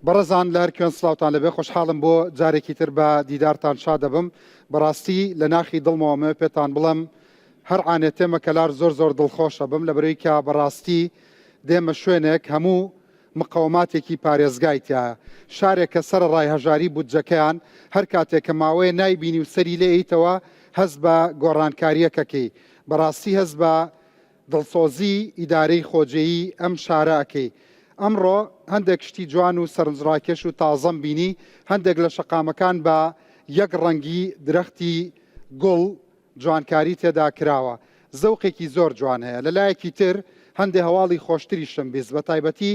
بەڕێزان لە هەر کوێن سڵاوتان لەبێ خۆشحاڵم بۆ جارێکی تر بە دیدارتان شاد دەبم بەڕاستی لە ناخی دڵمەوەمە پێتان بڵم هەر عانێتێمە کەلار زۆر دڵخۆشە بم لەبەرەوەی کە بەڕاستی دێمە شوێنێک هەموو مقاوماتێکی پارێزگایتیایە شارێک کە سەر ڕای هەژاری بودجەکەیان هەر کاتێک کە ماوەیە نایبینی و سەری لێ ئیتەوە هەست بە گۆڕانکاریەکەکەی بەڕاستی هەست بە دڵسۆزی ئیدارەی خۆجێیی ئەم شارەکەی ئەمڕۆ هەندێک شتی جوان و سەرنجڕاکێش و تازەم بینی هەندێک لە شەقامەکان بە یەک ڕەنگی درەختی گوڵ جوانکاری تێدا کراوە زەوقێکی زۆر جوان هەیە لەلایەکی تر هەندێک هەواڵی خۆشتری شەمبیست بە تایبەتی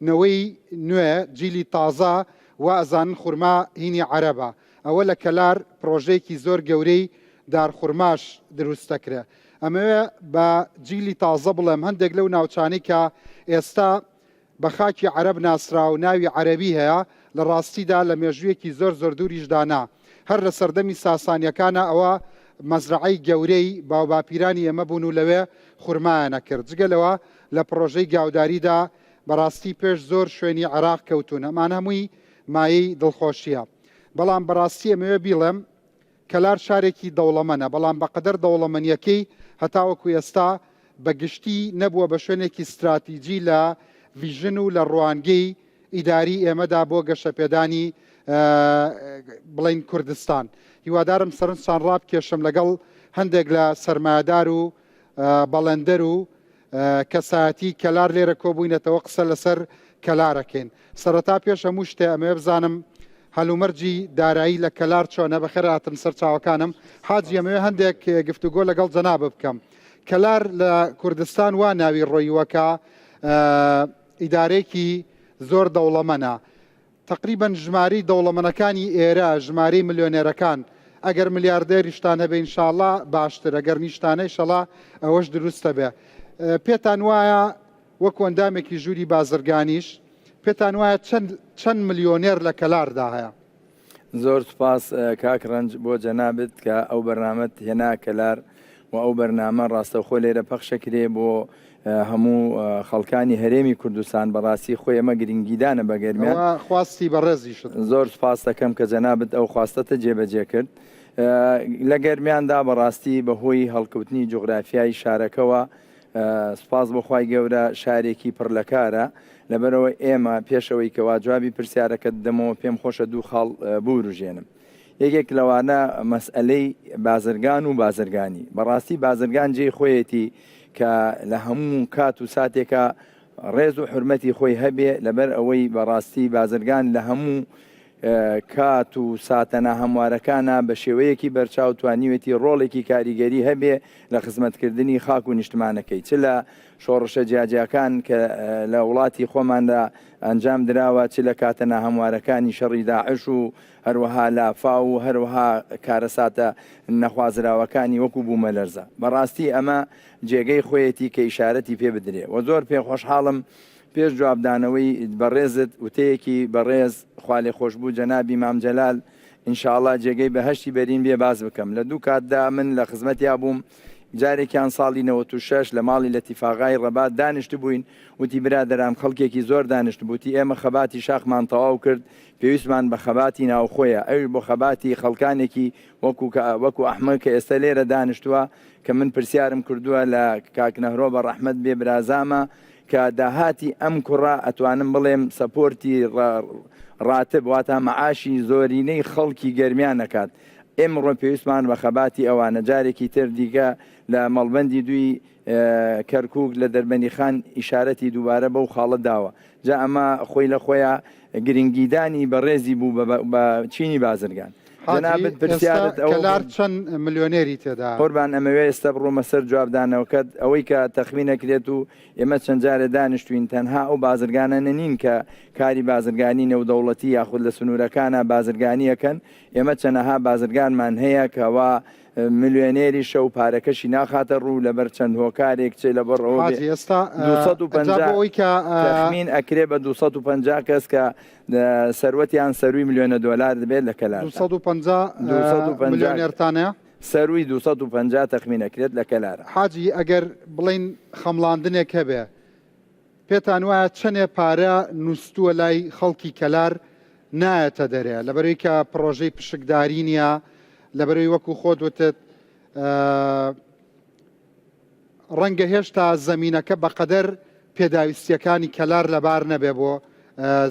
نەوەی نوێ جیلی تازە و ئەزانن خورما هینی عەرەبە ئەوە لە کەلار پرۆژەیەکی زۆر گەورەی دارخورماش دروستەکرێ ئەمەوێ بە جیلی تازە بڵێم هەندێک لەو ناوچانەی کە ئێستا بە خاکی عەرەب ناسرا و ناوی عەرەبی هەیە لە ڕاستیدا لە مێژوویەکی زۆر دووریشدانا هەر لە سەردەمی ساسانیەکانە ئەوە مەزرعەی گەورەی باوباپیرانی ئێمە بوون و لەوێ خورمایانە کرد جگەلەوە لە پرۆژەی گاوداریدا بەڕاستی پێش زۆر شوێنی عێراق کەوتون ئەمان هەمووی مایەی دڵخۆشیە بەڵام بەڕاستی ئەمەوێ بیڵێم کەلار شارێکی دەوڵەمەنە بەڵام بەقەدەر دەوڵەمەنیەکەی هەتاوەکو ئێستا بەگشتی نەبووە بە شوێنێکی استراتیجی لە ڤیژن و لە ڕوانگەی ئیداری ئێمەدا بۆ گەشەپێدانی بڵین کوردستان هیوادارم سەرنجتان ڕابکێشم لەگەڵ هەندێک لە سەرمایەدار و بەڵێندەر و کەسایەتی کەلار لێرە کۆبووینەتەوە قسە لەسەر کەلارەکەین سەرەتا پێش هەموو شتێ ئەمەوێ بزانم هەلومەرجی دارایی لە کەلار چۆنە بەخێر هاتم سەر چاوەکانم حاجی ئەمەوێ هەندێک گفتوگۆ لەگەڵ جەنابە بکەم کەلار لە کوردستان وا ناوی ڕۆیوەکە ئیدارێکی زۆر دەوڵەمەنە تقریبەن ژماری دەوڵەمەنەکانی ئێرە ژمارەی ملیۆنێرەکان ئەگەر ملیاردێریشتانە بێ ئینشاءڵڵا باشتر ئەگەر نیشتانە ئینشاءڵڵا ئەوەش دروستە بێ پێتان وایە وەکو ئەندامێکی ژووری بازرگانیش پێتان وایە چەند ملیۆنێر لە کەلاردا هەیە زۆر سوپاس کاک ڕەنج بۆ جەنابێت کە ئەو بەرنامەت هێنا کەلار و ئەو بەرنامە ڕاستەوخۆ لێرە پەخشەکرێ بۆ هەموو خەڵکانی هەرێمی کوردستان بەڕاستی خۆی ئەمە گرنگیدانە بە گەرمیان خواستی بەڕێزیشت زۆر سوپاس دەکەم کە جەنابێت ئەو خواستەتە جێبەجێ کرد لە گەرمیاندا بەڕاستی بەهۆی هەڵکەوتنی جوغرافیای شارەکەەوە سوپاس بۆخوای گەورە شارێکی پڕ لە کارە لەبەرەوە ئێمە پێشەوەی کەوا جوابی پرسیارەکەت دەمەوە پێم خۆشە دوو خاڵ بوروژێنم یەکێک لەوانە مەسئلەی بازرگان و بازرگانی بەڕاستی بازرگان جێی خۆیەتی کە لە هەموو کات و ساتێکە ڕێز و حرمەتی خۆی هەبێ لەبەر ئەوەی بەڕاستی بازرگان لە هەموو کات و ساتەنە هەموارەکانە بە شێوەیەکی بەرچاو توانیوێتی ڕۆڵێکی کاریگەری هەبێ لە خزمەتکردنی خاک و نیشتمانەکەی چ لە شۆڕشە جیاجیەکان کە لە وڵاتی خۆماندا ئەنجام دراوە چ لە کاتەنە هەموارەکانی شەڕی داعش و هەروەها لافا و هەروەها کارەساتە نەخوازراوەکانی وەکو بوومەلەرزە بەڕاستی ئەمە جێگەی خۆیەتی کە ئیشارەتی پێ بدرێ و زۆر پێ خۆشحاڵم پێش جوابدانەوەی بەڕێزت وتەیەکی بەڕێز خوا لێ خۆشببوو جەنابی مام جەلال ئینشاءڵڵا جێگەی بەهەشتی بەرین بێ باز بکەم لە دوو کاتدا من لە خزمەتیا بووم جارێکیان ساڵی 96 لە ماڵی لە تیفاغای ڕەبات دانیشت بووین وتی برادەران خەڵکێکی زۆر دانیشت بووتی ئێمە خەباتی شاخمان تەواو کرد پێویستمان بە خەباتی ناوخۆیە ئەوی بۆ خەباتی خەڵکانێکی وەکو ئەحمەد کە ئێستا لێرە دانیشتووە کە من پرسیارم کردووە لە کاکنەهرۆ بە ڕەحمەت بێ برازامە کە داهاتی ئەم کوڕە ئەتوانم بڵێم سەپۆرتی ڕاتب واتە مەعاشی زۆرینەی خەڵکی گەرمیان نەکات ئێمڕۆ پێویستمان بە خەباتی ئەوانە جارێکی تر دیگە لە مەڵبەندی دوی کەرکووک لە دەربەنی خان ئیشارەتی دووبارە بەو خاڵە داوە جا ئەمە خۆی لە خۆیان گرنگیدانی بەڕێزی بوو بە چینی بازرگان جەنابەت پرسیارت کەلار چەند ملیۆنێری تێدا قوربان ئەمەوێ ئێستا بڕۆمە سەر جوابدانەوەکەت ئەوەی کە تەخمینەکرێت و ئێمە چەند جارە دانیشتوین تەنها ئەو بازرگانە نەنین کە کاری بازرگانی نێودەوڵەتی یاخود لە سنوورەکانە بازرگانیەکەن ئێمە چەنەها بازرگانمان هەیە کەوا ملیۆنێری شەو پارەکەشی ناخاتە ڕوو لەبەر چەند هۆکارێک چێ لە بەڕەوە ئێستا تەخمین ئەکرێ بە 250 کەس کە سەروەتیان سەروی ملیۆنە دۆلار دەبێت لە کەلار 250 ملیۆنێرتانەیە سەروی 250 تەخمینەکرێت لە کەلارە حاجی ئەگەر بڵین خەمڵاندنێک هەبێ پێتان وایە چەندێ پارە نووسووە لای خەڵکی کەلار نایەتە دەرێ لەبەرەوەی کە پرۆژەی پشکداری نییە لەبەرەوەی وەکو خۆت وتت ڕەنگە هێشتا زەمینەکە بەقەدەر پێداویستیەکانی کەلار لەبار نەبێ بۆ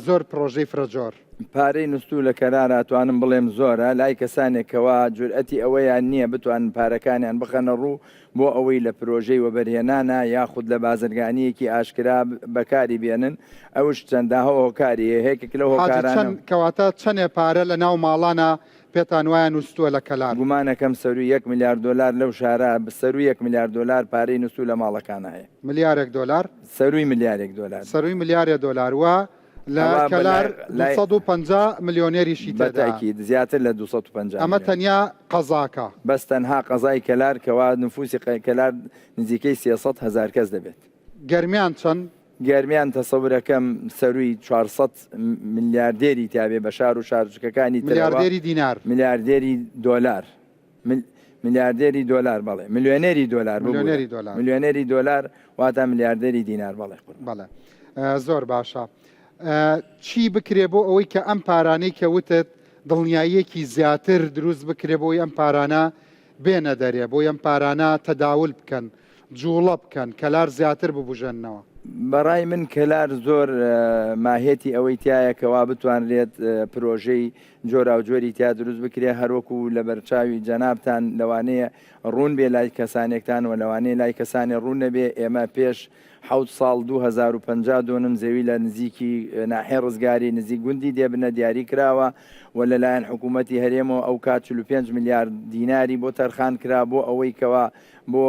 زۆر پرۆژەی فرەجۆر پارەی نووسوو لە کەرارە توانم بڵێم زۆرە لای کەسانێکەوە جورئەتی ئەوەیان نییە بتوان پارەکانیان بخەنە ڕوو بۆ ئەوەی لە پرۆژەی وەبەرهێنانە یاخود لە بازرگانیەکی ئاشکرا بەکاری بێنن ئەوش چەنددا هۆکاری هەیەکێک لە هۆکارانە کەواتە چەندێ پارە لە ناو ماڵانە پێتان وایە نووسووە لە کەلار گومانەکەم سەروی 1 میلیارد دلار لەو شارە سەروی 1 میلیارد دلار پارەی نووسوو لە ماڵەکان هەیە ملیارێک دلار سەروی میلیارێک دلار سەروی میلیارێ دلار وە لە کەلار 250 ملیۆنێریشی بەتاکید زیاتر لە 250 ئەمە تەنیا قەزاکە بەس تەنها قەزای کەلار کەوا نفوسی کەلار نزیکەی 300,000 کەس دەبێت گەرمیان چەند گەرمیان تەسەورەکەم سەروی 400 میلیاردێری تابێ بە شار و شارچکەکانی میلیاردێری دینار میلیاردێری دۆلار میلیاردێری دۆلار بەڵێ میلیۆنێری دۆلار میلیۆنێری دۆلار واتە میلیاردێری دینار بەڵێ بەڵێ زۆر باشە چی بکرێ بۆ ئەوەی کە ئەم پارانەی کە وتت دڵنیاییەکی زیاتر دروست بکرێ بۆی ئەم پارانە بێنە دەرێ بۆی ئەم پارانە تەداول بکەن جوڵە بکەن کەلار زیاتر ببوژێننەوە بەڕای من کەلار زۆر ماهێتی ئەوەی تایەکەوا بتوانرێت پرۆژەی جۆرا و جۆری تیا دروست بکرێ هەروەکو لە بەرچاوی جەنابتان لەوانەیە ڕوون بێ لای کەسانێکتان و لەوانەیە لای کەسانی ڕوون نەبێ ئێمە پێش 7 ساڵ 2050 دۆنم زەوی لە نزیکی ناحێ ڕزگاری نزیک گوندی دێبنە دیاری کراوە و لەلایەن حکوومەتی هەرێمەوە ئەو کات 45 میلیارد دیناری بۆ تەرخان کرا بۆ ئەوەی کەوا بۆ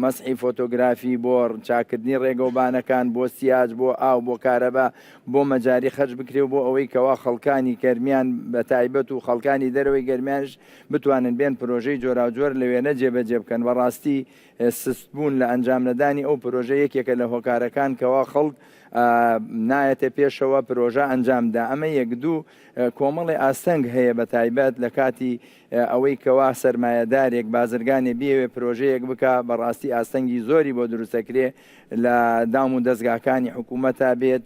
مەسحی فۆتۆگرافی بۆ چاکردنی ڕێگەوبانەکان بۆ سیاج بۆ ئاو بۆ کارەبا بۆ مەجاری خەرج بکرێ و بۆ ئەوەی کەوا خەڵکانی گەرمیان بە تایبەت و خەڵکانی دەرەوەی گەرمیانش بتوانن بێن پرۆژەی جۆرا جۆر لەوێنە جێبەجێ بکەن بەڕاستی سستبوون لە ئەنجام نەدانی ئەو پرۆژە یەکێکە لە هۆکارەکان کەوا خەڵک نایەتە پێشەوە پرۆژە ئەنجامدا ئەمە یەک دوو کۆمەڵی ئاستەنگ هەیە بە تایبەت لە کاتی ئەوەی کەوا سەرمایەدارێک بازرگانێ بیەوێ پرۆژەیەک بکە بەڕاستی ئاستەنگی زۆری بۆ دروستەکرێ لە دام و دەستگاکانی حکوومەتا بێت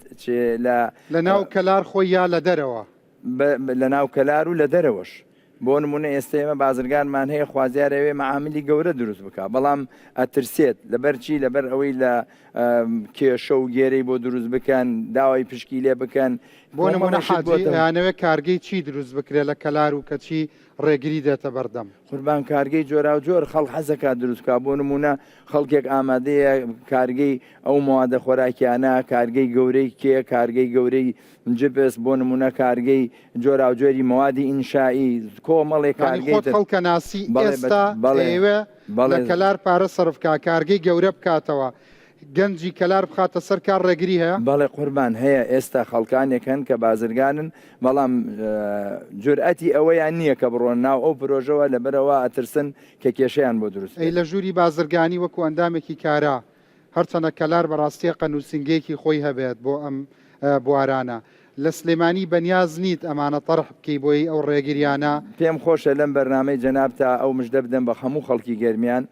لە ناو کەلار خۆی یا لە دەرەوە لە ناو کەلار و لە دەرەوەش بۆ نمونە ئێستا ئێمە بازرگانمان هەیە خوازیارەوێ مەعاملی گەورە دروست بکە بەڵام ئەترسێت لەبەرچی لەبەر ئەوەی لە کێشە و گێرەی بۆ دروست بکەن داوای پشکی لێ بکەن بۆ نمونە حاجیانەوەی کارگەی چی دروست بکرێت لە کەلار و کەچی ڕێگری دێتە بەردەم قوربان کارگەی جۆرا و جۆر خەڵک حەزەکات دروستکە بۆ نمونە خەڵکێک ئامادەیە کارگەی ئەو موادە خۆراکیانە کارگەی گەورەی کێ کارگەی گەورەی جبس بۆ نمونە کارگەی جۆرا و جۆری موادی ئینشایی کۆمەڵێک کارگەی خەڵکە ناسی ئێستا ئێوە لە کەلار پارە سەرفکا کارگەی گەورە بکاتەوە گەنجی کەلار بخاتە سەر کار ڕێگری هەیە بەڵێ قوربان هەیە ئێستا خەڵکانێکن کە بازرگانن بەڵام جورئەتی ئەوەیان نییە کە بڕۆن ناو ئەو پرۆژەوە لەبەرەوە ئەترسن کە کێشەیان بۆ دروست ئەی لە ژووری بازرگانی وەکو ئەندامێکی کارا هەرچەندە کەلار بەڕاستیە قەنووسنگێکی خۆی هەبێت بۆ ئەم بوارانە لە سلێمانی بەنیاز نیت ئەمانە تەرح بکەی بۆی ئەو ڕێگریانە پێم خۆشە لەم بەرنامەی جەنابتا ئەو مژدە بدەم بە هەموو خەڵکی گەرمیان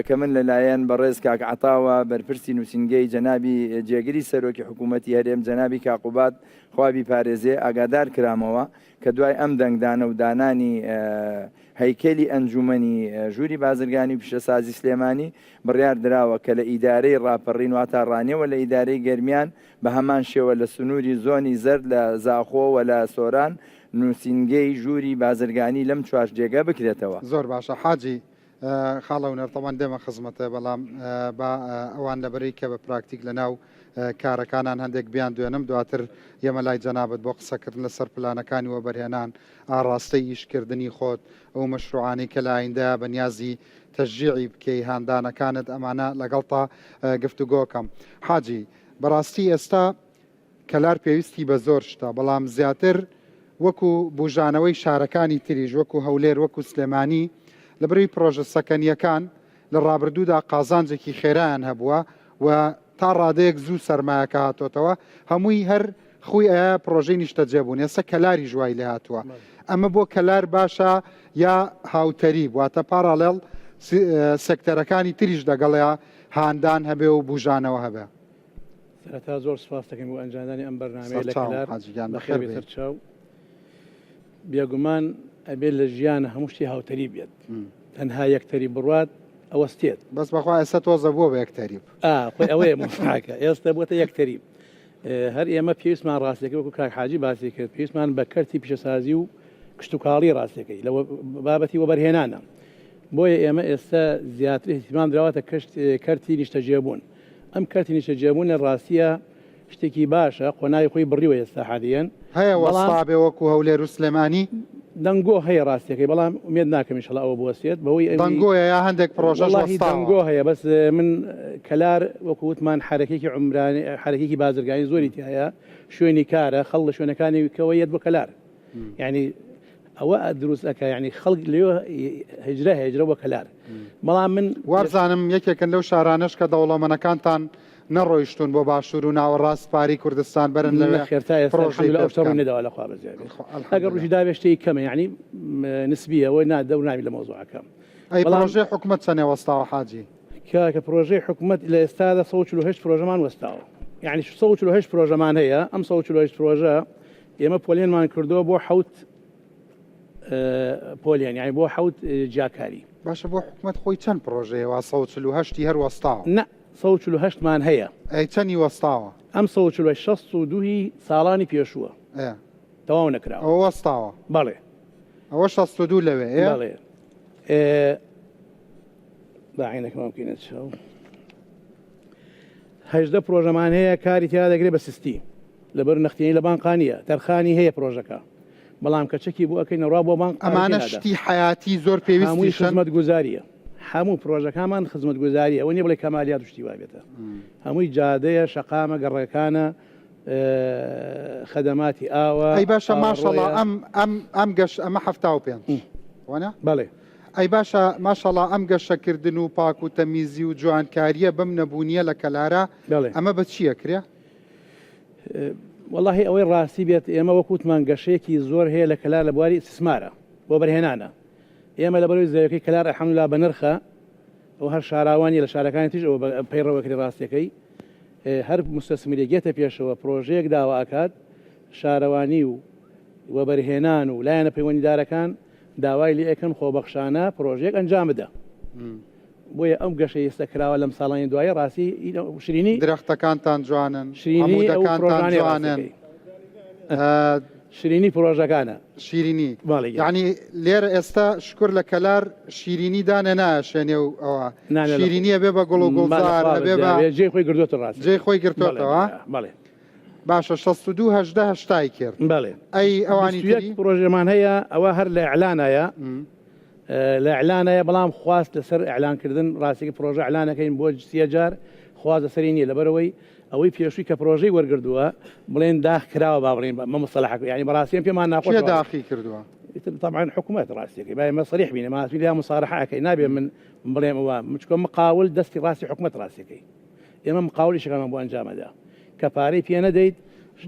کە من لەلایەن بەڕێز کاک عتاوە بەرپرسی نووسنگەی جەنابی جێگیری سەرۆکی حکوومەتی هەرێم جەنابی کاقوبات خوابی پارێزێ ئاگادار کرامەوە کە دوای ئەم دەنگدانە و دانانی هەیکەلی ئەنجومەنی ژووری بازرگانی و پیشەسازی سلێمانی بڕیار دراوە کە لە ئیدارەی ڕاپەڕین واتە ڕانێوە لە ئیدارەی گەرمیان بە هەمان شێوە لە سنووری زۆنی زەرد لە زاخۆوە لە سۆران نووسنگەی ژووری بازرگانی لەم چوار جێگە بکرێتەوە. زۆر باشە حاجی خاڵە ونەرتەوان دێمە خزمەتە بەڵام با ئەوان لەبەرەی کە بە پراکتیک لە ناو کارەکانان هەندێک بیان دوێنم دواتر ئێمە لای جەنابەت بۆ قسەکردن لەسەر پلانەکانی وەبەرهێنان ئاڕاستەی ئیشکردنی خۆت ئەو مەشروعانی کە لایەندا بەنیازی تەشجیعی بکەی هاندانەکانت ئەمانە لەگەڵ تا گفتوگۆکەم. حاجی بەڕاستی ئێستا کەلار پێویستی بە زۆر شتە بەڵام زیاتر وەکو بوژانەوەی شارەکانی تریژ وەکو هەولێر وەکو سلێمانی لەبەرەوەی پرۆژە سەکەنیەکان لە ڕابردوودا قازانجێکی خێرایان هەبووە و تا ڕادەیەک زوو سەرمایەکە هاتۆتەوە هەمووی هەر خوی ئەیە پرۆژەی نیشتە جێبوون ئێستا کەلاری ژوای لێ هاتووە ئەمە بۆ کەلار باشە یا هاوتەری واتە پاراڵێڵ سێکتەرەکانی تریش دەگەڵەیە هاندان هەبێ و بوژانەوە هەبێ. سەرەتا زۆر سپاس دەکەم بۆ ئەنجامدانی ئەم بەرنامەیە لە سەرچاو کەلار حاجیگیان بەخێر بەخێر بێت بێت. سەرچاو بێگومان ئەبێت لە ژیانە هەموو شتی هاوتەری بێت تەنها یەکتەری بڕوات ئەوەستێت بەس بەخوا ئێستا تۆزە بووە بە یەکتەریب خۆی ئەوەیە مفاکە ئێستا بۆتە یەکتەری هەر ئێمە پێویستمان ڕاستەکە وەکو کاک حاجی باسی کرد پێویستمان بە کەرتی پیشەسازی و کشتتوکاڵی ڕاستەکەی لە بابەتی وەبەرهێنانە بۆیە ئێمە ئێستا زیاتر احتیمام درراوەتە کەرتی نیشتەجێبوون ئەم کەرتی نیشتەجێبوون لە ڕاستیە شتێکی باشە قۆناوی خۆی بڕیوە ئێستا حادیەن هەیە وەسڵابێ وەکو هەولێر و سلێمانی دەنگۆ هەیە ڕاستیەکەی بەڵام ومێد ناکەم ئینشەڵا ئەوە بوەستێت بەوەی دەنگۆیە یا هەندێک پرۆژەش دەنگۆ هەیە بەس من کەلار وەکو وتمان حرەکێکی عمرانی حرەکێکی بازرگانی زۆری هەیە شوێنی کارە خەڵ لە شوێنەکانی کەوە یەت بۆ کەلار یعنی ئەوە دروستەکە یعنی خەڵک لێوە هجرە بۆ کەلار بەڵام من وابزانم یەکێکن لەو شارانش کە دەوڵەمەنەکانتان نەڕۆیشتون بۆ باشوور و ناوەڕاست پاری کوردستان بەرن لەوێ خێرتا ئێستا نەداوا لە خوا بەزیابێ ئەگەر ڕژی دابێشتەی کەمە یعنی نسبیەوە نادەور ناوی لە مۆزوعەکەم ئەی پرۆژەی حکوومەت چەندێ وەستاوە حاجی کە پرۆژەی حکوومەت لە ئێستادا 148 پرۆژەمان وەستاوە یعنی 148 پرۆژەمان هەیە ئەم 148 پرۆژە ئێمە پۆلێنمان کردووە بۆ حوت پۆلیان یعنی بۆ حوت جاکاری باشە بۆ حکوومەت خۆی چەند پرۆژەیەوە 148 هەر وەستاوە نه 148 مان هەیە ئەی چەندی وەستاوە ئەم 162 ساڵانی پێشووە تەواو نەکراوە ئەوە وەستاوە بەڵێ ئەوە 62 لەوێ بەڵێ باعینەکەمان بکەینە چاو 18 پرۆژەمان هەیە کاری تیا دەگرێت بە سستی لەبەر نەختێنی لە بانقانیە تەرخانی هەیە پرۆژەکە بەڵام کەچەکی بۆ ئەەکەی نەڕوا بۆ بانک ئەمانە شتی حیاتی زۆر پێویستی خزمەت گوزاریە هەموو پرۆژەکانمان خزمەت گوزاریە ئەوە نیە بڵێ کەمالیات شتی وابێتە هەمووی جادەیە شەقامە گەڕێکانە خەدەماتی ئاوە ئەی باشە ماشەڵڵا ئەم گەشت ئەمە 75 وانە بەڵێ ئەی باشە ماشەڵڵا ئەم گەشەکردن و پاک و تەمیزی و جوانکاریە بەم نەبوونیە لە کەلارە ئەمە بە چییە کرێ؟ واللهی ئەوەی ڕاستی بێت ئێمە وەکوتمان گەشەیەکی زۆر هەیە لە کەلار لە بواری استثمارە بۆ بەرهێنانە ئێمە لە بەروی زەوەکەی کەلار ئەلحەمدولیلا بە نرخە ئەو هەر شاراوانی لە شارەکانی تیژ ئەوە پەیڕەوەکری ڕاستیەکەی هەر مستەسمیرێگێتە پێشەوە پرۆژەیەک داوا ئاکات شارەوانی و وەبەرهێنان و لایەنە پەیوەندیدارەکان داوای لێ ئەەکەن خۆبەخشانە پرۆژەیەک ئەنجام بدە بۆیە ئەم گەشە ئێستا کراوە لەم ساڵانی دوایە ڕاستی شرینی درەختەکانتان جوانن هەموودەکانتان جوانن شیرینی پرۆژەکانە شیرینی یعنی لێرە ئێستا شکر لە کەلار شیرینی دانە ناشێنێ و ئەوە شیرینیە بێ بە گوڵ و گوڵزار بێ جێ خۆی گرتوتە ڕاست جێ خۆی گرتوتەوە بەڵێ باشە 62 هەشتای کرد بەڵێ ئەی ئەوانی پرۆژەمان هەیە ئەوە هەر لە ئەعلانایە لە ئەعلانایە بەڵام خواست لەسەر ئەعلانکردن ڕاستێکی پرۆژە ئەعلانەکەین بۆ سیە جار خواز لەسەری نییە لەبەرەوەی ئەوەی پێشووی کە پرۆژەی وەرگردووە بڵێن داخ کراوە با بڵێن مەمەسەلاحەکە یعنی بەڕاستیان پێمان ناخۆش داخی کردووە طبعا حکوومەت ڕاستیەکەی با ئێمە صریح بینە ماسوولی لا مصارحەکەی نابێ من بڵێم ئەوە مچکۆ مقاول دەستی ڕاستی حکوومەت ڕاستیەکەی ئێمە مقاولی شەکەمان بۆ ئەنجامەدا کە پارەی پێ نەدەیت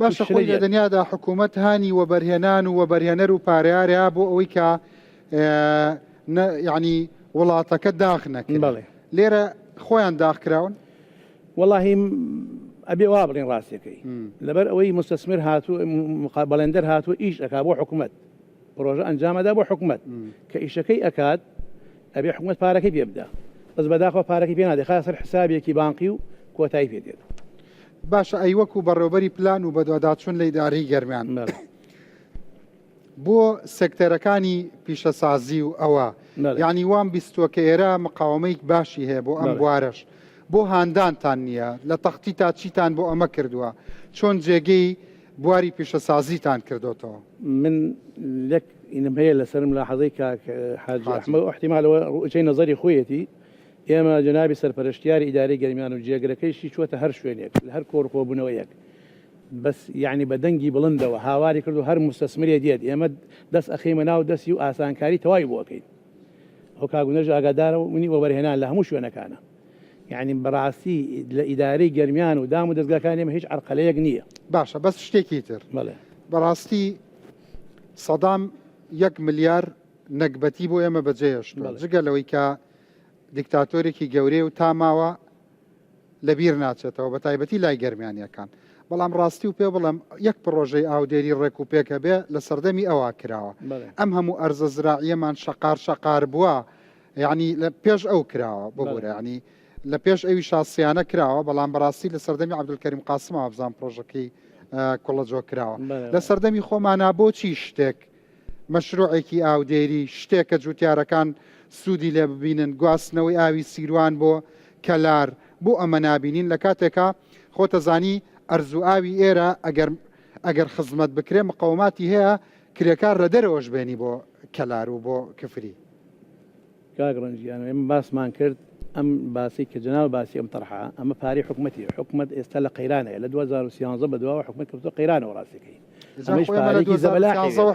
باشە خۆی لە دنیادا حکوومەت هانی وەبەرهێنان و وەبەرهێنەر و پارەیاریا بۆ ئەوەی کە یعنی وڵاتەکە داخ نەکرد لێرە خۆیان داخکراون واللهی ئەبێ وا بڵێن ڕاستیەکەی لەبەر ئەوەی مستەسمر هاتوو بەڵێندەر هاتووە ئیش ئەکا بۆ حکوومەت پرۆژە ئەنجامەدا بۆ حکوومەت کە ئیشەکەی ئەکات ئەبێ حکوومەت پارەکەی پێ بدە بەس بەداخۆ پارەکەی پێ نادێ خا سەر حسابێکی بانقی و کۆتایی پێ دێت باشە ئەی وەکو بەڕێوەبەری پلان و بەدواداچوون لە ئیدارەی گەرمیان بۆ سێکتەرەکانی پیشەسازی و ئەوە یعنی وام بیستووە کە ئێرە مقاومەی باشی هەیە بۆ ئەم بوارەش بۆ هاندانتان نییە لە تەختی تا چیتان بۆ ئەمە کردووە چۆن جێگەی بواری پیشەسازیتان کردوتەوە من لەک ئینم هەیە لەسرم لە حەزەی حاج ئەحمەد احتیمالەوە ڕوئچەی نەزەری خۆیەتی ئێمە جەنابی سەرپەرشتیاری ئیدارەی گەرمیان و جێگرەکەیشی چووەتە هەر شوێنێک لە هەر کۆڕکۆبوونەوەیەک بەس یعنی بە دەنگی بڵندەوە هاواری کرد و هەر مستەسمرێ دێت ئێمە دەست ئەخیمە ناو دەستی و ئاسانکاری تەواوی بۆکەین ئەو کاگونەژ ئاگادارە و منی وەبەرهێنان لە هەموو شوێنەکانە یعنی بەڕاستی لە ئیدارەی گەرمیان و دام و دەستگاکان ئێمە هیچ عەرقەلەیەک نییە باشە بەس شتێکی تر بەڕاستی سەدام 1 ملیار نەکبەتی بۆ ئێمە بەجێهێشتووە جگە لەوەی کە دیکتاتۆرێکی گەورەی و تاماوە لەبیر ناچێتەوە بە تایبەتی لای گەرمیانیەکان بەڵام ڕاستی و پێ بڵم یەک پرۆژەی ئاودێری ڕێک و پێکە بێ لە سەردەمی ئەوە کراوە ئەم هەموو ئەرزە زراعیەمان شەقار بووە یعنی لە پێش ئەو کراوە ببوورە ینی لە پێش ئەوی شاسیانە کراوە بەڵام بەڕاستی لە سەردەمی عەبدولکەریم قاسمەوە بزان پرۆژەکەی کوڵەجۆ کراوە لە سەردەمی خۆمانە بۆچی شتێک مەشروعێکی ئاودێری شتێکە جوتیارەکان سوودی لێ ببینن گواستنەوەی ئاوی سیروان بۆ کەلار بۆ ئەمە نابینین لە کاتێکە خۆتەزانی ئەرزوو ئاوی ئێرە ئەگەر خزمەت بکرێ مقاوماتی هەیە کرێکار لە دەرەوەش بێنی بۆ کەلار و بۆ کفری کاگڕنجیان ئێمە باسمان کرد ئەم باسی کە جناو باسی ئەم تەرحە ئەمە پارەی حکومەتی حکومت ئێستا لە قەیرانەیە لە 2013 بەدواوە حکومت کردووە قەیرانەوە ڕاستیەکەی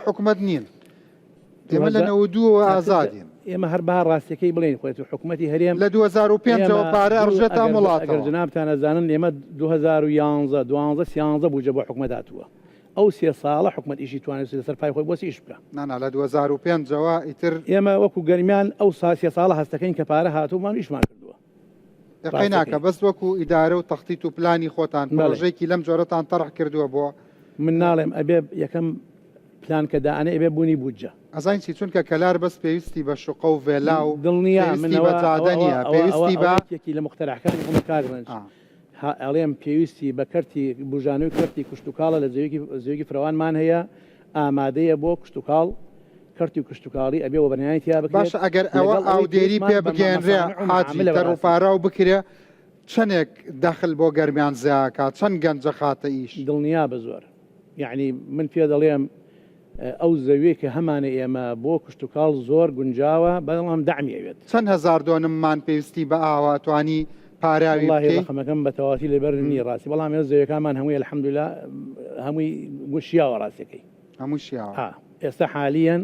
حکومت نین ئێمە لە 92 ئازادین ئێمە هەر بە ڕاستیەکەی بڵێن خۆیت حکومەتی هەرێم لە 2005ەوە پارە ئەڕژێتە وڵاتەوە ئەگەر جنابتان ئەزانن ئێمە 2011 12 13 بووجە بۆ حکومەت هاتووە ئەو 3 ساڵە حکومت ئیشی توانێت لەسەر پای خۆی بۆ ئیش بکە نانا لە 2005ەوە ئیتر ئێمە وەکو گەرمیان ئەو 3 ساڵە هەستەکەین کە پارە هاتوومان ئیشمان کردووە دقی ناکە بەس وەکو ئیدارە و تەختیت و پلانی خۆتان پرۆژێکی لەم جۆرەتان تەڕح کردووە بۆ من ناڵێم ئەبێ یەکەم پلان کە داانە ئەبێ بوونی بوجە ئەزانین چونکە کەلار بەس پێویستی بە شوقە و ڤێلا و دڵنیا منەوەدانە پێویستی بەکی لە مخترعەکانی کارڕنج ئەڵێم پێویستی بە کەرتی بژانوی کەرتی کشتتوکاڵە لە زەویەکی فراوانمان هەیە ئامادەیە بۆ کشتتوکاڵ کەرتی و کشتتوکاڵی ئەبێ و بەنیانی تیا بکە باش ئەگەر ئەوە ئاودێری پێ بگەێنرێ حاجی و پارا و بکرێ چەندێک داخل بۆ گەرمیان زیاکات چەند گەنجە خاتە ئیش دڵنیا بە زۆر یعنی من پێ دەڵێم ئەو زەویە کە هەمانە ئێمە بۆ کشتتوکاڵ زۆر گونجاوە بەڵام دامیەوێت چەند هزار دۆنممان پێویستی بە ئاوا توانی پاراوی خەمەکەم بە تەواتی لەبەر نی ڕاستی بەڵام ێ زەویەکانمان هەمووی الحەمدوللا هەمووی گوشیاوە ڕاستەکەی هەموو شیاوە ئێستا حالیەن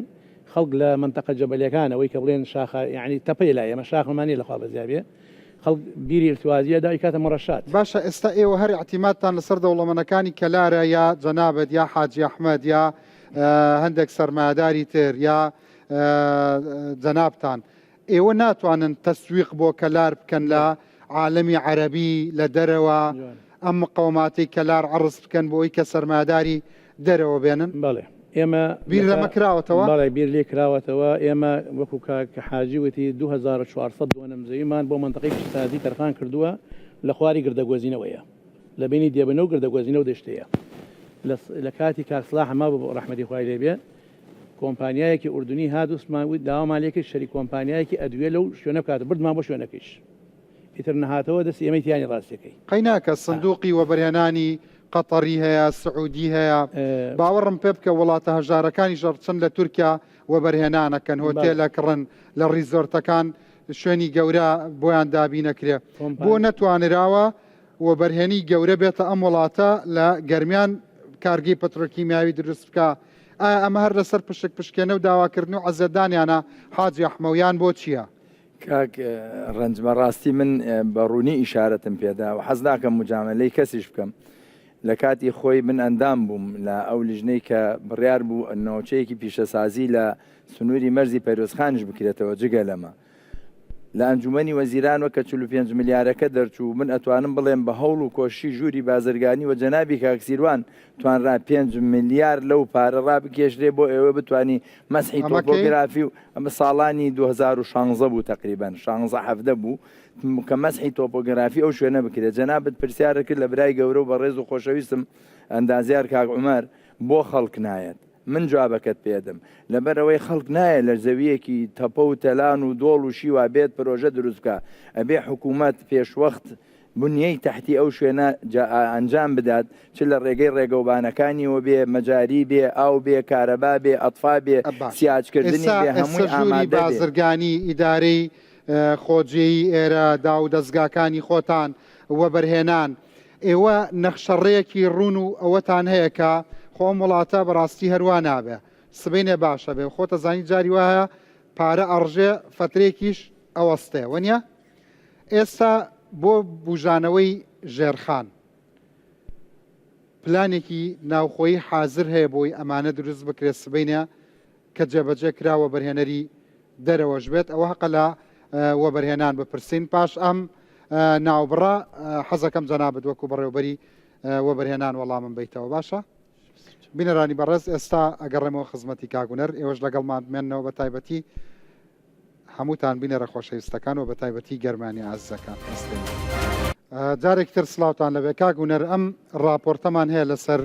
خەڵک لە منتەقە جەبەلەکانەوەی کە بڵێن شاخە یعنی تەپەی لای ئێمە شاخمانی لەخوا بەزیابێ خەڵک بیری ارتوازیە دای کاتە مەڕەشات باشە ئێستا ئێوە هەر اعتیمادتان لەسەر دەوڵەمەندەکانی کەلارە یا جەنابەت یا حاجی ئەحمەد یا هەندێک سەرمایهداری تر یا جەنابتان ئێوە ناتوانن تەسویق بۆ کەلار بکەن لە عالەمی عەرەبی لە دەرەوە ئەم مقاوماتی کەلار عەرز بکەن بۆ ئەوەی کە سەرمایهداری دەرەوە بێنن بەڵێ ئێمە بیر لەمە کراوەتەوە بەڵێ بیر لێ کراوەتەوە ئێمە وەکو کە حاجی وتی 2400 دۆنم زەویمان بۆ منتەقەی کشتسازی تەرخان کردووە لە خواری گردەگۆزینەوەیە لە بینی دێبنە و گردەگۆزینە و دەشتەیە لە کاتی کارسلاح هەما بۆ ڕەحمەتی خوای لێبێ کۆمپانیایەکی ئوردنی هادووسمان داوامالێکی شەری کۆمپانیایەکی ئەدوێ لەو شوێنە بکاتە بردمان بۆ شوێنەکەیش ئیتر نەهاتەوە دەست ئێمەی تیانی ڕاستەکەی قەیناکە سندوقی وەبەرهێنانی قەتەری هەیە سعودی هەیە باوەڕم پێ بکە وڵاتە هەژارەکانی ژەرچەند لە تورکیا وەبەرهێنانەکەن هۆتێلە کڕن لە ریزۆرتەکان شوێنی گەورە بۆیان دابی نەکرێ بۆ نەتوانراوە وەبەرهێنی گەورە بێتە ئەم وڵاتە لە گەرمیان کارگەی پەترۆکیمیاوی دروست بکە ئەمە هەر لەسەر پشکێنە و داواکردن و عەزەدانیانە حاجی ئەحمەویان بۆ چییە؟ کاک ڕەنجمە ڕاستی من بەڕوونی ئیشارەتم پێدا و حەز ناکەم مجاملەی کەسیش بکەم لە کاتی خۆی من ئەندام بووم لە ئەو لیژنەی کە بڕیار بوو ناوچەیەکی پیشەسازی لە سنووری مەرزی پەیرۆزخانش بکرێتەوە جگە لەمە لە ئەنجومەنی وەزیران وەکە 45 ملیارەکە دەرچوو من ئەتوانم بڵێم بە هەوڵ و کۆشی ژووری بازرگانی و جەنابی کاکسیروان توانرا 5 ملیار لەو پارە ڕابکێشرێ بۆ ئێوە بتوانی مەسحی تۆپۆگرافی و ئەمە ساڵانی 2016 بوو تقریبان 16 بوو کە مەسحی تۆپۆگرافی ئەو شوێنە بکرێت جەنابەت پرسیارە کرد لە برای گەورە و بەڕێز و خۆشەویستم ئەندازیار کاک عومەر بۆ خەڵک نایەت من جوابەکەت پێدەم لەبەرەوەی خەڵک نایە لە زەویەکی تەپە و تەلان و دۆڵ و شیوا بێت پرۆژە دروست بکە ئەبێ حکوومەت پێشوەخت بنیەی تحتی ئەو شوێنە ئەنجام بدات چ لە ڕێگەی ڕێگەوبانەکانیەوە بێ مەجاری بێ ئاو بێ کارەبا بێ ئەطفا بێ سیاجکردنی بێ هەمووی ئامادە بێ بازرگانی ئیدارەی خۆجێی ئێرە دا و دەستگاکانی خۆتان وەبەرهێنان ئێوە نەخشەڕەیەکی ڕوون و ئەوەتان هەیە کە خۆم وڵاتە بەڕاستی هەروە نابێ سبینێ باشە بێ خۆتە زانی جاری وایە پارە ئەڕژێ فترێکیش ئەوەستێ وەنیە ئێستا بۆ بژانەوەی ژێرخان پلانێکی ناوخۆیی حازر هەیە بۆی ئەمانە دروست بکرێت سبینە کە جێبەجێ کراوە بەرهێنەری دەرەوەش بێت ئەوە حەقە لە وەبەرهێنان بپرسین پاش ئەم ناوبڕا حەزەکەم جەنابەت وەکو بەڕێوەبەری وەبەرهێنان وەڵامم بیتەوە باشە؟ بینەرانی بەڕێز ئێستا ئەگەڕێمەوە خزمەتی کاگونەر ئێوەش لەگەڵمان بمێنەوە بە تایبەتی هەمووتان بینەرە خۆشەویستەکان و بە تایبەتی گەرمانی ئازیزەکان ئەستێن. جارێکی تر سلااوتان لەبێ کاگونەر ئەم راپۆرتەمان هەیە لەسەر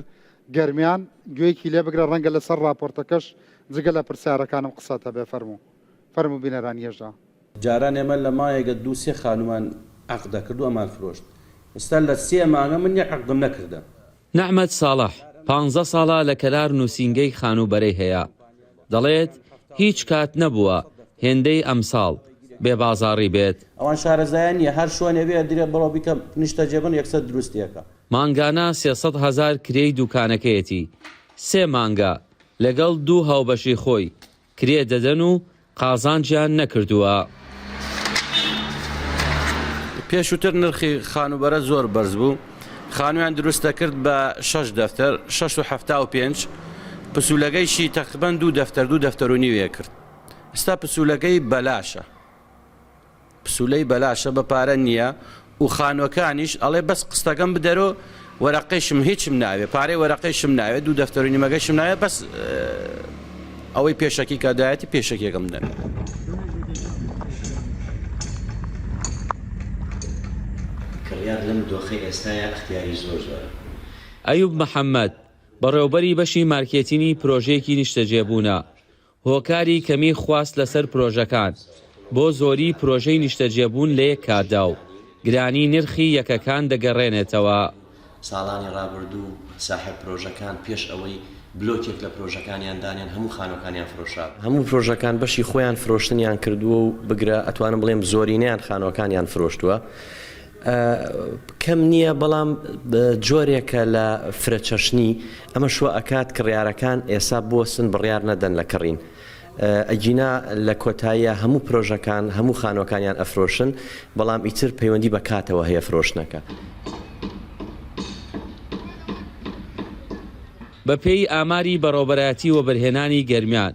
گەرمیان گوێیکی لێ بگرە ڕەنگە لەسەر راپۆرتەکەش جگە لە پرسیارەکانم قسەتە بێ فەرموو بینەران هێژا. جاران ئێمە لە مایەگە 2-3 خانومان عەقدە کردو ئەمان فرۆشت. ئێستا لە 3 مانگە من یەک عەقدم نەکردە. نەحمەد ساڵح 15 ساڵە لە کەلار نووسینگەی خانوبەرەی هەیە. دەڵێت هیچ کات نەبووە هێندەی ئەمساڵ بێبازاڕی بێت. ئەوان شارەزایان نیە هەر شوێنێ بێ درێ بڵۆ بیکە نیشتە جێبن یەکسەر دروستیەکە. مانگانە 300,000 کرێی دوکانەکەیەتی. 3 مانگە لەگەڵ 2 هاوبەشی خۆی کرێ دەدەن و قازانجیان نەکردووە. پێشووتر نرخی خانوبەرە زۆر بەرز بوو. خانویان دروستە کرد بە 6 دەفتەر 675 پسوولەکەیشی تقریباً 2 دەفتەر 2 دەفتەر و نیوێ کرد. ئێستا پسوولەکەی بەلاشە. پسوولەی بەلاشە بە پارە نییە و خانوەکانیش ئەڵێ بەس قستەکەم بدەرۆ وەرەقەیشم هیچم ناوێ پارەی وەرەقەیشم ناوێت 2 دەفتەر و نیمەکەشم ناوێت بەس ئەوەی پێشەکی کادایەتی پێشەکێکم دەن. کڕیار لەم دۆخی ئێستاە اختیاری زۆر زۆرە. ئەیوب محەممەد بەڕێوەبەری بەشی مارکێتینی پرۆژەیەکی نیشتەجێبوونە هۆکاری کەمی خواست لەسەر پرۆژەکان بۆ زۆری پرۆژەی نیشتەجێبوون لە یەک کاتدا و گرانی نرخی یەکەکان دەگەڕێنێتەوە. ساڵانی ڕابردوو ساحب پرۆژەکان پێش ئەوەی بلۆکێک لە پرۆژەکانیان دانیان هەموو خانوەکانیان فرۆشا. هەموو پرۆژەکان بەشی خۆیان فرۆشتنیان کردووە و بگرە ئەتوانم بڵێم زۆرینیان خانوەکانیان فرۆشتووە. کەم نییە بەڵام جۆرێکە لە فرەچەشنی ئەمە شوە ئەکات کڕیارەکان ئێستا بۆسن بڕیار نەدەن لە کڕین. ئەجینا لە کۆتاییە هەموو پرۆژەکان هەموو خانوەکانیان ئەفرۆشن بەڵام ئیتر پەیوەندی بە کاتەوە هەیە فرۆشنەکە. بەپێی ئاماری بەڕێوەبەرایەتی وەبەرهێنانی گەرمیان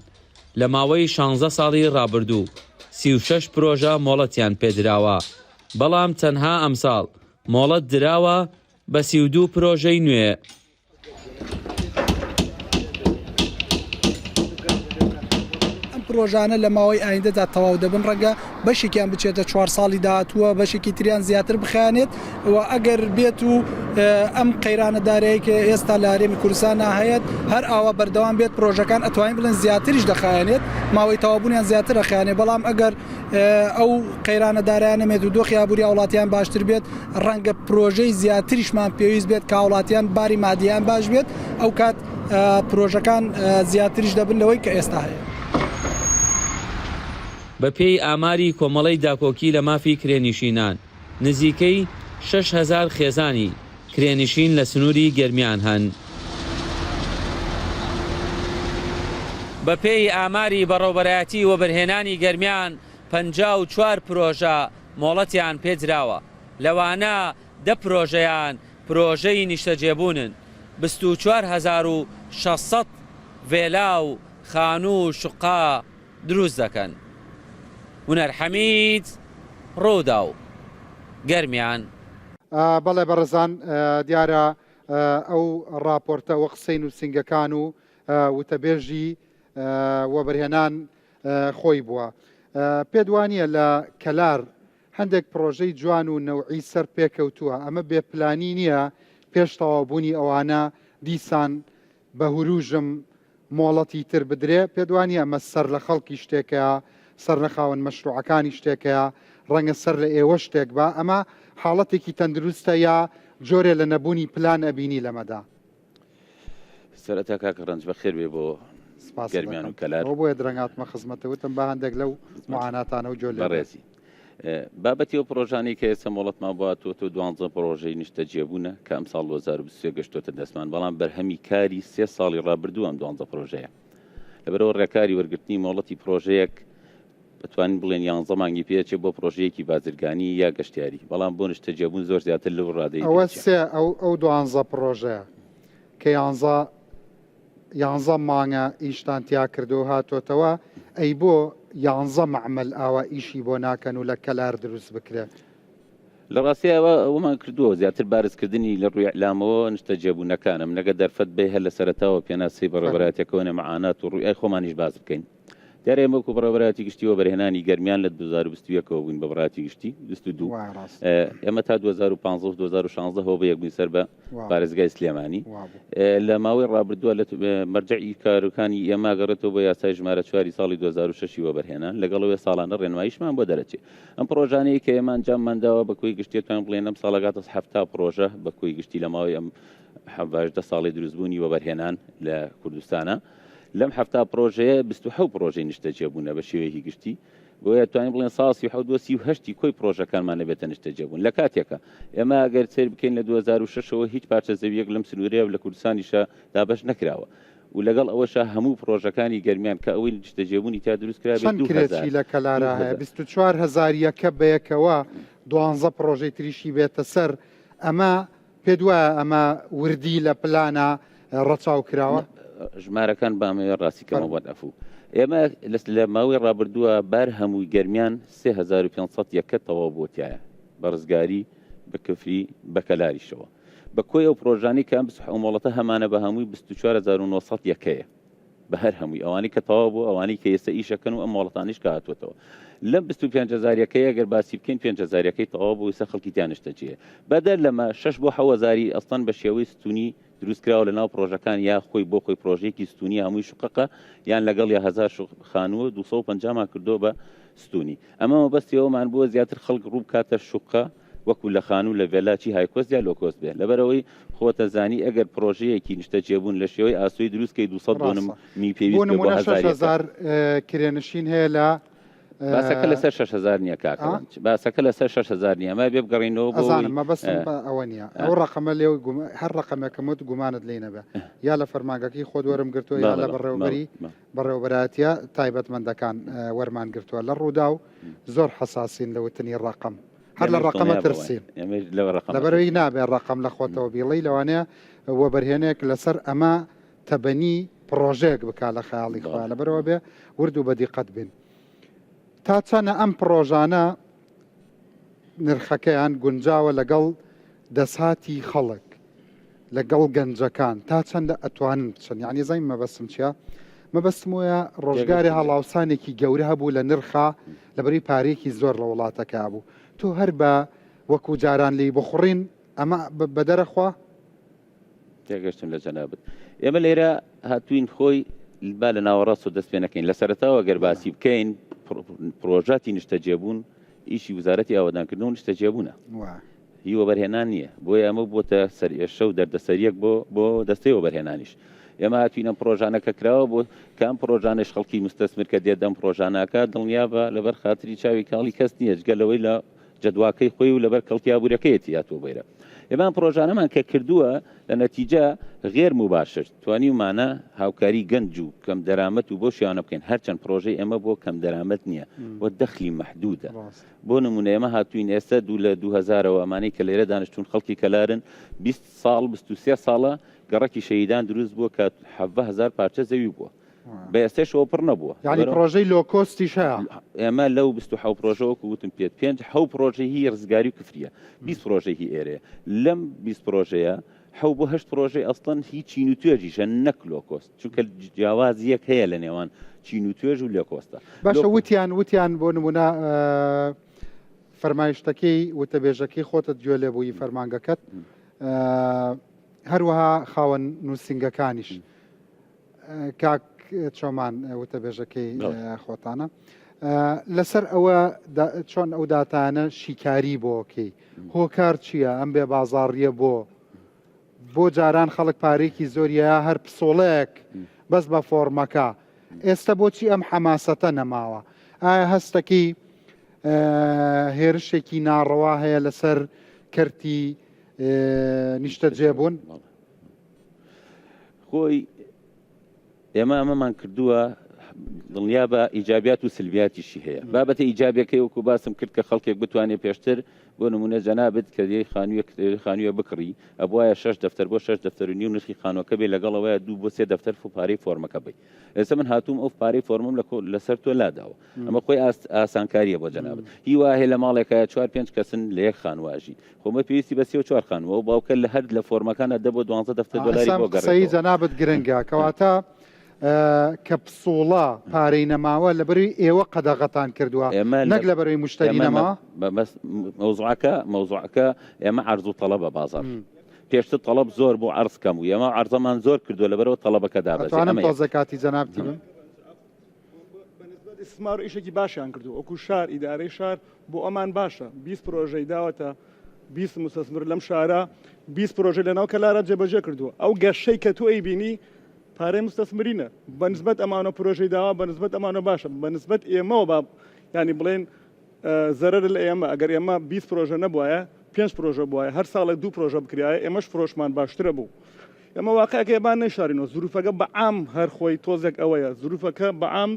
لە ماوەی 16 ساڵی ڕابردوو 36 پرۆژە مۆڵەتیان پێدراوە بەڵام تەنها ئەمساڵ مۆڵەت دراوە بە 32 پرۆژەی نوێ. پرۆژانە لە ماوەی ئایندەدا تەواو دەبن ڕەنگە بەشێکیان بچێتە 4 ساڵی داهاتووە بەشێکی تریان زیاتر بخیانێت و ئەگەر بێت و ئەم قەیرانەدارەیە کە ئێستا لە هەرێمی کوردستانە هەیەت هەر ئاوا بەردەوام بێت پرۆژەکان ئەتوانین بڵێن زیاتریش دەخایەنێت ماوەی تەوابوونیان زیاتر دەخایەنێت بەڵام ئەگەر ئەو قەیرانەدارایان نەمێت و دۆخی ئابووری وڵاتیان باشتر بێت ڕەنگە پرۆژەی زیاتریشمان پێویست بێت کە وڵاتیان باری مادیان باش بێت ئەو کات پرۆژەکان زیاتریش دەبن لەوەی کە ئێستا هەیە. بەپێی ئاماری کۆمەڵەی داکۆکی لە مافی کرێنشینان نزیکەی 6,000 خێزانی کرێنشین لە سنووری گەرمیان هەن. بەپێی ئاماری بەڕێوەبەرایەتی وەبەرهێنانی گەرمیان 54 پرۆژە مۆڵەتیان پێدراوە لەوانە 10 پرۆژەیان پرۆژەی نیشتەجێبوونن 24,600 ڤێلا و خانوو و شوقا دروست دەکەن. هونەر حەمید ڕوودا و گەرمیان. بەڵێ بەڕێزان دیارە ئەو راپۆرتە وە قسەی نووسینگەکان و وتەبێژی وەبەرهێنان خۆی بووە. پێدوانیە لە کەلار هەندێک پرۆژەی جوان و نەوعی سەر پێکەوتووە ئەمە بێپلانی نییە پێش تەواوبوونی ئەوانە دیسان بە هوروژم مۆڵەتی تر بدرێ پێدوانیە ئەمە سەر لە خەڵکی شتێکە سەر نەخاون مەشروعەکانی شتێکەیە ڕەنگە سەر لە ئێوە شتێک بە ئەمە حاڵەتێکی تەندروستە یا جۆرێ لە نەبوونی پلان ئەبینی لەمەدا. سەرەتا کاکە ڕەنج بەخێر بێ بۆ گەرمیان و کەلار بۆیە درەنگاتمە خزمەتەوتم بە هەندێک لەو معاناتانە و جۆر بەڕێزی بابەتی و پرۆژانی کە ئێستا مۆڵەتمان بواتوە 12 پرۆژەی نیشتەجێبوونە کە ئەم ساڵ 2023 گەشتۆتە دەستمان بەڵام بەرهەمی کاری 3 ساڵی ڕابردوو ئەم 12 پرۆژەیە لەبەرەوە ڕێکاری وەرگرتنی مۆڵەتی پرۆژەیەک بتوانین بڵێن 11 مانگی پێچێ بۆ پرۆژەیەکی بازرگانی یا گەشتیاری بەڵام بۆ نیشتەجێبوون زۆر زیاتر لەو ڕادەی ئەوە ئەو 12 پرۆژەیە کە 11 مانگە ئیشتان تیا کردو هاتۆتەوە ئەی بۆ 11 معمەل ئاوا ئیشی بۆ ناکەن و لە کەلار دروست بکرێت. لە ڕاستیەوە ئەومان کردووە زیاتر بارزکردنی لە ڕووی ئەعلامەوە نیشتە جێبوونەکانم نەگە دەرفەت بێ هەر لە سەرەتاوە پێناسی بەڕێوەبەراتیەکەوە نەمەعانات و ڕووی خۆمانیش باز بکەین. دیارە ئێمە وەکو بەڕێوەبەراتی گشتیەوە بەرهێنانی گەرمیان لە 2021ەوە بووین بە بەڕاتی گشتی 22 ئێمە تا 2015 و 2016 هەوە بە یەک بووین سەر بە پارێزگای سلێمانی لە ماوەی ڕابردووە لە مەرجعی کارەکانی ئێمە گەڕێتەوە بە یاسای ژمارە 4 ساڵی 2006 وە بەرهێنان لەگەڵەوە ساڵانە ڕێنماییشمان بۆ دەرەچێت. ئەم پرۆژانەیە کە ئێمە ئەنجاممانداوە بە کوی گشتێتوان بڵێن ئەم ساڵەگاتە 70 پرۆژە بە کوی گشتی لە ماوەی ئەم 18 ساڵی دروستبوونی وە بەرهێنان لە کوردستانە. لەم 70 پرۆژەیە 27 پرۆژەی نیشتەجێبوونە بە شێوەیەکی گشتی بۆیە توانین بڵێن ساڵی 1938 کۆی پرۆژەکانمان نەبێتە نیشتەجێبوون. لە کاتێکە ئێمە ئەگەر سیر بکەین لە 2006ەوە هیچ پارچە زەویەک لەم سنوورەیە لە کوردستانیشە دابەش نەکراوە و لەگەڵ ئەوەشە هەموو پرۆژەکانی گەرمیان کە ئەوەی نیشتەجێبوونی تا دروستکرا بێت 2000 لە کەلارە هەیە 24000 یەکە بەیەکەوە 12 پرۆژەی تریشی بێتە سەر ئەمە پێ دوایە ئەمە وردی لە پلانە ڕەچاو کراوە ژمارەکان بامەوێ ڕاستیکەمە بۆ ئەفوو ئێمە لە ماوەی ڕابردووە بار هەمووی گەرمیان 3500 یەکە تەواو بۆتیایە بە ڕزگاری بە کفری بە کەلاریشەوە بە کۆی ئەو پرۆژانی کە ئەم مۆڵەتە هەمانە بە هەمووی 24900 یەکەیە بە هەر هەمووی ئەوانی کە تەواو بوو ئەوانی کە ئێستا ئیشەکەن و ئەم مۆڵەتانیش کە هاتوێتەوە لەم 25000 یەکەیە ئەگەر باسی بکەین 5000 یەکەی تەواو بوو ئێستا خەڵکی تیان نیشتەجێیە بەدەر لەمە 6 بۆ 7000 ئەستان بە شێوەی ستونی دروستکراوە لە ناو پرۆژەکان یا خۆی بۆ خۆی پرۆژێکی ستونی هەمووی شقەقە یان لەگەڵ یا 1000 خانووە 250 مان کردو بە ستونی ئەمە مەبەستیەوەمان بووە زیاتر خەڵک ڕوو بکاتە شقە وەکو لە خانوو لە ڤێلاچی هایکۆست یا لۆکۆست بێ لەبەرەوەی خۆتە زانی ئەگەر پرۆژەیەکی نیشتەجێبوون لە شێوەی ئاسوی دروستکەی 200 دۆنم می پێویست بۆ 6000 کرێنشین هەیە لە باسەکە لەسەر 6000 نییە کاکەوان باسەکە لەسەر 6000 نییە مە بێ بگەڕینەوە ئەزانم مەبەستم ئەوە نییە ئەو ڕقەمە لێو هەر ڕقەمێکەمەوت گومانت لێ نەبێ یا لە فەرمانگەکەی خۆت وەرم گرتووە یا لە بەڕێوەبەراتیە تایبەتمەندەکان وەرمان گرتووە لە ڕوودا و زۆر حساسین لە وتنی ڕقەم هەر لە ڕقەمە ترسین لەبەرەوەی نابێت ڕقەم لە خۆتەوە بیڵی لەوانەیە وە بەرهێنێک لەسەر ئەمە تەبەنی پرۆژێک بک لە خەیاڵی خوا لەبەرەوە بێ ورد و بەدیقەت بین تا چەنە ئەم پرۆژانە نرخەکەیان گونجاوە لەگەڵ دەساتی خەڵک لەگەڵ گەنجەکان تا چەندە ئەتوانن بچن یعنی زەی مەبەستم چیە مەبەستم وایە ڕۆژگاری هەڵاوسانێکی گەورە هەبوو لە نرخە لەبەری پارێکی زۆر لە وڵاتەکە بوو تۆ هەر بە وەکو جاران لی بخڕین ئەمە بە دەرەخوا تێگەشتم لە جەنابەت ئێمە لێرە هاتوین خۆی با لە ناوەڕاست و دەست پێ نەکەین لە سەرەتاوە گەر باسی بکەین پرۆژاتی نیشتەجێبوون ئیشی وزارەتی ئاوادانکردن و نیشتەجێبوونە هیوە بەرهێنان نییە بۆیە ئەمە بۆتە سەرئێشە و دەردەسەریەک بۆ دەستەی وەبەرهێنانیش ئێمە هاتوینە پرۆژانەکە کراوە بۆ کام پرۆژانش خەڵکی مستەسمر کە دێدەم پرۆژانەکە دڵنیا بە لەبەر خاتری چاوی کاڵی کەس نییە جگەلەوەی لە جەدواکەی خۆی و لەبەر کەڵتیابوورەکەیەتی هاتووە بێرە ئێمان پرۆژانەمان کە کردووە لە نەتیجە غێر مباشر توانیمانە هاوکاری گەنج و کەم دەرامەت و بۆ شیانە بکەین هەرچەند پرۆژەی ئێمە بۆ کەم دەرامەت نییە بۆ دەخلی مەحدودە بۆ نمونە ئێمە هاتوین ئێستا دوو لە 2000ەوە ئەمانەی کە لێرە دانیشتون خەڵکی کەلارن 20 ساڵ 23 ساڵە گەڕەکی شەیدان دروست بووە کە 70000 پارچە زەوی بووە بە ئێستێشەوە پڕ نەبووە یعنی پرۆژەی لۆکۆستیش هەیە ئێمە لەو 27 پرۆژەوەکو وتم پێت 5 پرۆژەی هی ڕزگاری و کفریە 20 پرۆژەی هی ئێرەیە لەم 20 پرۆژەیە 7 بۆ 8 پرۆژەی ئەستن هیچ چین و توێژیشە نەک لۆکۆست چونکە جیاوازیەک هەیە لە نێوان چین و توێژ و لۆکۆستە باشە وتیان بۆ نمونە فەرمایشتەکەی وتەبێژەکەی خۆتت گوێ لێبووی فەرمانگەکەت هەروەها خاوەن نووسنگەکانیش کاک چۆمان وتەبێژەکەی خۆتانە لەسەر ئەوە چۆن ئەو داتانە شیکاری بۆکەی هۆکار چییە ئەم بێ بازاڕیە بۆ جاران خەڵک پارێکی زۆریە هەر پسۆڵەیەک بەس بە فۆرمەکە ئێستا بۆچی ئەم حەماسەتە نەماوە ئایا هەستەکەی هێرشێکی ناڕەوا هەیە لەسەر کەرتی نیشتەجێبوون خۆی ئێمە ئەمەمان کردووە دڵنیا بە ئیجابیات و سلبیاتیشی هەیە بابەتە ئیجابەکەی وەکو باسم کرد کە خەڵکێک بتوانێت پێشتر بۆ نمونە جەنابەت کە خانوویە بکڕی ئەبواە 6 دەفتەر بۆ 6 دەفتەر و نیو نرخی خانووەکە بێ لەگەڵەوەیە 2 بۆ 3 دەفتەر پارەی فۆرمەکە بی ئێستا من هاتووم ئەو پارەی فۆرمم لەسەر تۆ لاداوە ئەمە خۆی ئاسانکاریە بۆ جەنابەت هیوا هەیە لە ماڵێکە 4-5 کەسن لە یەک خانواژی خۆمە پێویستی بە 34 خانووە و باوکە لە هەر لە فۆرمەکانە دە بۆ 12 دەفتەر دۆلاری بۆ گەڕێتەوە جەنابەت گرنگە کەواتە کە پسوڵە پارەی نەماوە لەبەروی ئێوە قەدەغەتان کردووە نەک لەبەروی مشتری نەما مەوزوعەکە ئێمە عەرض و تەڵەبە بازار پێشتر تەڵەب زۆر بۆ عەرض کەم و ئێمە عەرزەمان زۆر کردووە لەبەرەوە تەڵەبەکە دابەزێت ئەتوانم تۆزە کاتی جەنابتی بم ئیسمار و ئیشێکی باشیان کردو وەکو شار ئیدارەی شار بۆ ئەمان باشە 20 پرۆژەی داوەتە 20 مستەثمر لەم شارە 20 پرۆژە لەناو کەلارە جێبەجێ کردووە ئەو گەشەی کە تۆ ئەیبینی پارەی مستەثمرینە بەنسبەت ئەمانە پرۆژەی داوا بەنسبەت ئەمانە باشە بەنسبەت ئێمەوە با ینی بڵێن زەرەر لە ئێمە ئەگەر ئێمە 20 پرۆژە نەبووایە 5 پرۆژە بووایە هەر ساڵێک 2 پرۆژە بکرایە ئێمەش فرۆشمان باشترە بوو ئەمە واقعەکە ێبان نەشارینەوە زروفەکە بەعام هەر خۆی تۆزێک ئەوەیە زروفەکە بەعام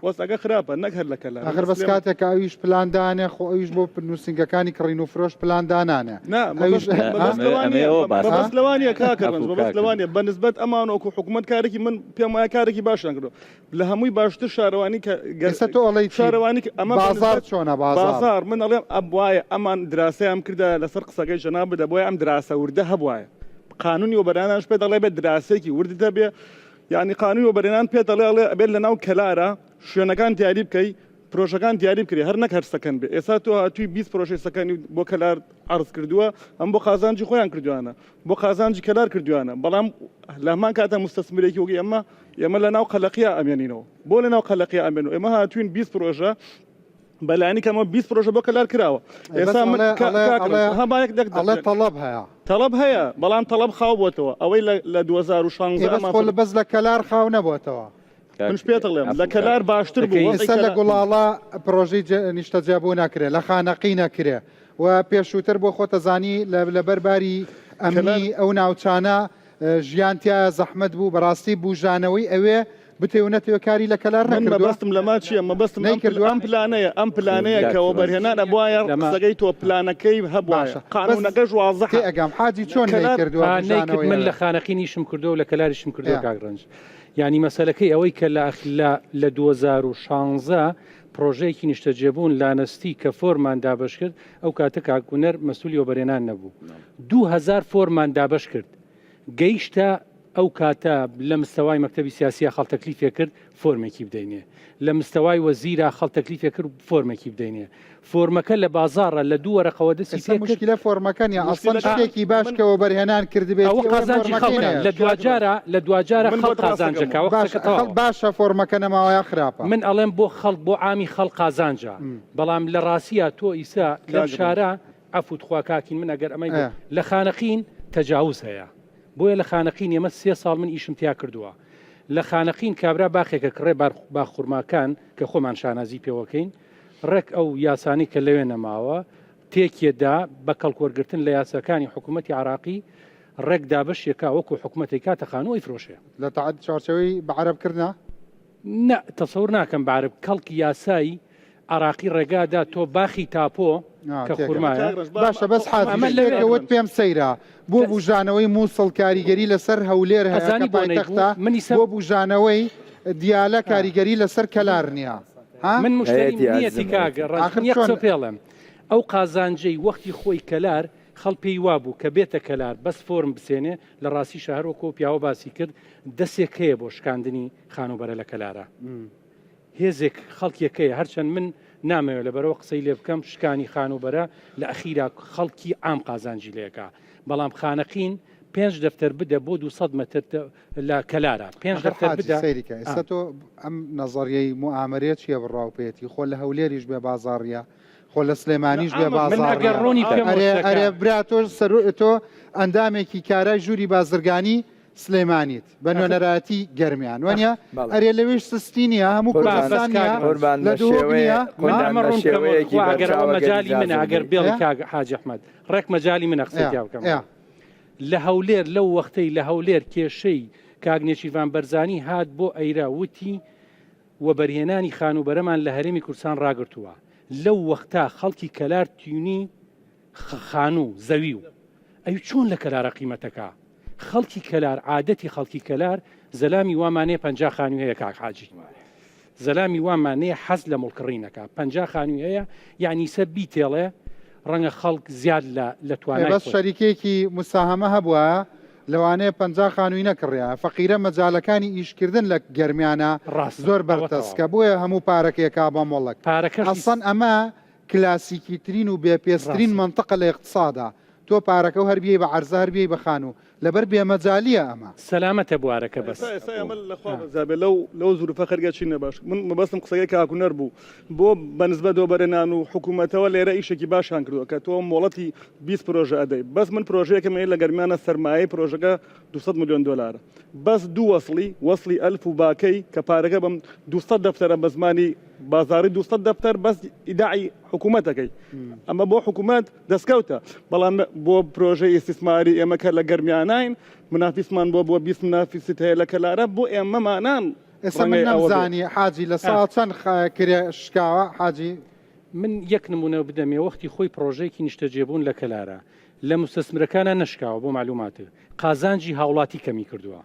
وەستەکە خراپە نەک هەر لە کەلار ئەگەر بەس کاتێک ئەویش پلاندانێ خۆ ئەویش بۆ نووسنگەکانی کڕین و فرۆش پلاندانانە بەبەستلەوانیە کاکەڕنج بەبەستلەوانیە بەنسبەت ئەمانۆکو حکوومەت کارێکی من پێم وایە کارێکی باشیان کردو لە هەمووی باشتر شارەوانی کە گەسە تۆ ئەڵەی شارەوانی ئەمە بازار چۆنە بازار من ئەڵێم ئەبوایە ئەمان دراسەیەم کردە لەسەر قسەکەی جەناب بدە بۆیە ئەم دراسە وردە هەبوایە قانونی وەبەرانانش پێ دەڵێ بێت دراسێکی وردە بێ یعنی قانونی وەبەرێنان پێ دەڵێ ئەبێت لەناو کەلارە شوێنەکان دیاری بکەی پرۆژەکان دیاری بکرێ هەر نەک هەر سەکەن بێ ئێستا تۆ هاتووی 20 پرۆژەی سەکەنی بۆ کەلار عەرض کردووە ئەم بۆ قازانجی خۆیان کردوانە بۆ قازانجی کەلار کردوانە بەڵام لە هەمان کاتە مستەثمرێکی وەگی ئێمە لەناو قەلەقیە ئەمێنینەوە بۆ لەناو قەلەقیە ئەمێنەوە ئێمە هاتوین 20 پرۆژە بەلایانی کەمە 20 پرۆژە بۆ کەلار کراوە ئێستا ئەڵێ تەڵەب هەیە تەڵەب هەیە بەڵام تەڵەب خاو بۆتەوە ئەوەی لە 2016 بەس لە کەلار خاو نەبووەتەوە منش پێ دەڵێم لە کەلار باشتر بوو ئێستا لە گوڵاڵا پرۆژەی نیشتەجێبوو نەکرێ لە خانەقی نەکرێ و پێشووتر بۆ خۆتەزانی لە بەرباری ئەمنی ئەو ناوچانە ژیانتیایە زەحمەت بوو بەڕاستی بوژانەوەی ئەوێ بتێونەتەوە کاری لە کەلار نەکردووە مەبەستم لەما چییە مەبەستم ئەم پلانەیە کەەوە بەرهێنان ئەبواە سەگەی تۆ پلانەکەی هەبوایە قانونەکەش وازە ئەگەم حاجی چۆن کردووە من لە خانەقینیشم کردو لە کەلاریشم کردو کاگڕنج ینی مەسەلەکەی ئەوەی کە لە 2016 پرۆژەیەکی نیشتەجێبوون لانەستی کە فۆرمان دابش کرد ئەو کاتە کاکوونەر مەسئولی وەبەرێنان نەبوو 2000 فۆرمان دابش کرد گەیشتە ئەو کاتە لە مستەوای مەکتەبی سیاسیە خەڵتەکلیفێ کرد فۆرمێکی بدەینێ لە مستەوای وەزیرە خەڵتەکلیفێ کرد فۆرمێکی بدەینێ فۆرمەکە لە بازاڕە لە دوو وەرەقەوە دەستی مشکلە فۆرمەکانی ئەسڵ شتێکی باشکەوە بەرهێنان کردبێت ئەو قازانجی لە دوجارە خەڵ قازانجەکە باشە فۆرمەکە نەماوەیە خراپە من ئەڵێم بۆ عامی خەڵ قازانجا بەڵام لە ڕاستیە تۆ ئیسا لەم شارە عەفوت خوا کاکین من ئەگەر ئەمەی لە خانەقین تەجاوز هەیە بۆیە لە خانەقین ئێمە 3 ساڵ من ئیشم تیا کردووە لە خانەقین کابرا باخێکە کڕێ باخورماکان کە خۆمان شانازی پێوەکەین ڕێک ئەو یاسانی کە لەوێ نەماوە تێکێدا بە کەڵکۆرگرتن لە یاساکانی حکوومەتی عراقی ڕێک دابشێکا وەکو حکوومەتی کاتە خانووی فرۆشێ لە تەعەد چارچەوەی بەعەرەبکردنا نە تەسەور ناکەم بەعەرەب کەڵکی یاسایی عراقی ڕێگادا تۆ باخی تاپۆ کە خورمایە باشە بەس حاجەوت پێم سەیرە بۆ بوژانەوەی مووسڵ کاریگەری لەسەر هەولێر هەزانی پایتەختە بۆ بوژانەوەی دیالە کاریگەری لەسەر کەلار نییە من مشتری کاگە پێڵم ئەو قازانجەی وەختی خۆی کەلار خەڵ پێی وابوو کە بێتە کەلار بەس فۆرم بسێنێ لە ڕاستی شارۆکۆ پیاوە باسی کرد دەستێک هەیە بۆ شکاندنی خانوبەرە لە کەلارە هێزێک خەڵکیەکەیە هەرچەند من نامەوێت لەبەرەوە قسەی لێ بکەم شکانی خانوبەرە لە ئەخیرا خەڵکی عام قازانجی لێکە بەڵام خانەقین 5 دەفتەر بدە بۆ 200 متر لە کەلارە 5 دەفتەر بدە سەیریکە ئێستا تۆ ئەم نەزەریەی موامەرێت چیە بڕاوپێتی خۆ لە هەولێریش بێ بازاڕیە خۆ لە سلێمانیش بێ بازاڕ ئەرێ برا تۆ ئەندامێکی کارای ژووری بازرگانی سلێمانیت بە نوێنەراتی گەرمیان وانە ئەرێ لەوێش سستی نیە هەموو ئەگەر مەجای منە ئەگەر بێڵ حاج ئەحمەد ڕێک مەجای منە قسەی بکەم لە هەولێر لەو وەختەی لە هەولێر کێشەی کاگنێشیڤان بەرزانی هات بۆ ئەیرا وتی و بەرهێنانی خانوبەرەمان لە هەرێمی کوردستان ڕاگرتووە لەو وەختا خەڵکی کەلار تیونی خانوو زەوی و ئەی چۆن لە کەلارە قیمەتەکە خەڵکی کەلار عادەتی خەڵکی کەلار زەلامی وامانەیە 50 خانوو هەیە کاک حاجی زەلامی وامانەیە حەز لە مڵکڕینەکە 50 خانووی هەیە یعنی سە بیتێڵێ ڕەنگە خەڵک زیاد لە توانای بەس شەریکێکی مساهمە هەبووە لەوانەیە 50 خانووی نەکڕیا فەقیرە مەجالەکانی ئیشکردن لە گەرمیانە زۆر بەرتەسکە بۆیە هەموو پارەکەیەکا بە مۆڵک ئەسەن ئەمە کلاسیکی ترین و بێپێسترین منطقە لە اقتصادا تۆ پارەکە و هەربیەی بە عەرزە هەربیەی بە خانوو لەبەر بێمەجالیە ئەمە سەلامەتە بوارەکە بەس لەو زورفە خەرگەچی نەباش من مەبەستم قسەکەی کاکوونەر بوو بۆ بەنسبە دۆبەرێنان و حکوومەتەوە لێرە ئیشێکی باشان کردووە کە تۆ مۆڵەتی 20 پرۆژە ئەدەی بەس من پرۆژەیەکم لە گەرمیانە سەرمایەی پرۆژەکە 200 میلیۆن دلار بەس دوو وەصلی ئەلف و باکەی کە پارەکە بەم 200 دەفتەرە بە زمانی بازاری 200 دەفتەر بەس ئیداعی حکوومەتەکەی ئەمە بۆ حکوومەت دەستکەوتە بەڵام بۆ پرۆژەی ئیسیسماری ئێمە کە لە گەرمیانین منافیسمان بۆ 20 منافیست هەیە لە کەلارە بۆ ئێمەمانان ئێستا من نەمزانی حاجی لە ساڵ چەند کرێ شکاوە حاجی من یەک نمونە بدەمێ وەختی خۆی پرۆژەیەکی نیشتەجێبوون لە کەلارە لە مستەسمرەکانە نشکاوە بۆ معلوماتە قازانجی هاوڵاتی کەمی کردووە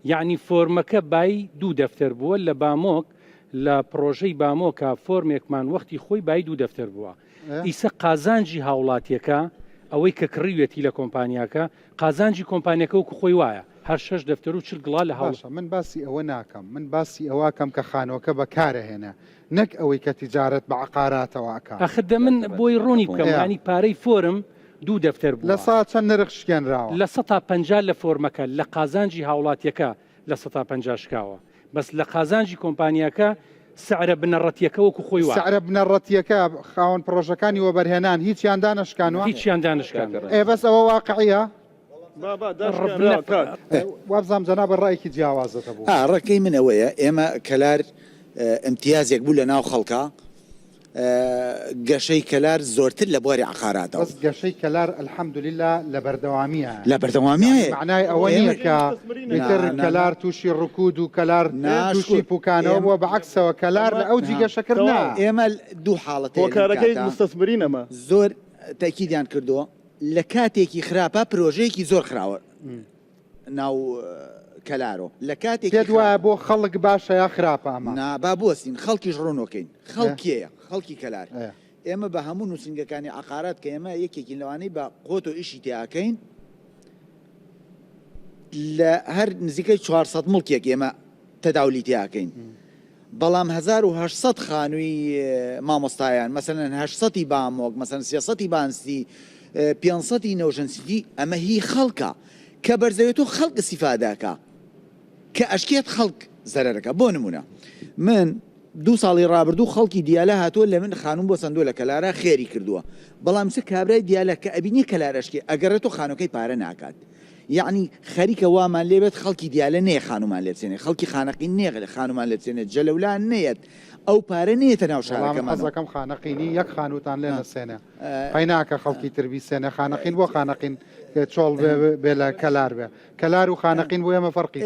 یعنی فۆرمەکە بای 2 دەفتەر بووە لە بامۆک لە پرۆژەی بامۆکە فۆرمێکمان وەختی خۆی بای 2 دەفتەر بووە ئیسە قازانجی هاوڵاتیەکە ئەوەی کە کڕیوێتی لە کۆمپانیاکە قازانجی کۆمپانیەکە وەکو خۆی وایە هەر 6 دەفتەر و 40 گڵا لە هاوڵە من باسی ئەوە ناکەم من باسی ئەوەکەم کە خانۆکە بەکارەهێنە نەک ئەوەی کە تیجارەت بە عقاراتەوەکە ئەخدە من بۆی ڕوونی بکەم ینی پارەی فۆرم 2 دەفتەر بوو لە سا چەند نرخ شکێنراوە لە 150 لە فۆرمەکە لە قازانجی هاوڵاتیەکە لە 150 شکاوە بەس لە قازانجی کۆمپانیاکە سعرە بنەڕەتیەکە وەکو خۆی وایە سعرە بنەڕەتیەکە خاوەن پرۆژەکانی وەبەرهێنان هیچیان دانشکانوە هیچیان دانشکان بەس ئەوە واقعیە وابزانام جەناب ڕایەکی جیاوازەتە بوو ڕێکەی من ئەوەیە ئێمە کەلار امتیازێک بوو لە ناو خەڵکە گەشەی کەلار زۆرتر لە بواری عقاراتەوە بەس گەشەی کەلار ئەلحەمدولیلا لە بەردەوامیە لە بەردەوامیە معنای ئەوە نییە کە ئیتر کەلار تووشی ڕکود و کەلار تووشی پوکانەوە بووە بەعکسەوە کەلار لە ئەو جیگەشەکردنا ئێمە دوو حاڵەت هۆکارەکەی مستەسمرینەمە زۆر تاکیدیان کردووە لە کاتێکی خراپە پرۆژەیەکی زۆر خراوە ناو کەلارۆ لە کاتێک پێت وایە بۆ خەڵک باشە یا خراپە ئەمە با بۆستین خەڵکیش ڕوونۆکەین خەڵکیەیە خەڵکی کەلار ئێمە بە هەموو نووسنگەکانی عقارات کە ئێمە یەکێکی لەوانەی بە قۆت و ئیشی تیاکەین لە هەر نزیکەی 400 مڵکێک ئێمە تەداولی تیاکەین بەڵام 1800 خانووی مامۆستایان مەسەرەن 800 بامۆک مەسەرەن 300 بانستی 500 نەوژەنسیتی ئەمە هی خەڵکە کە بەرزەوێت و خەڵک سیفاداکە کە ئەشکێت خەڵک زەرەرەکە بۆ نمونە من 2 ساڵی ڕابردوو خەڵکی دیالە هاتووە لە من خانوم بۆ سندۆ لە کەلارە خێری کردووە بەڵام چ کابرای دیالە کە ئەبینی کەلارەشکی ئەگەڕێت و خانووکەی پارە ناکات یعنی خەریکە وامان لێبێت خەڵکی دیالە نێ خانومان لێبچێنێ خەڵکی خانەقی نێغ لە خانومان لێبچێنێت جەلەولان نێت ئەو پارە نێتە ناو شارەکەم خانەقینی یەک خانوتان لێ نەسێنە پەی ناکە خەڵکی تربی سێنە خانەقین بۆ خانەقین چۆڵ بێ لە کەلار بێ کەلار و خانەقین بۆ ئێمە فەرقی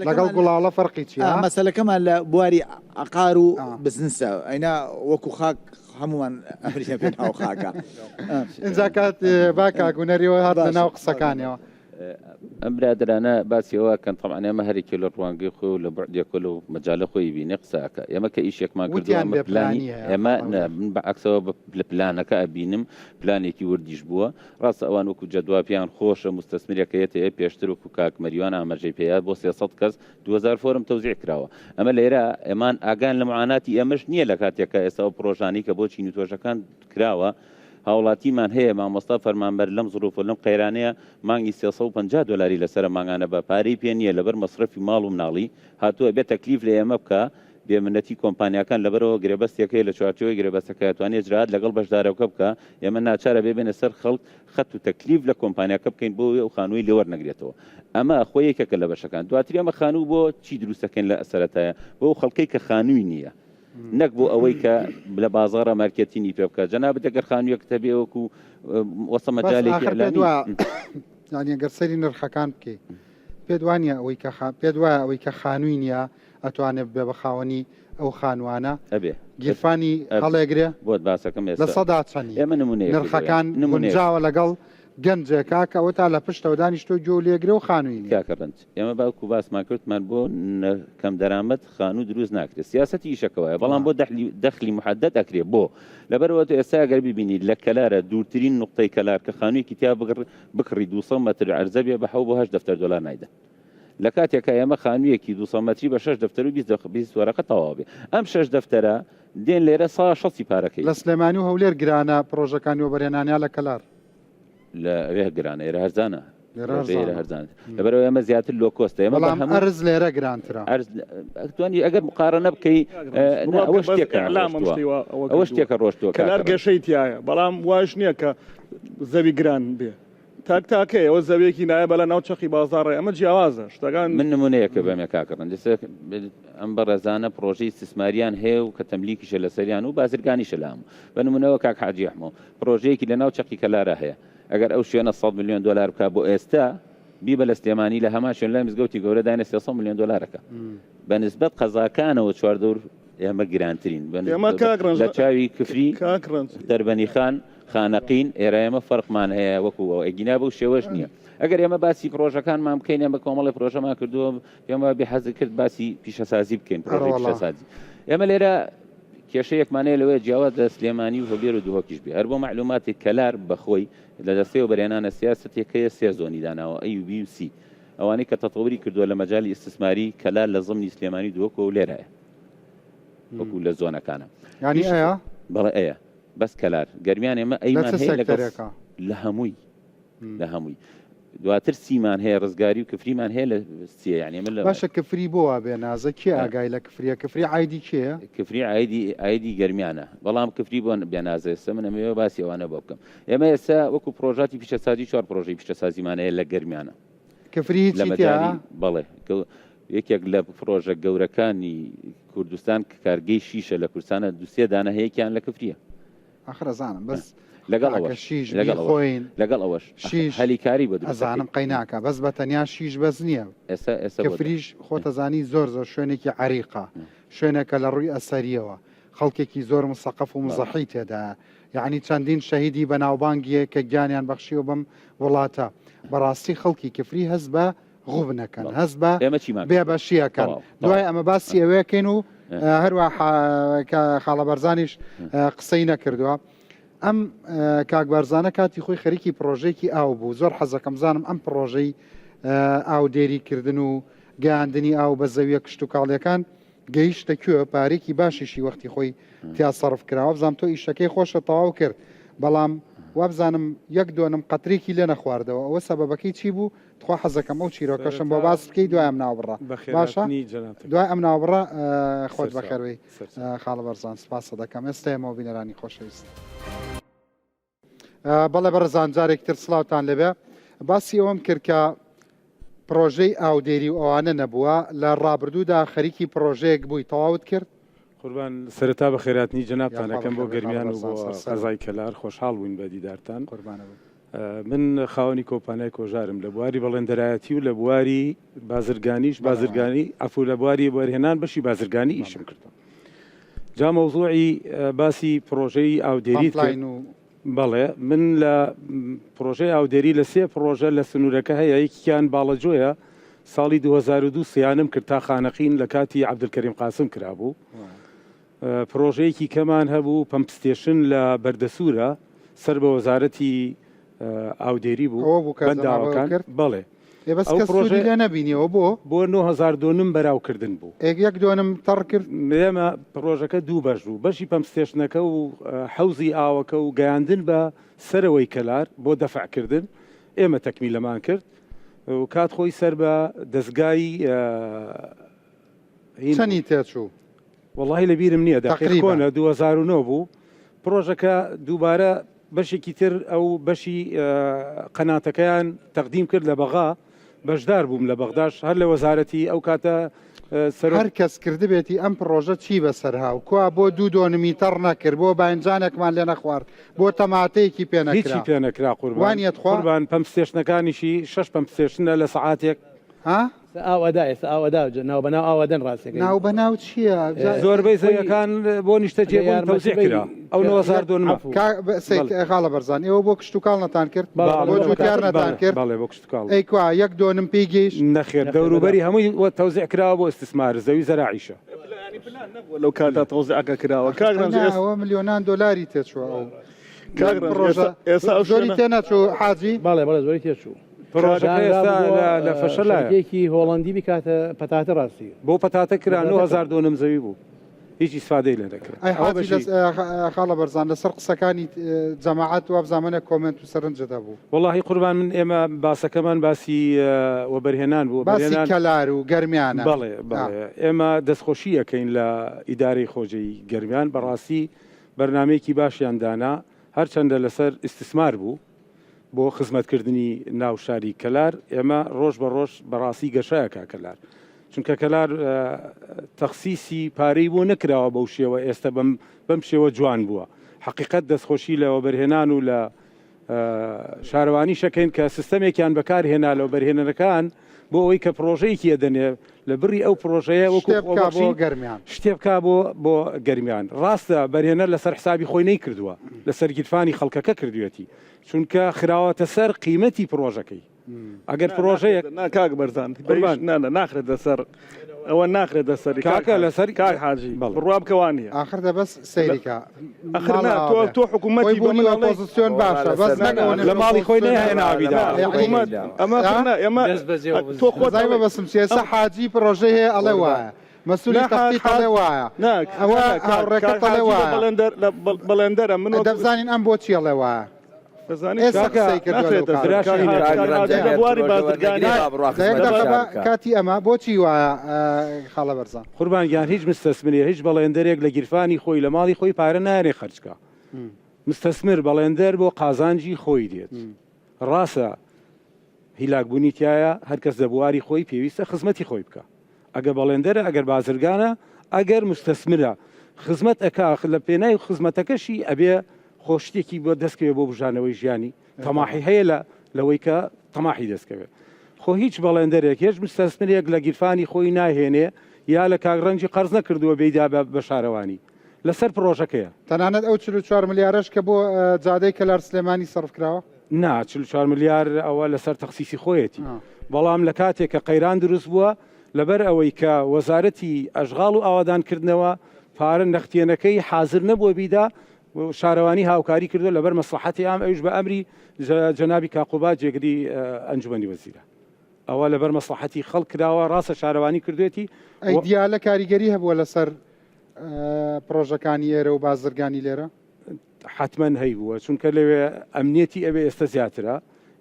لەگەڵ گوڵاڵە فەرقی چیە مەسەلەکەمان لە بواری عقار و بزنسە ئەینا وەکو خاک هەمومان ئەمریکا پێ هاو خاکە ئینجا کات باکە گونەریەوە هات لە ناو قسەکانیەوە ئەم برادرانە باسیەوە کەن تەمەن ئێمە هەرێکی لە ڕوانگەی خۆ و لە بەعدێکۆل و مەجالە خۆی بینێ قساکە ئێمە کە ئیشێکمان کردووە ئەمە پلانی ئێمە من بەعکسەوە لە پلانەکە ئەبینم پلانێکی وردیش بووە ڕاستە ئەوان وەکو جەدواپیان خۆشە مستەسمیرەکەیەتە پێشتر وەکو کاکمەریوان ئامەژەی پێیا بۆ 300 کەس 2000 فۆرم تەوزیع کراوە ئەمە لێرە ئێمان ئاگان لە معاناتی ئەمەش نییە لە کاتێکە ئێستا و پرۆژانی کە بۆ چین و تۆشەکان کراوە هاوڵاتیمان هەیە مامۆستا فەرمانبەر لەم زروف لەم قەیرانەیە مانگی 350 دلاری لەسەر ماگانە بە پارەی پێ نییە لەبەر مەصرفی ماڵ و مناڵی هاتووە بێت تەکلیف لە ئێمە بکە بێمنەتی کۆمپانیەکان لەبەرەوە گرێبەستێکەکەی لە چوارچەوەی گرێبەستەکە توانێت جرات لەگەڵ بەشدارەکە بکە ئێمە ناچارە بێبێنە سەر خەڵک خەت و تەکلیف لە کۆمپانیەکە بکەین بۆ ئەو خانووی لێوەرنەگرێتەوە ئەمە خۆیەکەکە لە بەشەکان دواتر ئەمە خانوو بۆ چی دروستەکەین لە ئەسەرەتایە بۆ خەڵکەی کە خانووی نییە نەک بۆ ئەوەی کە لە بازارە مارکێتینی پێ بکە جەنابەت ئەگەر خانوویەک تەبێ وەکو وەسە مەجالێکی ینی ئەگەر سەری نرخەکان بکەیت پێ وایە ئەوەی کە خانووی نییە ئەتوانێت بێ بەخاوەنی ئەو خانوانە ئەبێ گیرفانی هەڵێگرێ بۆت باسەکەم لە سەدا چەندی ئێمە نمونەیە نرخەکان گونجاوە لەگەڵ گەنجێکا کە ئەوە تا لە پشتەوە دانیشتۆ گوێ لێگرێ و خانووی کاکەڕند ئێمە باوکو باسمان کردمان بۆ کەم دەرامەت خانوو دروست ناکرێت سیاسەتی ئیشەکەوەیە بەڵام بۆ دەخلی محدد ئەکرێ بۆ لەبەرەوە تو ئێستا گەر ببینیت لە کەلارە دوورترین نقطەی کەلار کە خانوویەکی تیا بکڕی 200 متر عەرزە بێ بە 8 دەفتەر دۆلار نایدە لە کاتێکە ئێمە خانوویەکی 200 متری بە 6 دەفتەر و 20 وەرەقە تەواو بێ ئەم 6 دەفتەرە دێن لێرە 160 پارەکەی لە سلێمانی و هەولێر گرانە پرۆژەکانی وەبەرهێنانیا لە کەلار لە وێ گرانە ئێرە هەرزانە هەرزان لەبەرەوە ئێمە زیاتر لۆ کۆستە ئێمە ئەرز لێرە گرانترە ئەتوانی ئەگەر مقارنە بکەی ئەوە شتێکە ئەوە شتێکە ڕۆشتووە کەلار گەشەی تایە بەڵام واش نییە کە زەوی گران بێ تاکەی ئەوە زەویەکی نایە بە لە ناو چەقی بازاڕێ ئەمە جیاوازە شتەکان من نمونەیەکە بەمێ کاکەڕن ئەم بەڕێزانە پرۆژەی استثماریان هەیە و کە تەملیکیشە لە سەریان و بازرگانیشە لام بە نمونەوە کاک حاجی ئەحمەد پرۆژەیەکی لە ناو چەقی کەلارە هەیە ئەگەر ئەو شوێنە 100 میلیۆن دلار بکە بۆ ئێستا بیبە لە سلێمانی لە هەمان شوێن لای مزگەوتی گەورە داینە 300 میلیۆن دلارەکە بە نسبەت قەزاکانەوە چواردەور ئێمە گرانترین لە چاوی کفری دەربەنی خان خانەقین ئێرە ئێمە فەرقمان هەیە وەکو ئەگینا بەو شێوەش نییە ئەگەر ئێمە باسی پرۆژەکانمان بکەین ئێمە کۆمەڵی پرۆژەمان کردووە ئێمە بێحەز کرد باسی پیشەسازی بکەین پرۆژەی پیشەسازی ئێمە لێرە کێشەیەکمانەیە لەوەیە جیاواز لە سلێمانی و هەولێر و دووهۆکیش بێ هەر بۆ معلوماتی کەلار بەخۆی لە دەستەوە بەرهێنانە سیاسەتێکەیە 3 زۆنی داناوە A و B و C ئەوانەی کە تەتەوری کردووە لە مەجای ئیستثماری کەلار لە زمانی سلێمانی دووهۆک و لێرەیە وەکو لە زۆنەکانە یعنی ئەیە بەڵێ ئەیە بەس کەلار گەرمیان ئێمە ئەیمان هەیە لە هەمووی دواتر سیمان هەیە ڕزگاری و کفریمان هەیە لە سیە یعنی من باشە کفری بۆ وا بێ نازە کێ ئاگای لە کفریە کفری عیدی کێە کفری عیدی گەرمیانە بەڵام کفری بۆ بێنازە ئێستا من ئەمەوێ باسی ئەوانە بۆ بکەم ئێمە ئێستا وەکو پرۆژاتی پیشەسازی 4 پرۆژەی پیشەسازیمانەیە لە گەرمیانە کفری بەڵێ یەکێک لە پرۆژە گەورەکانی کوردستان کارگەی شیشە لە کوردستانە 2 دانە هەیەکیان لە کفریە ئەخرەزانم بەس لەگەڵ ئەوەش هەلیکاری بە ئەزانم قەیناکە بەس بە تەنیا شیش بەس نییە کەفریش خۆتەزانی زۆر شوێنێکی عریقا شوێنێکە لە ڕووی ئەسەریەوە خەڵکێکی زۆر مسەقف و مزەحی تێدا یعنی چەندین شەهیدی بەناوبانگیە کە گیانیان بەخشیوە بەم وڵاتە بەڕاستی خەڵکی کفری هەست بە غوب نەکەن هەست بە بێبەشیەکەن دوای ئەمە باسی ئەوەیەکەین و هەروە خاڵە بەرزانیش قسەی نەکردووە ئەم کاک بارزانە کاتی خۆی خەریکی پرۆژێکی ئاو بوو زۆر حەزەکەم زانم ئەم پرۆژەی ئاودێریکردن و گەیاندنی ئاو بە زەویە کشت و کاڵیەکان گەیشتە کوێ پارێکی باشیشی وەختی خۆی تیا سەرف کراوە بزانم تۆ ئیشەکەی خۆشە تەواو کرد بەڵام وابزانم یەک دۆنم قەترێکی لێ نەخواردەوە ئەوە سەبەبەکەی چی بوو تخوا حەزەکەم ئەو چیرۆکەشم بۆ باس بکەی دوای ئەم ناوبڕە باشە دوای ئەم ناوبڕە خۆت بەخێرەوەی خاڵە بەرزان سپاس دەکەم ئێستا ئێمە بینەرانی خۆشەویست بەڵێ بەڕزان جارێکتر سڵاوتان لەبێ باسی ئەوم کرد کە پرۆژەی ئاودێری و ئەوانە نەبووە لە ڕابردوودا خەریکی پرۆژەیەک بووی تەواوت کرد قوربان سەرەتا بە خێراتنی جەنابتانەکەم بۆ گەرمیان و بۆ قەزای کەلار خۆشحاڵ بووین بە دیدارتان من خاوەنی کۆمپانیای کۆژارم لە بواری بەڵێندەرایەتی و لە بواری بازرگانی ئەفو لە بواری وەرهێنان بەشی بازرگانی ئیشم کردم جا مەوزوعی باسی پرۆژەی ئاودێریت بەڵێ من لە پرۆژەی ئاودێری لە 3 پرۆژە لە سنوورەکە هەیە یەکیان باڵەجۆیە ساڵی 2002 سیانم کرد تا خانەقین لە کاتی عەبدولکەریم قاسم کرابوو پرۆژەیەکی کەمان هەبوو پەمپستێشن لە بەردەسوورە سەر بە وەزارەتی ئاودێری بوو بەنداوەکان بەڵێ پرۆژە نەبینیەوە بۆ 9002 بەراوکردن بوو یەک دوێنم تەڕ کرد ئێمە پرۆژەکە 2 بەش بوو بەشی پەمپستێشنەکە و حەوزی ئاوەکە و گەیاندن بە سەرەوەی کەلار بۆ دەفعکردن ئێمە تەکمیلەمان کرد و کات خۆی سەر بە دەستگای چەندی تێچوو وەڵاهی لەبیرم نییە دەقیق کۆنە 2009 بوو پرۆژەکە دووبارە بەشێکی تر ئەو بەشی قەناتەکەیان تەقدیم کرد لە بەغا بەشدار بووم لە بەغداش هەر لە وەزارەتی ئەو کاتە هەر کەس کردبێتی ئەم پرۆژە چی بەسەرهاو کوا بۆ 2 دۆنمی تەڕ نەکرد بۆ باینجانێکمان لێ نەخوارد بۆ تەماتەیەکی هیچی پێنەکرا قوربانیت خۆربان پەمپستێشنەکانیشی 6 پەمپستێشنە لە سەعاتێک ئاوەدا ناو بەناو ئاوەدەن ڕاستەکەی ناو بەناو چییە زۆربەی زەویەکان بۆ نیشتەجێبوون تەوزیع کرا ئەو 9002 خاڵە بەرزان ئێوە بۆ کشت و کاڵ کرد بۆ جوتیار نەتان کرد بەڵێ بۆ کشت و کاڵ ئەیکوا یەک دۆنم پێی گەیشت نەخێر دەوروبەری هەمووی تەوزیع کراوە بۆ ئیستثمار زەوی زەراعیشە لەو کاتا تەوزیعەکە کراوە ئەوە ملیۆنان دۆلاری تێچووە ئەو زۆری تێنەچوو حاجی بەڵێ زۆری تێچوو پرۆژەکە ئێستا لە فەشەلایەکی هۆڵندی بکاتە پەتاتە ڕاستی بۆ پەتاتە کرا 9000 دۆنم زەوی بوو هیچ ئیسفادەی لێ دەکرێت خاڵە بەرزان لەسەر قسەکانی جەماعەت و زمانە کۆمنت و سەرنجەدا بوو وڵی قوربان من ئێمە باسەکەمان باسی وەبەرهێنان بوو باسی کەلار و گەرمیانە بەڵێ ئێمە دەستخۆشی ئەەکەین لە ئیدارەی خۆجەی گەرمیان بەڕاستی بەرنمەیەکی باشیان دانا هەرچەندە لەسەر ئیستثمار بوو بۆ خزمەتکردنی ناو شاری کەلار ئێمە ڕۆژ بە ڕۆژ بەڕاستی گەشایەکە کەلار چونکە کەلار تەخسیسی پارەی بۆ نەکراوە بەو شێوە ئێستا بەم شێوە جوان بووە حقیقت دەستخۆشی لەوە بەرهێنان و لە شارەوانی شەکەین کە سیستەمێکیان بەکارهێنا لەو بەرهێنەرەکان بۆ ئەوەی کە پرۆژەیەکی ئەدەنێ لە بڕی ئەو پرۆژەیە وەکو گەرمیان شتێ بکا بۆ گەرمیان ڕاستە بەرهێنەر لەسەر حسابی خۆی نەیکردووە لەسەر گیرفانی خەڵکەکە کردوێتی چونکە خراوەتە سەر قیمەتی پرۆژەکەی ئەگەر پرۆژەیە کاک بەرزان ناخرێت دەسەر ئەوە ناخرێت دەسەری کاکە لەسەر کاک حاجی ڕوا بکەوانیە آخر دەبەست سەیریکە تۆ حکوومەتی پۆزیسیۆن باشە بەس لە ماڵی خۆی نەهێناویدا ئەمە تۆ خۆزای بەبەسم سێسە حاجی پرۆژە هەیە ئەڵێ وایە مەسئولی تەختی ئەڵێ وایە ئەوە هاوڕێکەت ئەڵێ وایە بەڵێندەرە من دەبزانین ئەم بۆچی ئەڵێ وایە کاتی ئەمە بۆچی وایە خاڵە بەرزان قوربانگیان هیچ مستەسمری هیچ بەڵێندەرێک لە گیرفانی خۆی لە ماڵی خۆی پارە نارێ خەرجکە مستەسمر بەڵێندەر بۆ قازانجی خۆی دێت ڕاستە هیلاکبوونی تایە هەرکەس دەبواری خۆی پێویستە خزمەتی خۆی بکە ئەگەر بەڵێندەرە ئەگەر بازرگانە ئەگەر مستەسمرە خزمەت ئەکا لە پێناوی خزمەتەکەشی ئەبێ خۆشتێکی بۆ دەستکەوێت بۆ بژانەوەی ژیانی تەماحی هەیە لەوەی کە تەماحی دەستکەوێت خۆ هیچ بەڵێندەرێک هێش مستەسمرێک لە گیرفانی خۆی ناهێنێ یا لە کاگڕەنجی قەرز نەکردووە بێدا بە شارەوانی لەسەر پرۆژەکەیە تەنانەت ئەو 44 ملیارش کە بۆ جادەی کەلار سلێمانی سەرف کراوە نا 44 ملیار ئەوە لەسەر تەخسیسی خۆیەتی بەڵام لە کاتێک کە قەیران دروست بووە لەبەر ئەوەی کە وەزارەتی ئەژغاڵ و ئاوادانکردنەوە پارە نەختێنەکەی حاضر نەبووە بیدا شارەوانی هاوکاری کردو لەبەر مەسلحەتی ئەم ئەوش بە ئەمری جەنابی کاقوبا جێگری ئەنجومەنی وەزیرە ئەوە لەبەر مەسلحەتی خەڵک کراوە ڕاستە شارەوانی کردوێتی ئەی دیالە کاریگەری هەبووە لەسەر پرۆژەکانی ئێرە و بازرگانی لێرە حتمما هەیبووە چونکە لەوێ ئەمنیەتی ئەوێ ئێستا زیاترە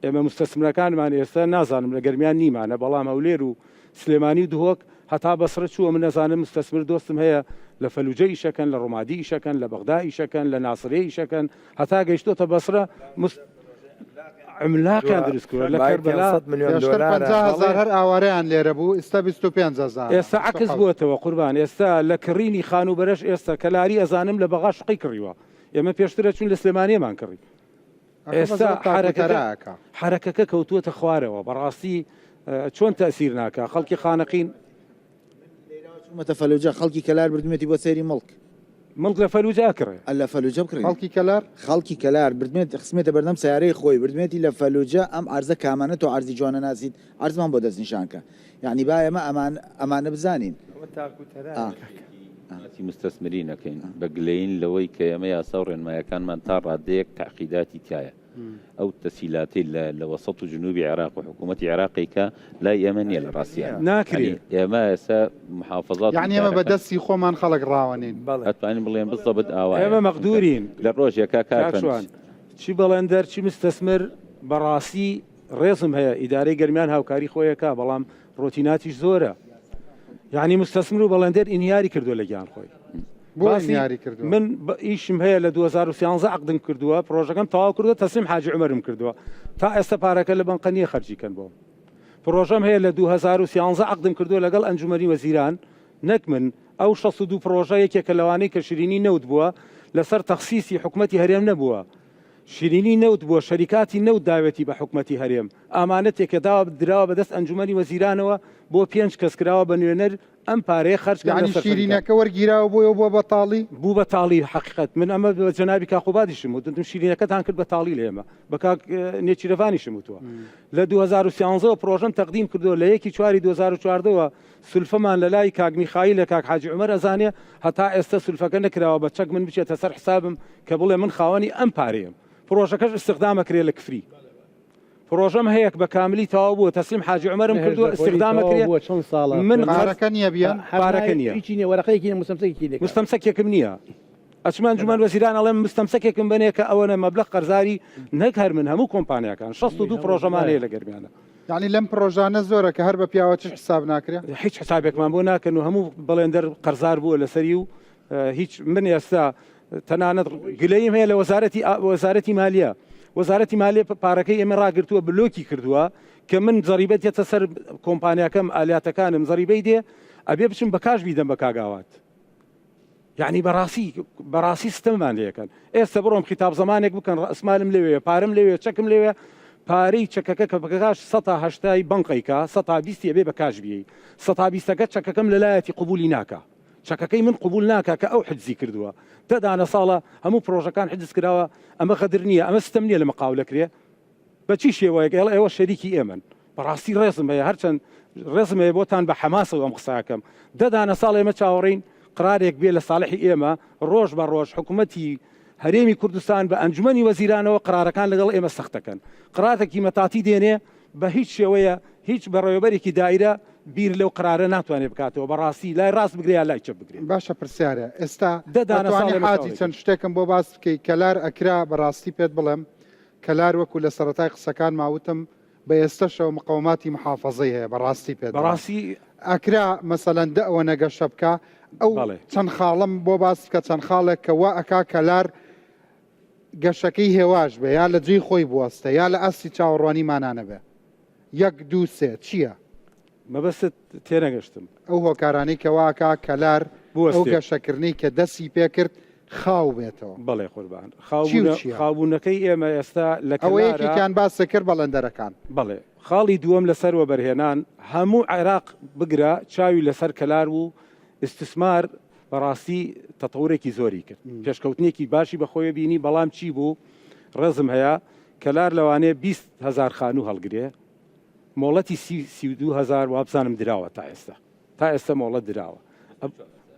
ئێمە مستەسمرەکانمان ئێستا نازانم لە گەرمیان نیمانە بەڵام ئەولێر و سلێمانی و دهۆک هەتا بەسرە چووە من نەزانم مستەسمر دۆستم هەیە لە فەلوجە ئیشەکەن لە ڕۆمادی ئیشەکەن لە بەغدا ئیشەکەن لە ناسرێ ئیشەکەن هەتا گەیشتۆتە بەسرە عملاقیان دروستکردوە لە کەربەلا هەر ئاوارەیان لێرە بوو ئێستا 25,000 ئێستا عکس بووەتەوە قوربان ئێستا لە کڕینی خان و بەرەش ئێستا کەلاری ئەزانم لە بەغا شقی کڕیوە ئێمە پێشترە چون لە سلێمانیەمان کڕی ئێستا حرەکەکە کەوتووەتە خوارەوە بەڕاستی چۆن تەسیر ناکە خەڵکی خانەقین مەتەفەلوجە خەڵکی کەلار بردمێتی بۆ سەیری مڵک لە فەلوجە کڕێ لە فەلوجە بکڕی خەڵکی کەلار بردمێت خسمێتە بەردەم سیارەی خۆی بردمێتی لە فەلوجە ئەم ئارزە کامانە تۆ ئارزی جوانە ناسیت ئارزمان بۆ دەست نیشانکە یعنی با ئێمە ئەمانە بزانین مستەسمرینەکەین بە گلەین لەوەی کە ئێمە یاسا و ڕێنمایەکانمان تا ڕادەیەک تاقیداتی تایە ئەو تەسیلاتی لە وەسەط و جنوبی عێراق و حکوومەتی عێراقی کە لای ئێمە نییە لە ڕاستیان ناکرێت ئێمە ئێستا محافظات یعنی ئێمە بەدەستی خۆمان خەڵک ڕاوەنین ئەتوانین بڵێن بزەبت ئاوا ئێمە مەقدورین لە ڕۆژێکە کارچوان چی بەڵێندەر چی مستەسمر بەڕاستی ڕێزم هەیە ئیدارەی گەرمیان هاوکاری خۆیەکە بەڵام ڕۆتیناتیش زۆرە یعنی مستەسمر و بەڵێندەر ئینیاری کردووە لە گیان خۆی من ئیشم هەیە لە 2013 عقدم کردووە پرۆژەکەم تەواو کردووە تەسلیم حاجی عومەرم کردووە تا ئێستا پارەکە لە بەنقەنیە خەرجیکەن بۆ پرۆژەم هەیە لە 2013 عقدم کردووە لەگەڵ ئەنجومەنی وەزیران نەک من ئەو 62 پرۆژە یەکێکە لەوانەی کە شیرینی نەوت بووە لەسەر تەخسیسی حکوومەتی هەرێم نەبووە شیرینی نەوت بووە شەریکاتی نەوت داوێتی بە حکوومەتی هەرێم ئامانەتێکە داوا دراوە بەدەست ئەنجومەنی وەزیرانەوە بۆ 5 کەس کراوە بە نوێنەر ئەم پارەیە خەرج یعنی شیرینەکە وەرگیراوە بۆ بەتاڵی بوو بەتاڵی حقیقت من ئەمە بە جەنابی کاخوبادیشم و دەتم شیرینەکەتان کرد بەتاڵی لە ئێمە بە کاک نێچیرەوانیشم وتووە لە 2013 پرۆژەم تەقدیم کردو لە 1/4/2014ەوە سولفەمان لە لای کاک میخائیل لە کاک حاجی عومەر ئەزانێ هەتا ئێستا سولفەکە نەکراوە بە چەک من بچێتە سەر حسابم کە بڵێ من خاوەنی ئەم پارەیەم پرۆژەکەش استخدامەکرێ لە کفری پرۆژەم هەیەک بە کاملی تەواو بووە تەسلیم حاجی عومەرم کردووە استخدامەکرێ چەند ساڵە من پارەکە نییە بیان پارەکە نییە وەرەقەیەکی مستەمسەکی مستەمسەکێکم نییە ئەچمان جومان وەزیران ئەڵێم مستەمسەکێکم بنێ کە ئەوەنە مەبلەغ قەرزاری نەک هەر من هەموو کۆمپانیەکان 62 پرۆژەمان هەیە لە گەرمیانە یعنی لەم پرۆژانە زۆرە کە هەر بە پیاوە چ حساب ناکرێ هیچ حسابێکمان بۆ ناکەن و هەموو بەڵێندەر قەرزار بووە لەسەری و هیچ من ئێستا تەنانەت گلەیم هەیە لە وەزارەتی مالیە وەزارەتی مالیە پارەکەی ئێمە ڕاگرتووە بلۆکی کردووە کە من زەریبەت یەتە سەر کۆمپانیاکەم ئالیاتەکانم زەریبەی دێ ئەبێ بچم بە کاش بیدەم بە کاگاوات یعنی بەڕاستی ستەممان لەکەن ئێستا بڕۆم خیتاب زمانێک بکەن ئەسمالم لەوێ پارەم لەوێ چەکم لەوێ پارەی چەکەکە کە بەکەکاش 180 بنقیکە 120 بێ بە کاش بیەی 120ەکە چەکەکەم لەلایەتی قبولی ناکە چەکەکەی من قبول ناکە کە ئەو حجزی کردووە تەدانە ساڵە هەموو پرۆژەکان حجز کراوە ئەمە خەدر نییە ئەمە ستەم نییە لە مەقاولەکرێ بەچی شێوەیەک ئێوە شەریکی ئێمن بەڕاستی ڕێزم هەیە هەرچەند ڕێزم هەیە بۆتان بە حەماسەوە ئەم قساکەم دەدانە ساڵ ئێمە چاوەڕین قرارێک بێ لە ساڵحی ئێمە ڕۆژ بە ڕۆژ حکوومەتی هەرێمی کوردستان بە ئەنجومەنی وەزیرانەوە قرارەکان لەگەڵ ئێمە سەختەکەن قرارێکی مەتاتی دێنێ بە هیچ شێوەیە هیچ بەڕێوەبەرێکی دایرە بیر لەو قرارە ناتوانێت بکاتەوە بەڕاستی لای ڕاست بگرێ لای چەپ بگرێت باشە پرسیارە ئێستا دەدانە حاجی چەند شتێکم بۆ باس بکەی کەلار ئەکرا بەڕاستی پێت بڵێم کەلار وەکو لە سەرەتای قسەکان ماوتم بە ئێستەشەوە مقاوماتی محافظەی هەیە بەڕاستی پێت بەڕاستی ئەکرا مەسەلەن ئەوە نەگەشە بکە ئەو چەند خاڵم بۆ باس کە چەند خاڵێک کە وا ئەکا کەلار گەشەکەی هێواش بێ یا لە جێی خۆی بوەستە یا لە ئەستی چاوەڕوانی مانانە بێ 1 2 3 چییە؟ مەبەست تێنەگەشتم ئەو هۆکارانەی کەواکە کەلار ئەو گەشەکردنی کە دەستی پێکرد خاو بێتەوە بەڵێ قوربان خاوبوونەکەی ئێمە ئێستا لە ئەوەیەکیان باسە کرد بەڵێندەرەکان بەڵێ خاڵی دووەم لەسەر وەبەرهێنان هەموو عێراق بگرە چاوی لەسەر کەلار و استثمار بەڕاستی تەتەورێکی زۆری کرد پێشکەوتنێکی باشی بەخۆی بینی بەڵام چی بوو ڕێزم هەیە کەلار لەوانەیە 20,000 خانوو هەڵگرێ مۆڵەتی 32,000 وابزانم دراوە تا ئێستا مۆڵەت دراوە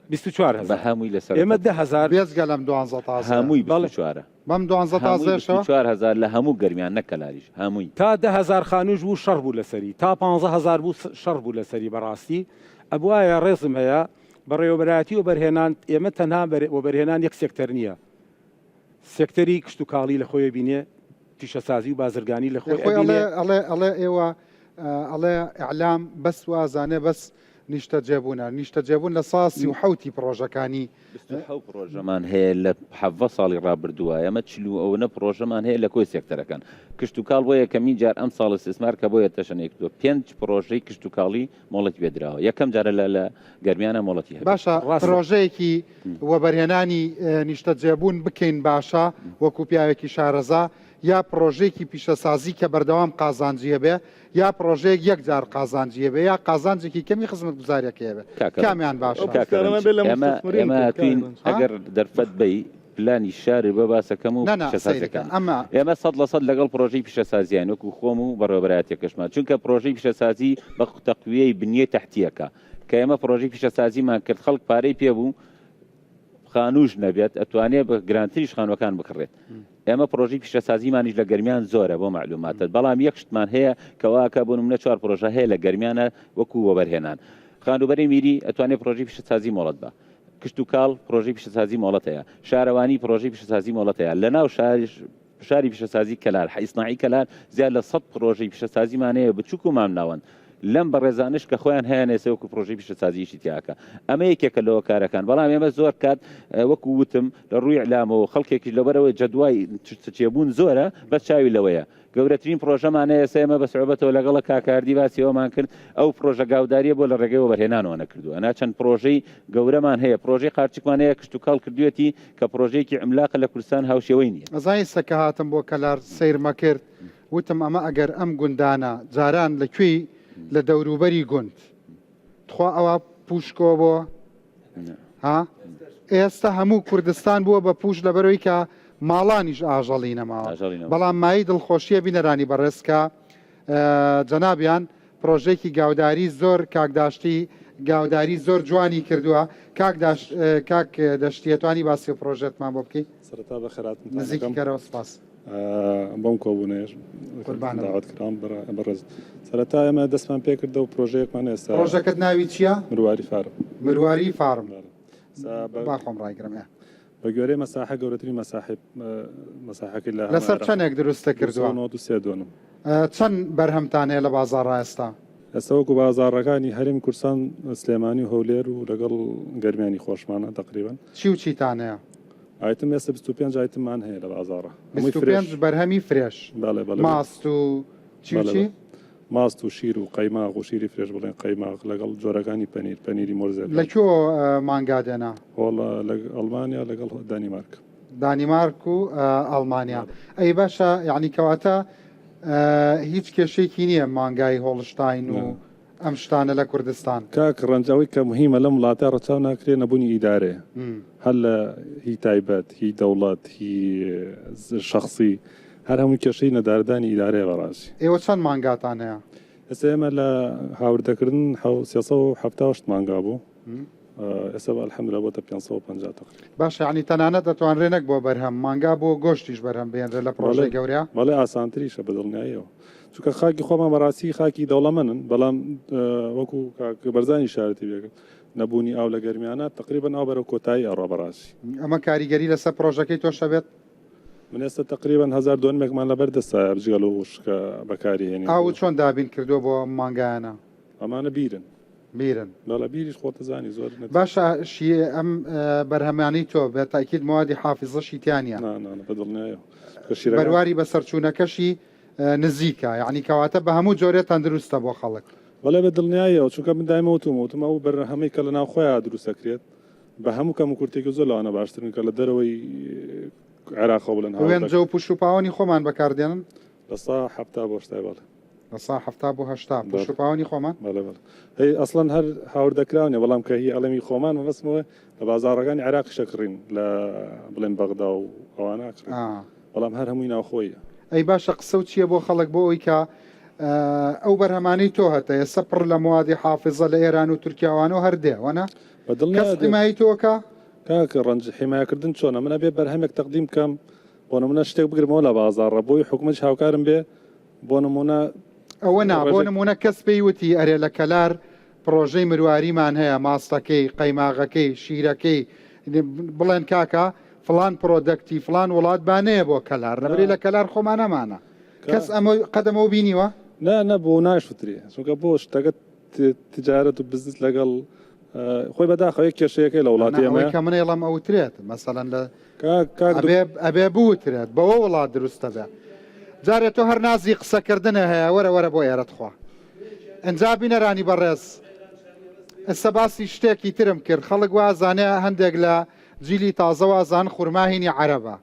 24 بە هەمووی لەسەر ئێمە 10,000 بێزگە لەم 12 هەمووی 24 بەم 12 لە هەموو گەرمیان نەکەلاریش هەمووی تا 10,000 خانووش بوو شەڕ بوو لەسەری تا 15,000 بوو شەڕ بوو لەسەری بەڕاستی ئەبوایە ڕێزم هەیە بەڕێوەبەرایەتی و بەرهێنان ئێمە تەنها وەبەرهێنان یەک سێکتەر نییە سێکتەری کشت و کاڵی لە خۆی بینێ پیشەسازی و بازرگانی لە خۆی ئەڵێ ئێوە ئەڵێ ئەعلام بەس وازانێ بەس نیشتە جێبوون لە ساسی و حوتی پرۆژەکانی پرۆژەمان هەیە لە 7 ساڵی ڕابردووە ئەمە چلو ئەوە پرۆژەمان هەیە لە کۆی سێکتەرەکان کشت و کاڵ بۆ یەکەمین جار ئەم ساڵ استثمار کە بۆیە تەشەنێکتووە 5 پرۆژەی کشت و کاڵی مۆڵەتی بێدراوە یەکەم جارە لە گەرمیانە مۆڵەتی هەیە باشە پرۆژەیەکی وەبەرهێنانی نیشتە جێبوون بکەین باشە وەکو پیاوێکی شارەزا یا پرۆژێکی پیشەسازی کە بەردەوام قازانجیە بێ یا پرۆژەیەک یەک جار قازانجیە بێ یا قازانجێکی کەمی خزمەت گوزاریەکەیە بێ کامیان باشە ئێمە توین ئەگەر دەرفەت بی پلانی شاری بە باسەکەم و پیشەسازیەکان ئێمە 100% لەگەڵ پرۆژەی پیشەسازیان وەکو خۆم و بەڕێوەبەرایەتێکەشمان چونکە پرۆژەی پیشەسازی بە تەقویەی بنیە تەحتیەکە کە ئێمە پرۆژەی پیشەسازیمان کرد خەڵک پارەی پێبوو خانووش نەبێت ئەتوانێت بە گرانتریش خانوەکان بکڕێت ئێمە پرۆژی پیشەسازیمانیش لە گەرمیان زۆرە بۆ معلوماتت بەڵام یەک شتمان هەیە کەواکە بۆ نمونە 4 پرۆژە هەیە لە گەرمیانە وەکو وەبەرهێنان خانوبەری میری ئەتوانێت پرۆژی پیشەسازی مۆڵەت بە کشت و کاڵ پرۆژی پیشەسازی مۆڵەت هەیە شارەوانی پرۆژی پیشەسازی مۆڵەت هەیە لە ناو شاری پیشەسازی کەلار حیسناعی کەلار زیاد لە 100 پرۆژەی پیشەسازیمان هەیە بچووک و مامناوەن لەم بەڕێزانش کە خۆیان هەیە نێسەوەکو پرۆژەی پیشەسازیشی تیاکە ئەمە یەکێکە لەوە کارەکان بەڵام ئێمە زۆر کات وەکو وتم لە ڕووی ئەعلامەوە خەڵکێکی لەبەرەوەی جەدوای چێبوون زۆرە بەس چاوی لەوەیە گەورەترین پرۆژەمانەیە ئێمە بە سعوبەتەوە لەگەڵە کاکاردی باسیەوەمان کرد ئەو پرۆژە گاوداریە بۆ لە ڕێگەی وەبەرهێنانەوە نەکردووە ئەنا چەند پرۆژەی گەورەمان هەیە پرۆژەی قارچکمان هەیە کشت و کاڵ کردوێتی کە پرۆژەیەکی عملاقە لە کوردستان هاوشێوەی نییە ئەزای سەکە هاتم بۆ کەلار سیرمە کرد وتم ئەمە ئەگەر ئەم گوندانە جاران لەکوێی لە دەوروبەری گوند تخوا ئەوە پوشکۆ بۆ ها ئێستا هەموو کوردستان بووە بە پوش لەبەرەوەی کە ماڵانیش ئاژەڵی نەماوە بەڵام مای دڵخۆشیە بینەرانی بەڕێزکە جەنابیان پرۆژێکی گاوداری زۆر کاکداشتی گاوداری زۆر جوانی کردووە کاک دەشتێتوانی باسی و پرۆژێتمان بۆ بکەیت سەرەتا بە خێرات نزیکی کەرەوە سپاس بۆم کۆبوونێژ داواتکران بەڕێز سەرەتا ئێمە دەستمان پێ کردە و پرۆژەیەکمان ئێستا پرۆژەکەت ناوی چییە؟ مرواری فارم مرواری فارم باخۆم ڕایگرمە بە گوێرەی مەساحە گەورەترین مەساحەکەی لەسەر چەندێک دروستە کردووە دونم چەند بەرهەمتانەیە لە بازاڕ ئێستا ئێستا وەکو بازاڕەکانی هەرێمی کورسان سلێمانی و هەولێر و لەگەڵ گەرمیانی خۆشمانە تقریبان چی و چیتانەیە؟ ئایتم ئێستا 25 ئایتممان هەیە لە بازاڕە 25 بەرهەمی فرێش ماست و چی ماست و شیر و قەیماغ و شیری فرێش بڵێن قەیماغ لەگەڵ جۆرەکانی پەنیری مۆرزێت لەکوێ مانگادێنا وڵا لە ئەڵمانیا لەگەڵ دانیمارک و ئەڵمانیا ئەی باشە یعنی کەواتە هیچ کێشێکی نییە مانگای هۆڵشتاین و ئەم شتانە لە کوردستان کاک ڕەنجاوی کە مهمە لەم وڵاتە ڕەچاو ناکرێ نەبوونی ئیدارێ هەر لە هی تایبەت هی دەوڵەت هی شخصی هەر هەموو کێشەی نەداردانی ئیدارەیە بەڕاستی ئێوە چەند مانگاتان هەیە؟ ئێستا ئێمە لە هاوردەکردن 370 مانگا بوو ئێستا ئەلحەمدولillah بۆتە 550 باشە یعنی تەنانەت دەتوانرێنێک بۆ بەرهەم مانگا بۆ گۆشتیش بەرهەم بێنرێت لە پرۆژەی گەورەیە بەڵێ ئاسانتریشە بەدڵنیاییەوە چونکە خاکی خۆمان بەڕاستی خاکی دەوڵەمەندن بەڵام وەکو بەرزانی شارەتی بێکرد نەبوونی ئاو لە گەرمیانە تقریبا ئاو بەرەو کۆتایی ئەڕۆ بەڕاستی ئەمە کاریگەری لەسەر پرۆژەکەی تۆشە بێت من ئێستا تقریبا 1000 دۆنمێکمان لەبەر دەستە بجگەل و شکە بەکاری هێنی ئاو چۆن دابین کردو بۆ مانگایانە ئەمانە بیرن بەڵە بیریش خۆتەزانی زۆر باشە ئەم بەرهەمانی تۆ بێت تاکید موادی حافظەشی تیانە بەدڵنیایە بەرواری بەسەرچوونەکەشی نزیکە یعنی کەواتە بە هەموو جۆرێت تەندروستە بۆ خەڵک وەڵێ بەدڵنیایەوە چونکە من دایمەوتم ئەو بەرهەمەی کە لە ناو خۆیان دروستەکرێت بە هەموو کەم و کورتێکی زۆر لەوانە باشترن کە لە دەرەوەی عێراقەوە بڵێن وێن جە و پوش و پاوانی خۆمان بەکاردێنن لە 170 بۆ شتای بەڵێ لە 170 بۆ 80 پوش و پاوانی خۆمان هەی ئەسڵەن هەر هاوردەکراونێ بەڵام کە هی ئەڵەمی خۆمان وەبەستمەوە لە بازاڕەکانی عێراقی شەکڕین لە بڵێن بەغدا و ئەوانە بەڵام هەر هەمووی ناوخۆیە ئەی باشە قسە و چییە بۆ خەڵک بۆ ئەوی کە ئەو بەرهەمانی تۆ هەتە ئێستا پڕ لە موادی حافظە لە ئێران و تورکیاوانە و هەردێوەنە کەسقیمایی تۆکە کاکە ڕەنج حیمایەکردن چۆنە منە بێ بەرهەمێک تەقدیم بکەم بۆ نمونە شتێک بگرمەوە لە بازاڕە بۆی حکومەت هاوکارم بێ بۆ نمونە ئەوە نا بۆ نمونە کەس پێی وتی ئەرێ لە کەلار پرۆژەی مرواریمان هەیە ماستەکەی قەیماغەکەی شیرەکەی بڵێن کاکە فلان پرۆدەکتی فلان وڵات بانەیە بۆ کەلار لەبەری لە کەلار خۆمانەمانە کەس ئەمە قەدەمەوە بینیوە نەبوو ناشتری چونکە بۆ شتەکە تجارەت و بزنس لەگەڵ خۆی بەداخەوەی کێشەیەەکەی لە وڵاتی ئەمە کە منێڵم ئەوترێت مەسەڵەن لە ئەبێ بوترێت بەوە وڵات دروستە بێ جارێت تۆ هەر نازی قسەکردنە هەیە وەرە بۆ ئێرەت خوا ئەنجا بینەرانی بەڕێز ئەستا باسی شتێکی ترم کرد خەڵک وازانێ هەندێک لە جیلی تازەوازان خورماهینی عەرەبە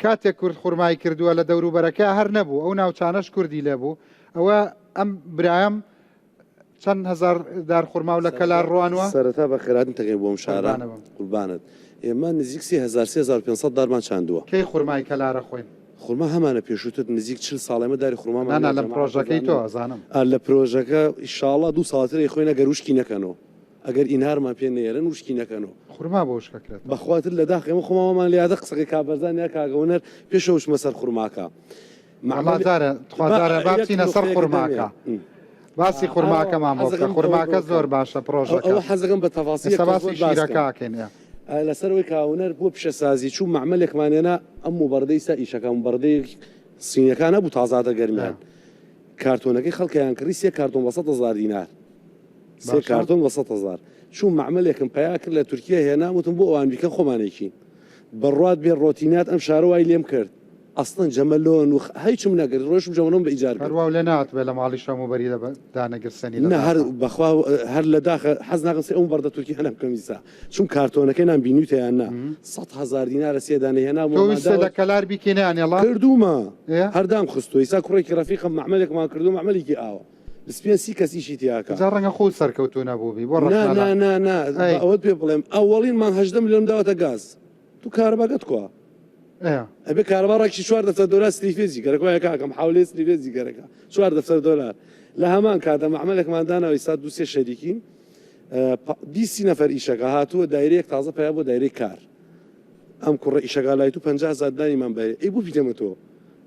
کاتێک کورد خورمای کردووە لە دەوروبەرەکە هەر نەبوو ئەو ناوچانەش کوردی لێبوو ئەوە ئەم برایم چەند هزار دار خورما و لە کەلار ڕوانوە سەرەتا بە خێراتن تەقی بۆم شارە قوربانت ئێمە نزیک 3500 دارمان چاندووە کەی خورمای کەلارە خوێن خورما هەمانە پێشووتت نزیک 40 ساڵێمە داری خورما لە پرۆژەکەی تۆ ئەزانم لە پرۆژەکە ئیشاڵڵا 2 ساڵترێ خۆینە گەر وشکی نەکەنەوە ئەگەر ئینارمان پێ نێرن وشکی نەکەنەوە خورما بۆ وشکەکرێت بەخواتر لە داخێمە خۆمامان لێدە قسەکەی کابەرزان یا کاگەونەر پێشەوشمە سەر خورماکە خوازارە بابچینە سەر خورماکە باسی خورماکەمان بۆ بکە خورماکە زۆر باشە پرۆژەکە ئەوە حەزەکەم بە تەفاسی باسی شیرەکەکەین لەسەرەوەی کاونەر بۆ پیشەسازی چوو معمەلێکمانێنە ئەم وبەردەی سا ئیشەکان بەردەی سینەکان نەبوو تازادە گەرمیان کارتۆنەکەی خەڵکیان کڕی 3 کارتۆن بە 100,000 دینار 3 کارتۆن بە 100,000 چوو معمەلێکم پیا کرد لە تورکیا هێناوتم بۆ ئەوان بیکە خۆمانێکی بەڕات بێ ڕۆتینات ئەم شارەوای لێم کرد ئەستن جەمەلۆن و هیچم نەگەر ڕۆژم جەمەلۆم بە ئیجار هەروە لێ ناتبێت لە ماڵی شەم و بەری دانەگرسەنی نە هەر بەخوا هەر لە داخە حەز ناقسی ئەو بەردە تورکی هەنم کەمیسا چون کارتۆنەکەی نام بینیوتیان نا 100,000 دینارە سێدانە هێنا لە کەلار بیکێنیان کردومە هەردام خستۆ ئیسا کوڕێکی ڕەفیقم معمەلێکمان کردو معمەلێکی ئاوە بسپێن سی کەس ئیشی تیاکە جا ڕەنگە خۆ سەرکەوتو نەبووبی بۆ نا ئەوەت پێ بڵێم ئەوەڵین مان 18 میلیۆن داوەتە گاز تو کارەباگەت کووە ئەبێ کارەباڕێکی 4 دەفتەر دۆلار سلیفێزی گەرەکۆیە کاکەم حولێ سلیفێزی گەرەکە 4 دەفتەر دۆلار لە هەمان کاتە مەعمەلێکماندانەوەی سا دوسێ شەریکین 20 نەفەر ئیشەکە هاتووە دایرەیەک تازە پیا بۆ دایرەی کار ئەم کوڕە ئیشەکە لای تو 50,000 دانیمان بەرێ ئەی بوو پیتەمە تۆ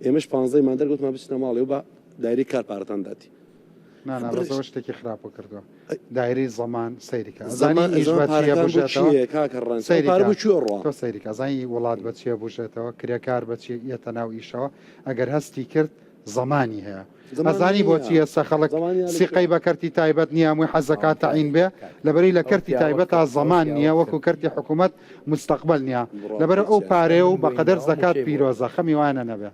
ئێمەش 15 مان دەرگوتمان بچنە ماڵێ و بە دایرەی کار پارەتان داتی نانەوە شتێکی خراپە کردووە دایرەی زەمان سەیریکە سەیریکە زانی وڵات بەچیە بژێتەوە کرێکار بەچی یەتە ناو ئیشەوە ئەگەر هەستی کرد زەمانی هەیە ئەزانی بۆچی ئێستا خەڵک سیقەی بە کەرتی تایبەت نییە هەمووی حەزەکات تەعین بێ لەبەری لە کەرتی تایبەت تا زەمان نییە وەکو کەرتی حکوومەت مستەقبل نییە لەبەر ئەو پارێ و بە قەدەر زەکات پیرۆزە خەمی وانە نەبێ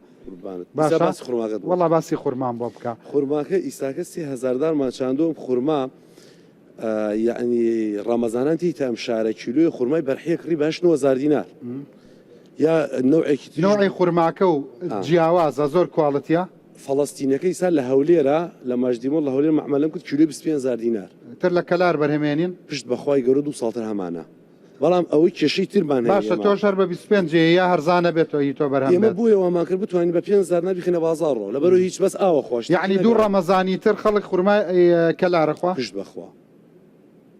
وەڵا باسی خورمان بۆ بکە خورماکە ئیساکە 3000 دارمان چاندۆم خورما یعنی ڕەمەزانانتی تام شارە کیلوی خورمای بەرحەیە کڕی بە 9,000 دینار یا نوعی خورماکە و جیاوازە زۆر کوواڵەتیە فەڵەستینەکەی سا لە هەولێرە لە ماژدیمۆ لە هەولێر مەعمەلەم کرد کیلوی 25,000 دینار تر لە کەلار بەرهەمێنین پشت بەخوای گەورە 2 ساڵتر هەمانە بەڵام ئەوەی کێشەی ترمان باشە تۆ شەر بە 25 یا هەرزانە بێتەوەی تۆ بەرهەم ئێمە بوویەوەمان کرد بتوانین بە 5,000 نابیخینە بازاڕۆ لەبەرەوە هیچ بەس ئاوە خۆش یعنی دوو ڕەمەزانی تر خەڵک خورمای کەلارە خوا پشت بەخوا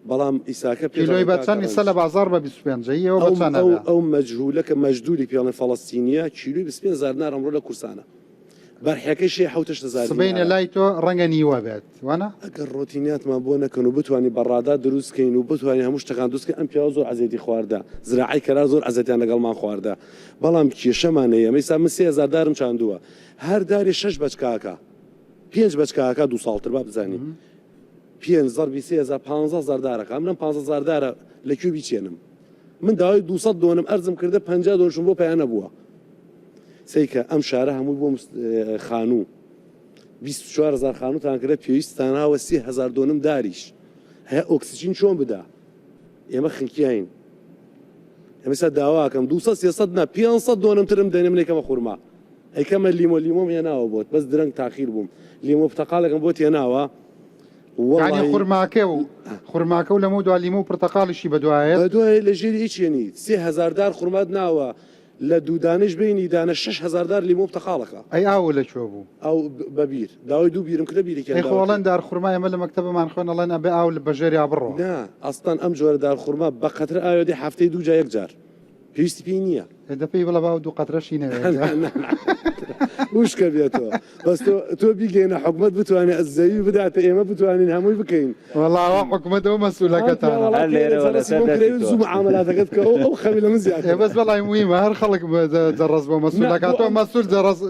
بەڵام ئیساکە کیلۆی بە چەندی سە لە بازار بە 25 ئەو مەجهولەکە مەجدوری پیاڵی فەڵەستینیە کیلوی 25,000 دینار ئەمڕۆ لە کورسانە بەرحەکەی شێ 7,000 سبەینە لای تۆ ڕەنگە نیوە بێت وانە ئەگەر ڕۆتینیاتمان بۆ نەکەن و بتوانانی بەڕادا دروستکەین و بتوانانی هەموو شتەکان دروستکە ئەم پیاوە زۆر عەزەتی خواردە زراعی کەرا زۆر عەزەتیان لەگەڵمان خواردە بەڵام کێشەمانەیە ئەمەیسا من 3000 دارم چاندووە هەر داری 6 بەچکاکە 5 بەچکاکە 2 ساڵتر با بزانین 5 ضربی 3000 15,000 دارەکە ئەمرم 15,000 دارە لەکوێ بیچێنم من داوای 200 دۆنم ئەرزم کردە 50 دۆنشم بۆ پەیان نەبووە سیکە ئەم شارە هەمووی بۆ خانوو 24,000 خانووتان کردە پێویستاناوە 30,000 دۆنم داریش هەیە ئۆکسیجین چۆن بدا ئێمە خنکیین ئێمەسا داواکەم 200 نا 500 دۆنم ترم دەنێم لێکەمە خورما ئەیکەمە لیمۆ هێناوە بۆت بەس درەنگ تاخیر بووم لیمۆ پتەقالەکەم بۆ تێناوە خورماکە و لەمە دوا لیمۆ و پرتەقاڵیشی بەدوایە بەدوای لە ژێری هیچێنی 3000 دار خورمات ناوە لە دوودانش بینی دانە 6,000 دار لیمۆ پتەقاڵەکە ئەی ئاوە لەکوێ بوو ئەو بەبیر داوای دوو بیرم کردە بیرێکی خۆڵەن دار خورمای ئەمە لە مەکتەبەمان خوێنەڵێن ئەبێ ئاو لە بەژێریا بڕۆ نا ئەستان ئەم جۆرە دار خورما بە قەتر ئاوێ هەفتەی 2 جا 1 جار پێویستی پێی نییە دەپێی بڵە باو 2 قەترەشی نەوێت وشکە بێتەوە بەس تۆ بیگەینە حکومت بتوانێت ئەزەوی بداتە ئێمە بتوانین هەمووی بکەین وەڵاوە حکومەتەوە مەسئولەکەتانە زوو معاملاتەکەت کە ئەو خەوی لە من زیاتر بەس بەڵای مویمە هەر خەڵک دەڕست بۆ مەسئولەکەت تۆ مەسئول دەڕست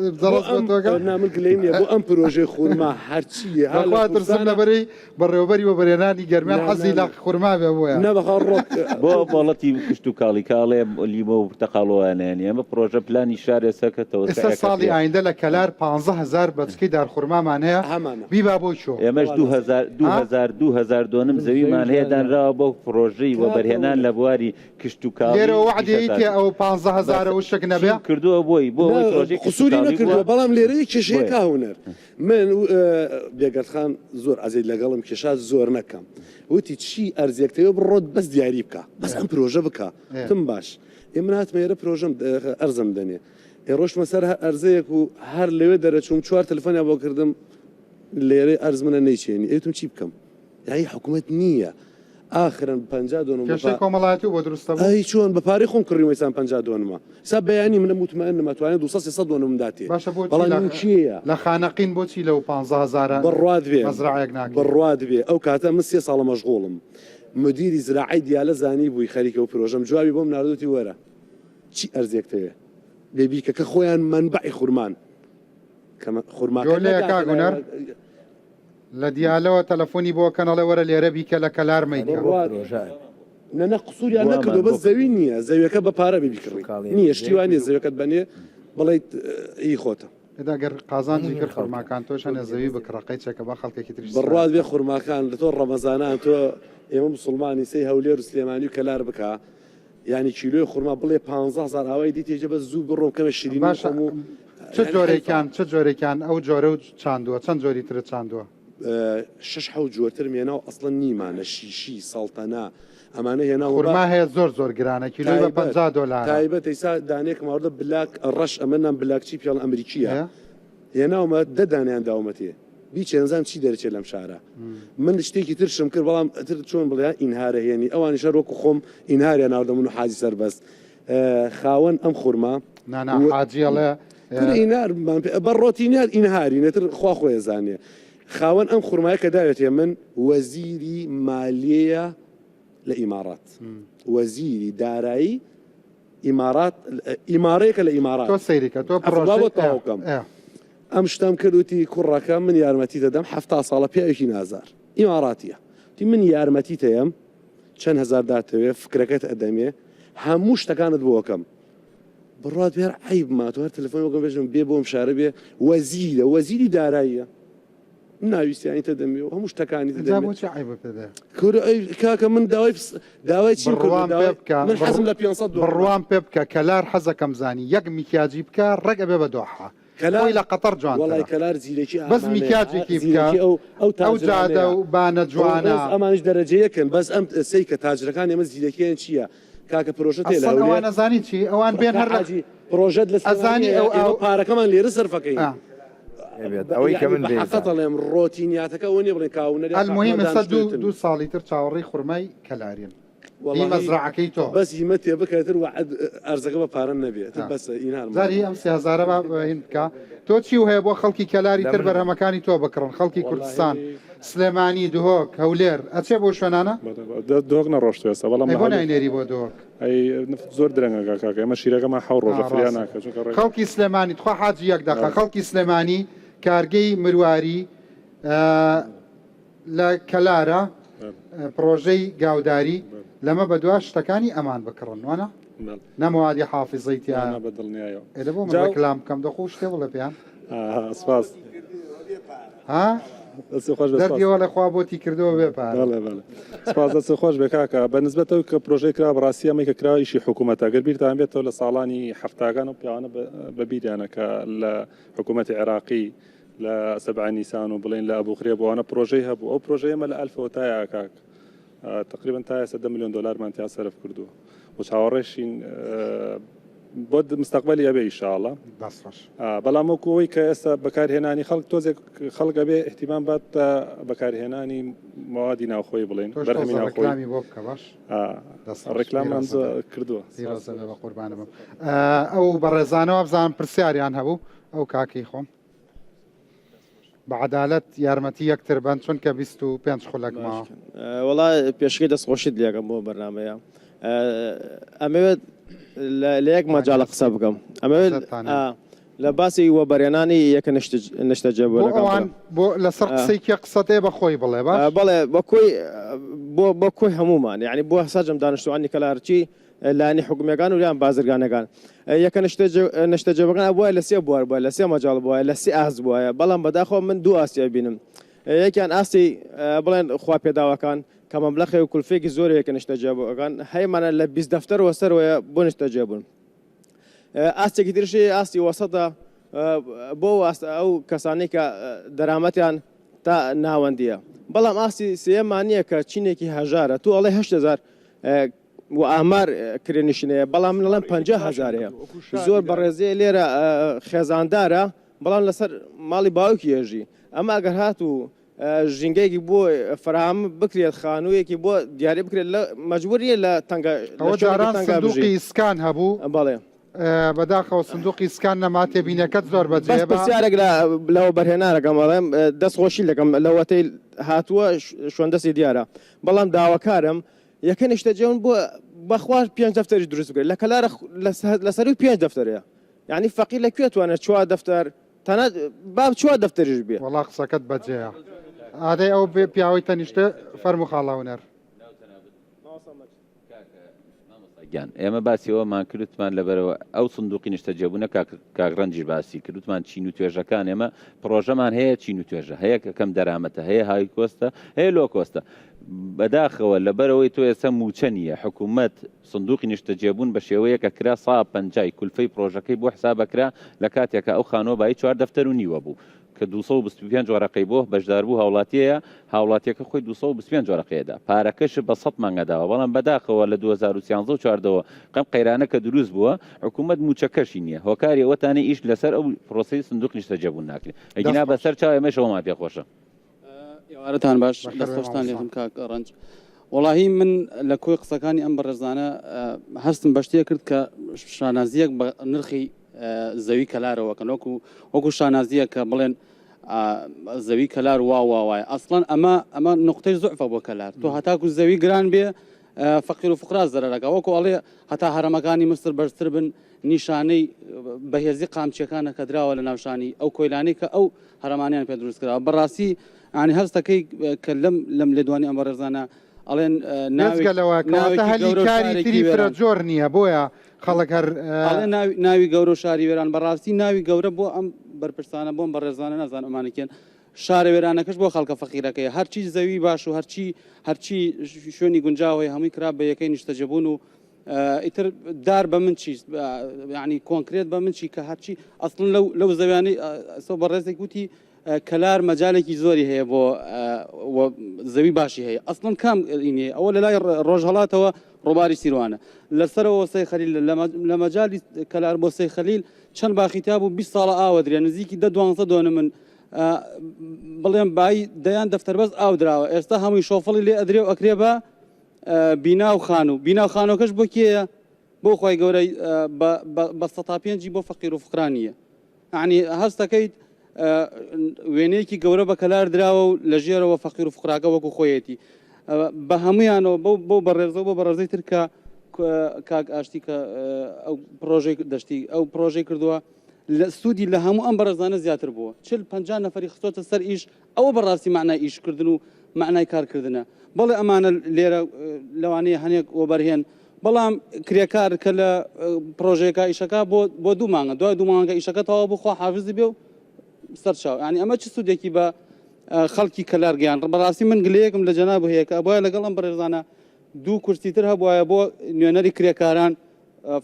بۆتۆگە ناملک لێ نییە بۆ ئەم پرۆژەی خورما هەرچیە هەڵاترسم لەبەری بەڕێوەبەری و بەرێنانی گەرمیان حەزی لە خورما بێ بۆیە نەبەخە ڕۆک بۆ بۆڵەتی کشت و کاڵی کاڵێ لیمۆ و پرتەقاڵوانێنی ئەمە پرۆژە پلانی شارێ سەرکەتەوە ئێستا ساڵی ئایندە لە کەلار 15,000 بەچکەی دارخورمامان هەیە بیبا بۆ چۆ ئێمەش 2,000 دۆنم زەویمان هەیە دانراوە بۆ پرۆژەی وەبەرهێنان لە بواری کشت و کاڵی لێرەوە وعدەیەتی ئەو 15,000 شک نەبێ کردووە بۆی بۆ قسووری نەکردووە بەڵام لێرەی کێشەیە کاونەر من بێگەرخان زۆر عەزیز لەگەڵم کێشات زۆر نەکەم وتی چی ئەرزێکتەوە بڕۆت بەس دیاری بکە بەس ئەم پرۆژە بکە تم باش ئێمە هاتمێرە پرۆژەم ئەرزم دەنێ ڕۆژمە سەر ئەرزەیەک و هەر لەوێ دەرەچوم 4 تەلفۆنیا بۆ کردم لێرەی ئەرز منە نەیچێنی ئێتم چی بکەم یعنی حکوومەت نییە ئاخرن 50 دۆنم کۆمەڵایەتی بۆ دروستە ئەی چۆن بە پارەی خۆم کڕیمەسان 50 دۆنمە سا بەیانی منە مطمئن نەمەتوانێت 200 دۆنم داتێ بەڵام چییە لە خانەقین بۆچی لەو 15,000 بڕوات بێ مەزرعەیەک ناکەین بڕوات بێ ئەو کاتە من 3 ساڵە مەشغوڵم مدیری زراعی دیالە زانی بووی خەریکە و پرۆژەم جوابی بۆم ناردوتی وەرە چی ئەرزێکتەوە بێبیکە کە خۆیان منبعی خورمان خورماکەگونەر لە دیالەوە تەلەفۆنی بۆ کەنەڵێ وەرە لێرە بیکە لە کەلار مەیکە نە قسووریان نەکردو بەس زەوی نییە زەویەکە بە پارە ببیکڕی نییە شتیوانێ زەوەکەت بەنێ بڵیت ئی خۆتە ئەداگەر قازانجی کرد خورماکان تۆشان نەزەوی بکڕەقەی چێکە بە خەڵکێکی تریش بڕات بێ خورماکان لە تۆ ڕەمەزانان تۆ ئێمە مسلمانی سی هەولێر و سلێمانی و کەلار بکە یعنی کیلۆی خورما بڵێ 15,000 ئاوای دیتێجە بە زوو بڕۆم کەمە شیرین چ جۆرێکیان ئەو جۆرە و چاندووە چەند جۆری ترە چاندووە 6 جوتر مێناو ئەسڵەن نیمانە شیشی ساڵتەنا ئەمانە هێنا خورما هەیە زۆر گرانە کیلۆی بە $50 تایبەت ئێستا دانێک ماوەدە بلاک ڕەش ئەمەنام بلاکچی پیاڵ ئەمریکیە هێناومە دەدانیان داومەتێ بیچێنزان چی دەرچێت لەم شارە من شتێکی ترشم کرد بەڵام تر چۆن بڵێ ئینهارە هێنی ئەوانیشە ڕۆکو خۆم ئینهاریان ناودەمون و حاجی سەربەست خاوەن ئەم خورما حاجیڵێ بەڕۆتینیان ئینهاری نێتر خوا خۆی زانێ خاوەن ئەم خورمایە کە داوێتێ من وەزیری مالیەیە لە ئیمارات وەزیری دارایی ئیمارەیەکە لە ئیمارات تۆ سەیریکە تۆ تاوکەم ئەم شتم کردوتی کوڕەکە من یارمەتی دەدەم 7 ساڵە پیاوێکی نازار ئیماراتیە تی من یارمەتی تەیەم چەند هزار داتەوێ فکرەکەت ئەدەمێ هەموو شتەکانت بۆکەم بڕات بێر عیب ماتوار تەلەفۆن وەگەم بێژم بێ بۆم شارە بێ وەزیرە وەزیری داراییە ناویستیانی تەدەمێ و هەموو شتەکانی کاکە من داوای چی من حەزم لە 500 بڕوان پێ بکە کەلار حەزەکەم زانی یەک میکیاجی بکە ڕێگە بێ بە دۆحە لە قەتەر جوان وڵای کەلار زیرەکی بەس میکیاجێکی بکە ئەو جادە و بانە جوانە ئەمانش دەرەجەیەکن بەس ئەم سی کە تاجرەکان ئێمە زیرەکیان چییە کاکە پرۆژە تێ ئەوان نەزانی چی ئەوان بێن هەر پرۆژەت لە ئەزانی ئەو پارەکەمان لێرە سەرفەکەی ئەوەی کە من حقەتەڵێم ڕۆتینیاتەکە ئەوە نیە بڵێن کاونەری المهم ئێستا دوو ساڵی تر چاوەڕێی خورمای کەلارین مەزرعەکەی تۆ بەس هیمە تێ بکەتر و ئەرزەکە بە پارە نەبێت بەس زاری ئەم 3000 هین بکە تۆ چی و هەیە بۆ خەڵکی کەلاری تر بەرهەمەکانی تۆ بکڕن خەڵکی کوردستان سلێمانی دهۆک هەولێر ئەچێ بۆ شوێنانە دۆک نەڕۆشت ێستا بەڵام بۆ ناینێری بۆ دۆک زۆر درەنگە کاکە ئەمە شیرەکەمان حەو ڕۆژە فریان ناکە خەڵکی سلێمانی تخوا حاجی یەک دەقە خەڵکی سلێمانی کارگەی مرواری لە کەلارە پرۆژەی گاوداری لەمە بە دوا شتەکانی ئەمان بکڕن وانە نەمەوادی حافظەیتیان بە بۆ ڕێکلام بکەم دەخۆ شتێ بڵێ پێیان سپاس دەردیەوە لە خوا بۆتی کردەوە بێ سپاس دەست خۆش بێ کاکە بەنسبەتەوە کە پرۆژەی کرا بەڕاستی ئەمەی کە کرا ئیشی حکوومەتە گەر بیرتان بێتەوە لە ساڵانی هەفتاگان و پیاوانە بەبیریانە کە لە حکوومەتی عێراقی لە سەبع نیسان و بڵێن لە ئەبوخرێ بۆوانە پرۆژەی هەبوو ئەو پرۆژەیەمە لە ئەلفەوە تایە کاک تقریبا تا $10 ملیۆن مانتیا سەرف کردووە و چاوەڕێشین بۆ مستقبلی ئەبێ ئینشاءڵڵا بەڵام وەکوەوەی کە ئێستا بەکارهێنانی خەڵک تۆزێک خەڵک ئەبێ احتیمام بات بەکارهێنانی موادی ناوخۆی بڵێن بەرهەمی ناوخۆی بۆ بکە باش ڕێکلامان کردووە بە قوربانە بم ئەو بەڕێزانەوە بزانم پرسیاریان هەبوو ئەو کاکەی خۆم بەعەدالەت یارمەتی یەکتر بن چونکە 25 خولەک ماوە وەڵا پێشکەی دەستخۆشیت لێکم بۆ بەرنامەیە ئەمەوێت لە یەک ماجاڵە قسە بکەم ئەمەوێت لە باسی وەبەرێنانی یەکە نشتە جێبوونەکان بۆ لەسەر قسەیکە قسەتێ بەخۆی بڵێ بەڵێ بۆ کۆی هەمومان یعنی بۆ ساجم دانیشتوانی کەلارچی لانی حکوومیەکان و یان بازرگانەکان یەکە نشتە جێبەکان بووە لە سێ بوار بووە لە سێ مەجاڵ بووە لە سی ئاز بووە بەڵام بەداخۆ من دوو ئاسیا بینم یەکیان ئاستی بڵێن خوا پێداوەکان کە مەبلەغی و کولفێکی زۆرێکە نیشتە جێبووەکان هەیەمانە لە 20 دەفتەرەوە سەرەوەیە بۆ نیشتە جێبوون ئاستێکی ترشی ئاستی وەسەدە بۆ ئەو کەسانی کە دەرامەتیان تا ناوەندیە بەڵام ئاستی سێمان نییە کە چینێکی هەژارە تو ئەڵێ 8,000 و ئامار کرێنشینەیە بەڵام لەڵەن 50,000 زۆر بەڕێزەیە لێرە خێزاندارە بەڵام لەسەر ماڵی باوکی ێژی ئەمە ئەگەر هات و ژینگەیەکی بۆ فراهم بکرێت خانوویەکی بۆ دیاری بکرێت لە مەجبوریە لە سندوقی سکان هەبوو بەڵێ بەداخەوە سندوقی سکان نەماتێ بینەکەت زۆر بەجێ پرسیارێک لەوە بەرهێنارەکەم بەڵێم دەستخۆشی لەکەم لەوەتەی هاتووە شوێندەستی دیارە بەڵام داواکارم یەکە نیشتە جێون بۆ بەخوار 5 دەفتەری دروست بکرێت لە کەلارە لەسەروی 5 دەفتەرەیە یعنی فەقیر لەکوێ توانێت 4 دەفتەر تەنە با 4 دەفتەریش بێ وەڵا قسەکەت بەجێیە ئادەی ئەو بێ پیاوەی تەنیشتە فەرموو خاڵاونەر ئێمە باسیەوەمان کردوتمان لەبەرەوە ئەو سندوقی نیشتە جێبوونە کاگڕەنجی باسی کردوتمان چین و توێژەکان ئێمە پرۆژەمان هەیە چین و توێژە هەیە کەم دەرامەتە هەیە های کۆستە هەیە لۆ کۆستە بەداخەوە لەبەرەوەی تۆ ئێستا موچە نیە حکوومەت سندوقی نیشتە جێبوون بە شێوەیە کە کرا 150 کولفەی پرۆژەکەی بۆ حسابەکرا لە کاتێکە ئەو خانۆبایی 4 دەفتەر و نیوە بوو کە 225 جۆرەقەی بۆ بەشدار بوو هاوڵاتیەیە هاوڵاتیەکە خۆی 225 جۆرەقەیەدا پارەکەش بە 100 مانگەداوە بەڵام بەداخەوە لە 2013 و 14ەوە قەم قەیرانە کە دروست بووە حکوومەت موچەکەشی نییە هۆکاری ئەوەتانە ئیش لەسەر ئەو پرۆسی سندوق نیشتەجێبوون ناکرێت ئەگینا بەسەر چاو ئێمەشەوەمان پێ خۆشە ئێوارەتان باش دەستخۆشتان لێتم کاک ڕەنج وڵاهی من لە کۆی قسەکانی ئەم بەڕێزانە هەستم بەشتەیە کرد کە شانازیەک بە نرخی زەوی کەلارەوەکەن وەکو شانازیە کە بڵێن زەوی کەلار وایە ئەسڵەن ئەمە نقطەی زوعفە بۆ کەلار تۆ هەتاکو زەوی گران بێ فەقیر و فقرا زەرەرەکە وەکو ئەڵێ هەتا هەرەمەکانی مستر بەرزتر بن نیشانەی بەهێزی قامچیەکانە کە دراوە لە ناوشانی ئەو کۆیلانەی کە ئەو هەرەمانیان پێ دروست کراوە بەڕاستی ینی هەستەکەی کە لەم لێدوانی ئەم بەڕێزانە ئەڵێن هەلیکاریتری فرە جۆر نییە بۆیە خەڵک هەر ناوی گەورە و شاری وێران بەڕاستی ناوی گەورە بۆ ئەم بەرپرسانە بۆم بەڕێزانە نازان ئەمانەکەن شارە وێرانەکەش بۆ خەڵکە فەقیرەکەی هەرچی زەوی باش و هەرچی شوێنی گونجاوی هەمووی کرا بە یەکەی نیشتەجەبوون و ئیتر دار بە من چی ینی کۆنکرێت بە من چی کە هەرچی ئەسڵن لەو زەویانەی سۆ بەڕێزێک وتی کەلار مەجالێکی زۆری هەیە بۆ زەوی باشی هەیە ئەسڵن کام ئەوە لە لای ڕۆژهەڵاتەوە ڕۆباری سیروانە لەسەرەوە سەی خەلیل لە مەجای کەلار بۆ سەی خەلیل چەند باخیتا بوو 20 ساڵە ئاوە درێ نزیکی 12 دۆنە من بڵێم بای دەیان دەفتەر بەس ئاو دراوە ئێستا هەمووی شۆفڵی لێ ئەدرێ و ئەکرێ بە بیناو خانۆکەش بۆ کێیە بۆ خۆی گەورەی بە 105 بۆ فەقیر و فقرانیە ینی هەستەکەیت وێنەیەکی گەورە بە کەلار دراوە و لە ژێرەوە فەقیر و فقراکە وەکو خۆیەتی بە هەمویانەوە بۆ بەڕێزەوە بۆ بەڕێزەی تر کە کاک ئاشتی کە ئەو پرۆژەی دەشتی ئەو پرۆژەی کردووە لە سوودی لە هەموو ئەم بەڕێزانە زیاتر بووە 40-50 نەفەری خستۆتە سەر ئیش ئەوە بەڕاستی معنای ئیشکردن و معنای کارکردنە بەڵێ ئەمانە لێرە لەوانەیە هەنێک وەبەرهێن بەڵام کرێکار کە لە پرۆژەیەەکە ئیشەکە بۆ 2 مانگە دوای 2 مانگە ئیشەکە تەواو بخوا حافزی بێ و سەرچاو ینی ئەمە چ سوودێکی بە خەڵکی کەلارگەیان بەڕاستی من گلەیەکم لە جەناب هەیە کە ئەبواە لەگەڵ ئەم بەڕێزانە 2 کورسیتر هەبواە بۆ نوێنەری کرێکاران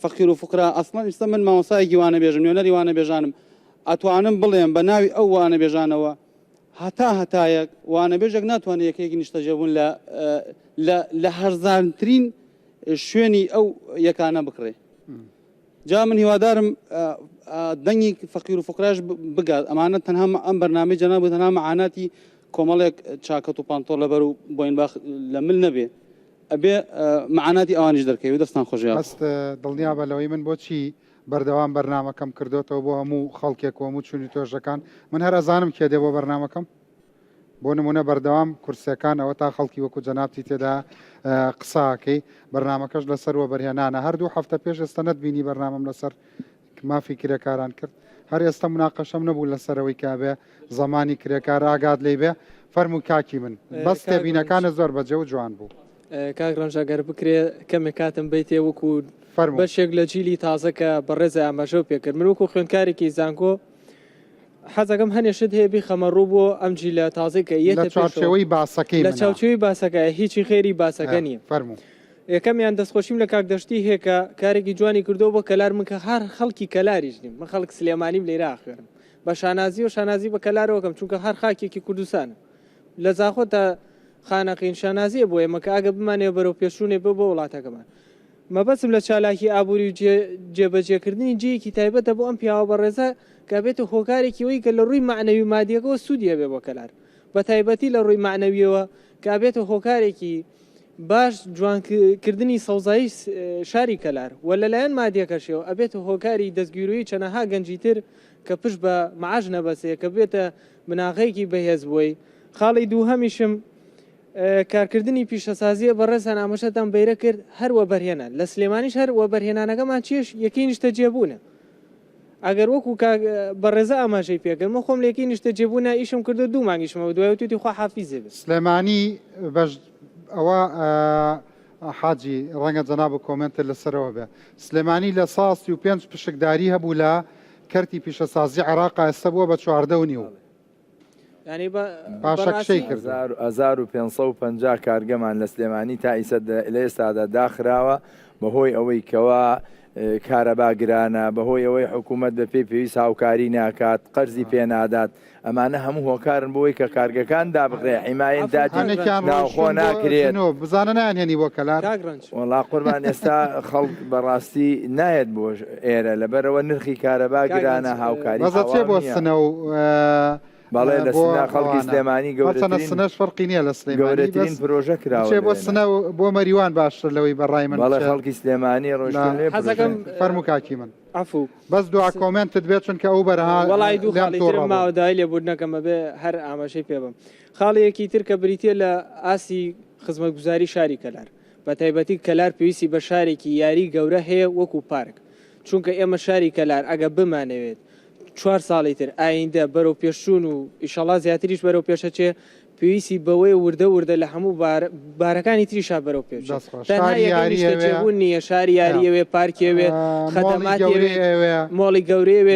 فەقیر و فقرا ئەسڵەن ئێستا من مامۆسایەکی وانە بێژم نوێنەری وانە بێژانم ئەتوانم بڵێم بە ناوی ئەو وانە بێژانەوە هەتایەک وانە بێژێک ناتوانێت یەکەیەکی نیشتەجێبوون لە هەرزانترین شوێنی ئەو یەکانە بکڕێ جا من هیوادارم دەنگی فەقیر و فقراش بگات ئەمانە تەنها ئەم بەرنامەی جەناب تەنها مەعاناتی کۆمەڵێک چاکەت و پانتۆ لەبەر و بۆین باخ لە مل نەبێ ئەبێ مەعاناتی ئەوانیش دەرکەوی دەستان خۆشیان هەست دڵنیا بە لەوەی من بۆچی بەردەوام بەرنامەکەم کردوتەوە بۆ هەموو خەڵکێک و هەموو چوونی تۆژەکان من هەر ئەزانم کێ دێ بۆ بەرنامەکەم بۆ نمونە بەردەوام کورسەکان ئەوە تا خەڵکی وەکو جەنابتی تێدا قساکەی بەرنامەکەش لەسەر وەبەرهێنانە هەردوو هەفتە پێش ئێستا نەتبینی بەرنامەم لەسەر مافی کرێکاران کرد هەر ئێستا مناقەشەم نەبوو لەسەرەوەی کابێ زمانی کرێکار ئاگاد لێ بێ فەرموو کاکی من بەس تێبینەکانە زۆر بەجێ و جوان بوو کاک ڕەنجەگەر بکرێ کەمێک کاتم بیتێ وەکو بەشێک لە جیلی تازە کە بەڕێزە ئاماژە پێکرد من وەکو خوێندکارێکی زانکۆ حەزەکەم هەنێشت هەیە بیخەمە ڕوو بۆ ئەم جیلە تازە کە لە چاوچێوەی باسەکەی لە چاوچێوی باسەکە هیچی خێری باسەکە نییە فەرموو یەکەمیان دەستخۆشیم لە کاک دەشتی هەیە کارێکی جوانی کردو بۆ کەلار من کە هەر خەڵکی کەلاریش نیم من خەڵک سلێمانیم لێرە ئاخێرم بە شانازی و شانازی بە کەلارەوەکەم چونکە هەر خاکێکی کوردستانە لە زاخۆ تا خانەقین شانازیە بۆ ئێمە کە ئاگە بمانێ بەرەو پێشوونێ بۆ وڵاتەکەمان مەبەسم لە چالاکی ئابووری و جێبەجێکردنی جەیەکی تایبەتە بۆ ئەم پیاوە بەڕێزە کە بێتە هۆکارێکی ئەوەی کە لە ڕووی معنەوی مادیەکەەوە سوودیە بێ بۆ کەلار بە تایبەتی لە ڕووی معنەویەوە کە بێتە هۆکارێکی باش جوانکردنی سەوزایی شاری کەلار و لەلایەن مادیەکەشەوە ئەبێتە هۆکاری دەستگیروی چەنەها گەنجیتر کە پشت بە معاش نەبەسەیە کە بێتە مناغەیەکی بەهێز بووی خاڵی دووهەمیشم کارکردنی پیشەسازیە بەڕێزان ئاماژەتان بەیرە کرد هەر وەبەرهێنە لە سلێمانیش هەر وەبەرهێنانەکەمان چێش یەکەی نیشتەجێبوونە ئەگەر وەکو بەڕێزە ئاماژەی پێکرد مە خۆم لێکی نیشتەجێبوونە ئیشم کردو 2 مانگیشمەوە دوای توتی خوا حافیزێ بێت سلێمانی بەش ئەوە حاجی ڕەنگە جەناب کۆمنتە لەسەرەوە بێ سلێمانی لە 35 پشکداری هەبوو لە کەرتی پیشەسازی عێراق ئێستا بووە بە 14.5 باشەکشەی کرد 1550 کارگەمان لە سلێمانی تا ئێستا لە ئێستادا داخراوە بەهۆی ئەوەی کەوا کارەبا گرانە بەهۆی ئەوەی حکوومەت بە پێی پێویست هاوکاری ناکات قەرزی پێنادات ئەمانە هەموو هۆکارن بۆی کە کارگەکان دابڕێ حیماین دادی ناوخۆ ناکرێت بزانە نانهێنی بۆ کەلار وڵا قوربان ئێستا خەڵک بەڕاستی نایەت بۆ ئێرە لەبەرەوە نرخی کارەبا گرانە هاوکاری بەزە چێ بۆ سنە و بەڵێ لە سنا خەڵکی سلێمانی گەورەترین سنەش فەرقی نییە لە سلێمانی گەورەترین پرۆژە کراوە بۆ سنە بۆ مەریوان باشتر لەوەی بەڕای من بەڵێ خەڵکی سلێمانی ڕۆژەکەم فەرموو کاکی من عفو بەس دوعا کۆمنتت بێت چونکە ئەو بەرها وڵای دوو خاڵیترم ماوەدای لێبوردنەکەمە بێ هەر ئاماژەی پێ بم خاڵەیەکی تر کە بریتە لە ئاسی خزمەتگوزاری شاری کەلار بە تایبەتی کەلار پێویستی بە شارێکی یاری گەورە هەیە وەکو پارک چونکە ئێمە شاری کەلار ئەگە بمانەوێت 4 ساڵی تر ئایندە بەرەو پێشچوون و ئیشەڵا زیاتریش بەرەو پێشەچێ پێویستی بەوەی وردە لە هەموو بارەکانی تریشا بەرەو پێش تەنهایەکەبوون نییە شاری یاریەوێ پارکێوێ خەدەماتێوێ مۆڵی گەورەیەوێ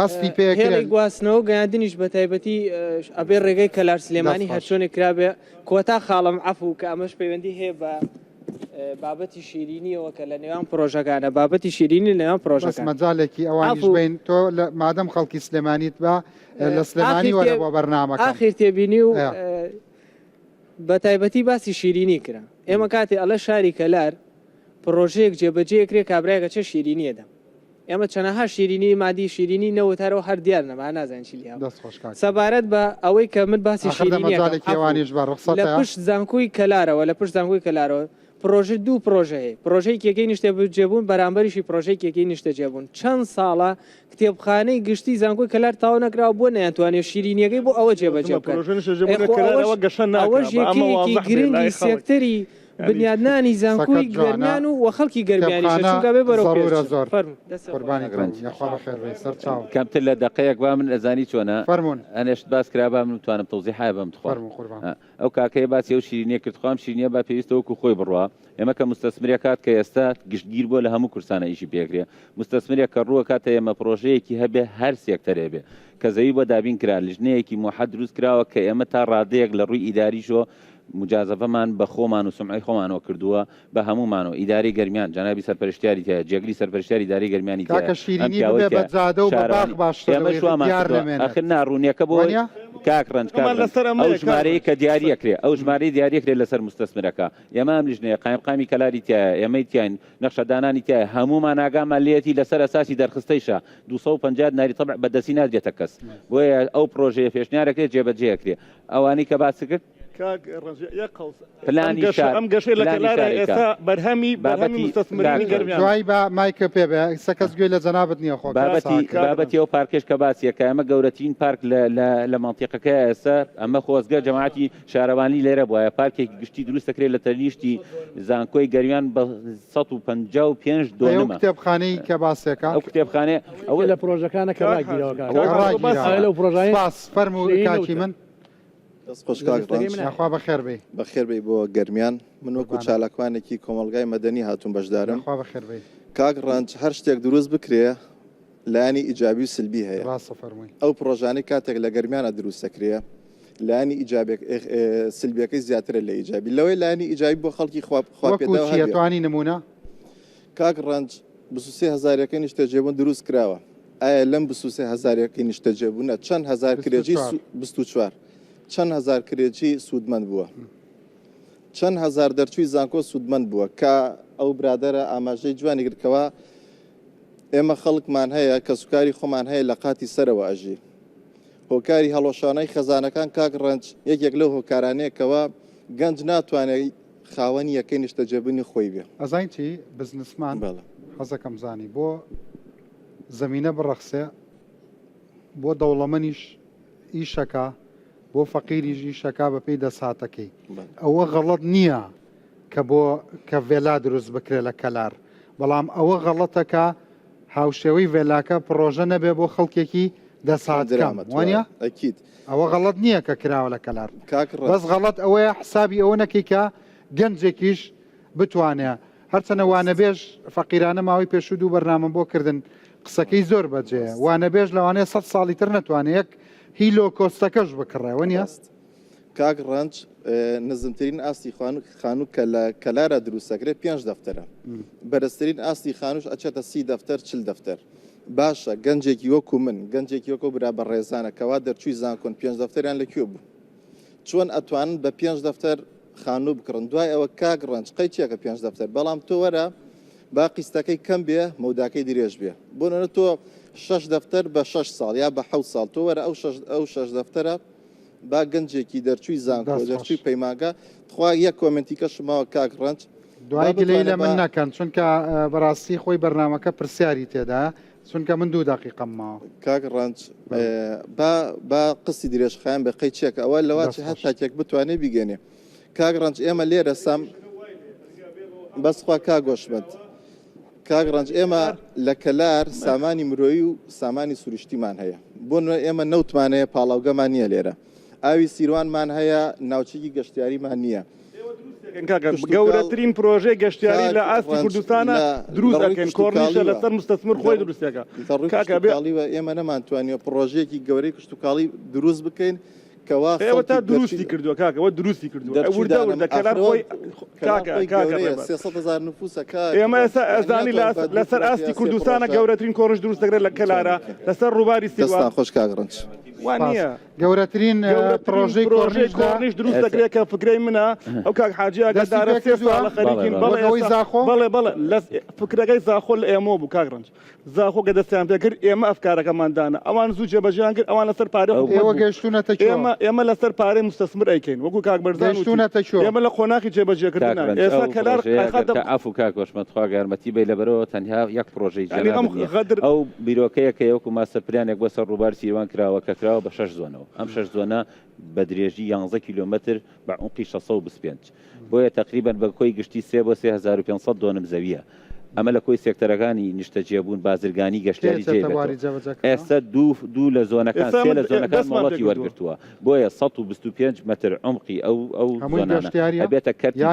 هەستی پێی گواستنەوە گەیاندنیش بە تایبەتی ئەبێ ڕێگەی کەلار سلێمانی هەرچۆنێک کرابێ کۆتا خاڵم عفو کە ئەمەش پەیوەندی هەیە بە بابەتی شیرینیەوە کە لە نێوان پرۆژەکانە بابەتی شیرینی لەنێوان پرۆژەکان مەجالێکی ئەوانیش بین تۆ مادەم خەڵکی سلێمانیت بە لە سلێمانی وەرە بۆ بەرنامەکە ئاخر تێبینی و بە تایبەتی باسی شیرینی کرا ئێمە کاتێ ئەڵە شاری کەلار پرۆژەیەک جێبەجێکرێ کابراایەکە چه شیرینیەدەم ئێمە چەنەها شیرینی مادی شیرینی نەوەتارەوە هەر دیار نەما نازان چی لێ سەبارەت بە ئەوەی کە من باسی شیرینیەوانیش بە ڕخسەت لە پشت زانکۆی کەلارەوە لە پشت زانکۆی کەلارەوە پرۆژه دوو پرۆژەیە پرۆژەی کێکەی نیشتە جێبوون بەرامبەریشی پرۆژەی کێکەی نیشتە جێبوون چەند ساڵە کتێبخانەی گشتی زانکۆی کەلار تاوا نەکراوە بۆ نەیانتوانێت شیرینیەکەی بۆ ئەوە جێبەجێ بکەن ئەوەش یەکەیەکی گرنگی سێکتەری بنیادنانی زانکۆی گەرمیان و خەڵکی گەرمیانیشە چونکە بێ بەرەو کەمتر لە دقەیەک با من ئەزانی چۆنە ئەنێشت باس کرا با من توانم تەوزیحای بەم تخوارم ئەو کاکەی باسی ئەو شیرینیە کرد خۆم شیرینیە با پێویستە وەکو خۆی بڕوە ئێمە کە مستەسمریە کات کە ئێستا گشتگیر بۆ لە هەموو کورسانە ئیشی پێکرێ مستەسمریە کە ڕووە کاتە ئێمە پرۆژەیەکی هەبێ هەر سێکتەرێ بێ کە زەوی بۆ دابین کرا لیژنەیەکی موحەد دروست کراوە کە ئێمە تا ڕادەیەک لە ڕووی ئیداریشۆ مجازەفەمان بە خۆمان و سمعی خۆمانەوە کردووە بە هەمومانەوە ئیداری گەرمیان جەنابی سەرپەرشتیاری تایە جێگری سەرپەرشتیاری ئیداری گەرمیانی ئەخر ناڕوونیەکە بۆ کاک ڕەنج ئەو ژمارەیە کە دیاریەکرێ ئەو ژمارەی دیاریەکرێت لەسەر مستەسمرەکە ئێمە ئەم لیژنەیە قایمقامی کەلاری تایە ئێمەی تیان نەخشەدانانی تایە هەمومان ئاگامان لێتی لەسەر ئەساسی دەرخستەیشە 250 ناری تەبع بەدەستی نادرێتە کەس بۆیە ئەو پرۆژەیە پێشنیارەکرێت جێبەجێکرێ ئەوانەی کە باس کرد پلانی ئەم گەشەی لە کەلارە ئێستا بەرهەمی مستەسمرانی گەرمیان دوای بە مایکە پێ بێ سەکەس گوێ لە جەنابەت نییە خۆ بابەتی ئەو پارکێش کە باسیەکە ئەمە گەورەترین پارک لە مانتیقەکە ئێستا ئەمە خۆزگە جەماعەتی شارەوانی لێرە بووە پارکێکی گشتی دروست دەکرێت لە تەنیشتی زانکۆی گەرمیان بە 155 دۆنمە کتێبخانەی کە باسێکە ئەو کتێبخانێ ئەوە لە پرۆژەکانە کە فەرموو کاکی من خوا بەخێر بێ بۆ گەرمیان من وەکو چالاکوانێکی کۆمەلگای مەدەنی هاتوون بەشدارم کاک ڕەنج هەر شتێک دروست بکرێ لایانی ئیجابی و سلبی هەیە ئەو پرۆژانەی کاتێک لە گەرمیانە دروست دەکرێ لایانی سلبیەکەی زیاترە لە ئیجابی لەوەی لایانی ئیجابی بۆ خەڵکی خواپێداوانی نمونە کاک ڕەنج 23,000 نیشتە جێبوون دروست کراوە ئایا لەم 23,000 نیشتە جێبوونە چەند هزار کرێجی 24 چەند هزار کرێجی سوودمەند بووە چەند هزار دەرچووی زانکۆ سوودمەند بووە کە ئەو برادەرە ئاماژەی جوانی گرکەوە ئێمە خەڵکمان هەیە کە سوکاری خۆمان هەیە لە قاتی سەرەوە ئەژی هۆکاری هەڵۆشانەی خەزانەکان کاک ڕەنج یەکێک لەو هۆکارانەیەکەوە گەنج ناتوانێت خاوەنی یەکەی نیشتەجێبوونی خۆی بێ ئەزای چی بزنسمان حەزەکەم زانی بۆ زەمینە بڕەخسێ بۆ دەوڵەمەنیش ئیشەکە بۆ فەقیریژی شەکا بە پێی دەساتەکەی ئەوە غەڵەت نییە کە بۆ کە ڤێلا دروست بکرێت لە کەلار بەڵام ئەوە غەڵەتەکە هاوشێوەی ڤێلاکە پرۆژە نەبێ بۆ خەڵکێکی دەساتکەم وانە ئەوە غەڵەت نییە کە کراوە لە کەلار بەس غەڵەت ئەوەیە حسابی ئەوە نەکەی کە گەنجێکیش بتوانێت هەرچەنە وانەبێژ فەقیرانە ماوەی پێشوو دوو بەرنامە بۆ کردن قسەکەی زۆر بەجێ وانەبێژ لەوانەیە 100 ساڵی تر نەتوانێت هیلۆ کۆستەکەش بکڕێەوە نیست کاک ڕەنج نزمترین ئاستی خانوو کە لە کەلارە دروستەکرێت 5 دەفتەرە بەرزترین ئاستی خانوش ئەچێتە 30 دەفتەر 40 دەفتەر باشە گەنجێکی وەکو من گەنجێکی وەکو برا بە ڕێزانە کەوا دەرچووی زانکۆن 5 دەفتەریان لەکوێ بوو چۆن ئەتوانن بە 5 دەفتەر خانوو بکڕن دوای ئەوە کاک ڕەنج قەی چیەکە 5 دەفتەر بەڵام تۆ وەرە با قیستەکەی کەم بێ مەوداکەی درێژ بێ بۆ نەنە تۆ 6 دەفتەر بە 6 ساڵ یا بە 7 ساڵ تۆ وەرە ئەو 6 دەفتەرە با گەنجێکی دەرچووی زانکۆ دەرچووی پەیماگە خوا یەک کۆمنتیکە شماوە کاک ڕەنج دوای گلەی لە من نەکەن چونکە بەڕاستی خۆی بەرنامەکە پرسیاری تێدا چونکە من 2 دقیقەم ماوە کاک ڕەنج با قستی درێژخایان بە قەی چێکە ئەوە لەواچ هەر تاکێک بتوانێت بیگەنێ کاک ڕەنج ئێمە لێرە سام بەسخوا کاگۆشمەت کاک ڕەنج ئێمە لە کەلار سامانی مرۆیی و سامانی سروشتیمان هەیە بۆ ئێمە نەوتمانەیە پاڵاوگەمان نییە لێرە ئاوی سیروانمان هەیە ناوچەی گەشتیاریمان نییە گەورەترین پرۆژەی گەشتیاری لە ئاستی کوردستانە دروست دەکەن کۆڕنیشە لەسەر مستەسمر خۆی دروستەکە کاکەڵیوە ئێمە نەمانتوانیوە پرۆژەیەکی گەورەی کشتتوکاڵی دروست بکەین کەوا ئێوە تا دروستی کردووە کاکەوە دروستی کردووە وردەکەلار خۆی ئێمە ئێستا ئەزانی لەسەر ئاستی کوردستانە گەورەترین کۆڕش دروست دەکرێت لە کەلارە لەسەر ڕووباری سیروان خۆش کاک ڕەنج وانە گەورەترین پرۆژەی کۆڕنیش دروست دەکرێت کە فکرەی منە ئەو کاک حاجی ئاگادارە 3 ساڵە خەریکین بەڵێ فکرەکەی زاخۆ لە ئێمە بوو کاک ڕەنج زاخۆ کە دەستیان پێ کرد ئێمە ئەفکارەکەماندانە ئەوان زوو جێبەجیان کرد ئەوان لەسەر پارە ئێمە لەسەر پارەی مستەسمر ئەیکەین وەکو کاک بەرزان ئێمە لە خۆناقی جێبەجێکردن ئێستا کەلار ئاف و کاک وەشمەت خوا گارمەتی بێ لەبەرەوە تەنها یەک پرۆژەی ئەو بیرۆکەیە کە یەکو ماسەرپلانێک بۆ سەر ڕووبار سیروان کراوە کە کراوە بە 6 زۆنەوە ئەم 6 زۆنە بە درێژی 11 کیلومتر بە عمقی 625 بۆیە تقریبان بە کۆی گشتی 3 بۆ 3500 دۆنم زەویە ئەمە لە کۆی سێکتەرەکانی نیشتەجێبوون بازرگانی گەشتیاری جێبێت ئێستا دوو لە زۆنەکان سێ لە زۆنەکان مۆڵەتی وەرگرتووە بۆیە 125 متر عمقی ئەو زۆنانە ئەبێتە کەرتی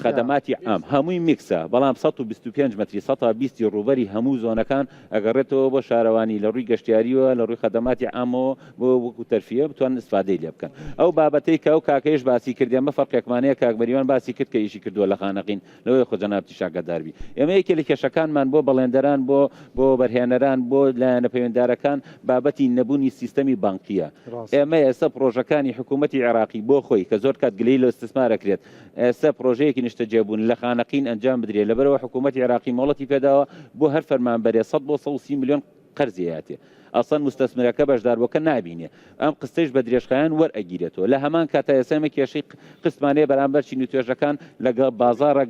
خەدەماتی عام هەمووی میکسە بەڵام 125 متری 120 ڕوبەری هەموو زۆنەکان ئەگەڕێتەوە بۆ شارەوانی لە ڕووی گەشتیاریوە لە ڕووی خەدەماتی عامەوە بۆ وەکو تەرفیە بتوان استفادەی لێ بکەن ئەو بابەتەی کە ئەو کاکەیش باسی کردی ئەمە فەرقێکمانەیە کاکبەریوان باسی کرد کە ئیشی کردووە لە خانەقین لەوەی خۆ جەنابی شاگەداربی ئێمە یەکێ لە کێشەکانمان بۆ بەڵێندەران بۆ بەرهێنەران بۆ لایەنە پەیوەنددارەکان بابەتی نەبوونی سیستەمی بانکیە ئێمە ئێستا پرۆژەکانی حکوومەتی عێراقی بۆ خۆی کە زۆر کات گلەی لە استثمارەکرێت ئێستا پرۆژەیەکی نیشتەجێبوون لە خانەقین ئەنجام بدرێت لەبەرەوە حکوومەتی عێراقی مۆڵەتی پێداوە بۆ هەر فەرمانبەرێ 100 بۆ 130 میلیۆن قەرزیاتێ ئەسەن مستەسمرەکە بەشداربووەکە نابینێ ئەم قستەیش بە درێژخایان وەرئەگیرێتەوە لە هەمان کاتە ئێسێمە کێشەی قسمانەیە بەرامبەرچی نوێژەکان لە بازارە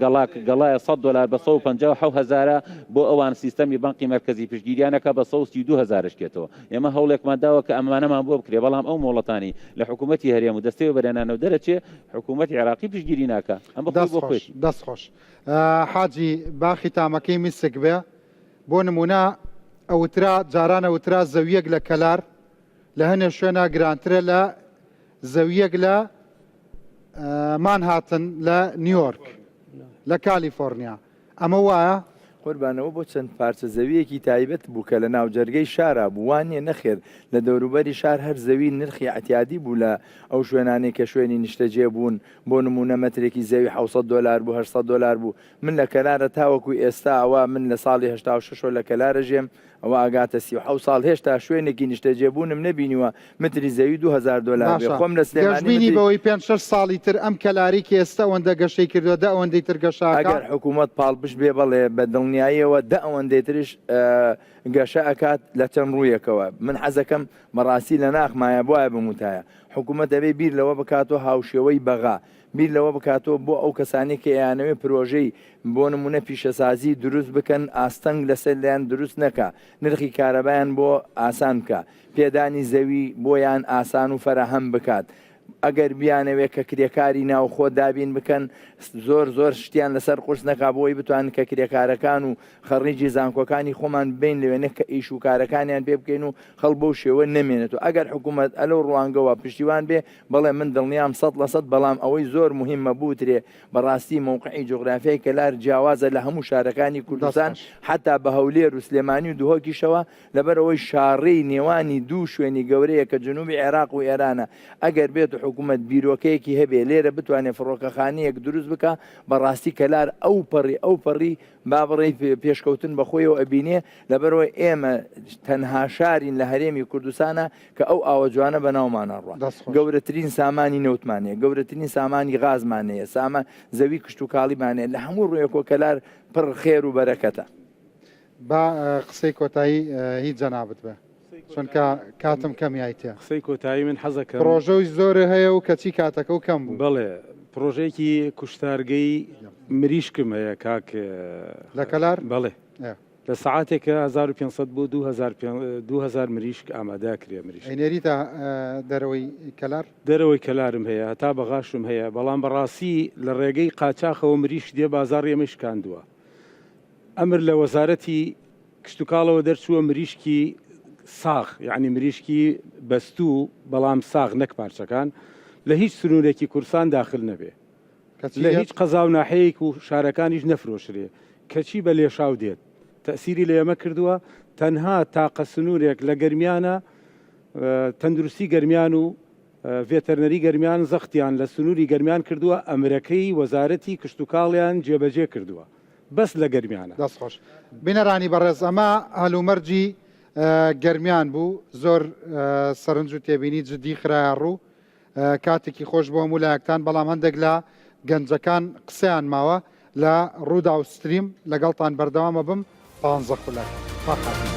گەڵایە $100 بە 157,000 بۆ ئەوان سیستەمی بانقی مرکزی پشتگیریانەکە بە 132,000 شکێتەوە ئێمە هەوڵێکمان داوە کە ئەمانەمان بۆ بکرێ بەڵام ئەو مۆڵەتانی لە حکوومەتی هەرێم و دەستەوە بەرێنانەوە دەرەچێ حکوومەتی عێراقی پشتگیری ناکە ئەم دەست خۆش حاجی باخی تامەکەی میسک بێ بۆ نمونە ئەوترا جارانە وترا زەویەک لە کەلار لە هەنێ شوێنە گرانترە لە زەویەک لە مانهاتن لە نیویۆرک لە کالیفۆرنیا ئەمە وایە قوربانەوە بۆ چەند پارچە زەویەکی تایبەت بوو کە لە ناوجەرگەی شارە بووانیە نەخێر لە دەوروبەری شار هەر زەوی نرخی ئەتیادی بوو لە ئەو شوێنانی کە شوێنی نیشتەجێ بوون بۆ نمونە مەترێکی زەوی $700 بوو $800 بوو من لە کەلارە تاوەکو ئێستا ئەوە من لە ساڵی 86 لە کەلارە ژێم ئەوە ئاگاتە 37 ساڵ هێشتا شوێنێکی نیشتەجێبوونم نەبینیوە متری زەوی $2000 خۆم لە سلێمانی بەوەی 5-6 ساڵی تر ئەم کەلاری کە ئێستا ئەوەندە گەشەی کردووە دا ئەوەندەی تر گەشاکە ئەگەر حکوومەت پاڵپش بێ بەڵێ بە دڵنیاییەوە دا ئەوەندەی تریش گەشە ئەکات لە چەند ڕوویەکەوە من حەزەکەم بەڕاستی لە ناخمایە بواە بموتایە حکوومەت دەبێ بیر لەوە بکاتەوە هاوشێوەی بەغا بیر لەوە بکاتەوە بۆ ئەو کەسانی کە یانەوێ پرۆژەی بۆ نمونە پیشەسازی دروست بکەن ئاستەنگ لەسەر لایەن دروست نەکە نرخی کارەبایان بۆ ئاسان بکە پێدانی زەوی بۆیان ئاسان و فەرەهەم بکات ئەگەر بیانەوێت کە کرێکاری ناوخۆ دابین بکەن زۆر شتیان لەسەر قورس نەکا بۆی بتوانن کە کرێکارەکان و خەڕیجی زانکۆکانی خۆمان بین لەوێنە کە ئیش و کارەکانیان پێ بکەین و خەڵ بەو شێوە نەمێنێتەوە ئەگەر حکوومەت ئەلەو ڕوانگەوە پشتیوان بێ بەڵێ من دڵنیام 100% بەڵام ئەوەی زۆر مهمە بووترێ بەڕاستی موقعی جغرافیای کەلار جیاوازە لە هەموو شارەکانی کوردستان حتا بە هەولێر و سلێمانی و دوهۆکیشەوە لەبەر ئەوەی شاڕەی نێوانی دوو شوێنی گەورەیە کە جنوبی عێراق و ئێرانە ئەگەر بێت حکوومەت بیرۆکەیەکی هەبێ لێرە بتوانێت فڕۆکەخانەیەک دروست بکە بەڕاستی کەلار ئەو پەڕی با بڕێ پێشکەوتن بەخۆیەوە ئەبینێ لەبەرەوەی ئێمە تەنها شارین لە هەرێمی کوردستانە کە ئەو ئاوە جوانە بە ناومانە ڕوە گەورەترین سامانی نەوتمانەیە گەورەترین سامانی غازمانەیە سامان زەوی کشت و کاڵیمانەیە لە هەموو ڕوویەکۆ کەلار پڕ خێر و بەرەکەتە با قسەی کۆتایی هیچ جەنابەت بە چونکە کاتم کەمیایتە قسەی کۆتایی من حەزەکەم پرۆژەی زۆر هەیە و کەچی کاتەکە و کەم بوو بڵێ پرۆژەیەکی کوشتارگەی مریشکم هەیە کاک لە کەلار بڵێ لە سعاتێکە 1500 بۆ 2000 مریشک ئامادە کرێ مریش ئەینێریتە دەرەوەی کەلار دەرەوەی کەلارم هەیە تا بەغاشم هەیە بەڵام بەڕاستی لە ڕێگەی قاچاخەوە مریشک دێ بازار ئێمە شکاندووە ئەمر لە وەزارەتی کشتتوکاڵەوە دەرچووە مریشکی ساغ یعنی مریشکی بەستوو بەڵام ساغ نەک پارچەکان لە هیچ سنوورێکی کورسان داخل نەبێ لە هیچ قەزا و ناحەیەک و شارەکانیش نەفرۆشرێ کەچی بە لێشاو دێت تەسیری لە ئێمە کردووە تەنها تاقە سنوورێک لە گەرمیانە تەندروستی گەرمیان و ڤێتەرنەری گەرمیان زەختیان لە سنووری گەرمیان کردووە ئەمرەکەی وەزارەتی کشتتوکاڵیان جێبەجێ کردووە بەس لە گەرمیانە دەستخۆش بینەرانی بەڕێز ئەمە هەلومەرجی گەرمیان بوو زۆر سەرنج و تێبینی جدی خراە ڕوو کاتێکی خۆش بۆ مولایەکتان بەڵام هەندێک لە گەنجەکان قسەیان ماوە لە ڕوودا و ستریم لەگەڵتان بەردەوامە بم 15 خولەک.